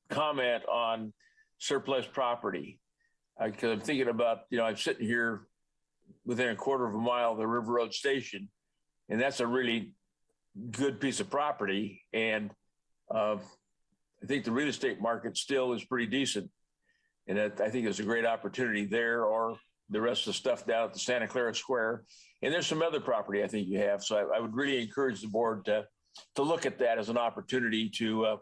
comment on surplus property. Because I'm thinking about, you know, I'm sitting here within a quarter of a mile of the River Road Station, and that's a really good piece of property. And I think the real estate market still is pretty decent. And I think there's a great opportunity there, or the rest of the stuff down at the Santa Clara Square. And there's some other property I think you have. So I would really encourage the board to look at that as an opportunity to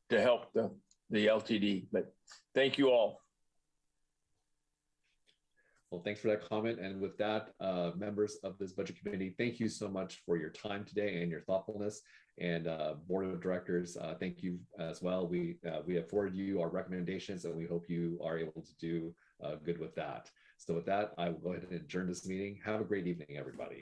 help the LTD. But thank you all. Well, thanks for that comment. And with that, members of this budget committee, thank you so much for your time today and your thoughtfulness. And board of directors, thank you as well. We have forwarded you our recommendations, and we hope you are able to do good with that. So with that, I will go ahead and adjourn this meeting. Have a great evening, everybody.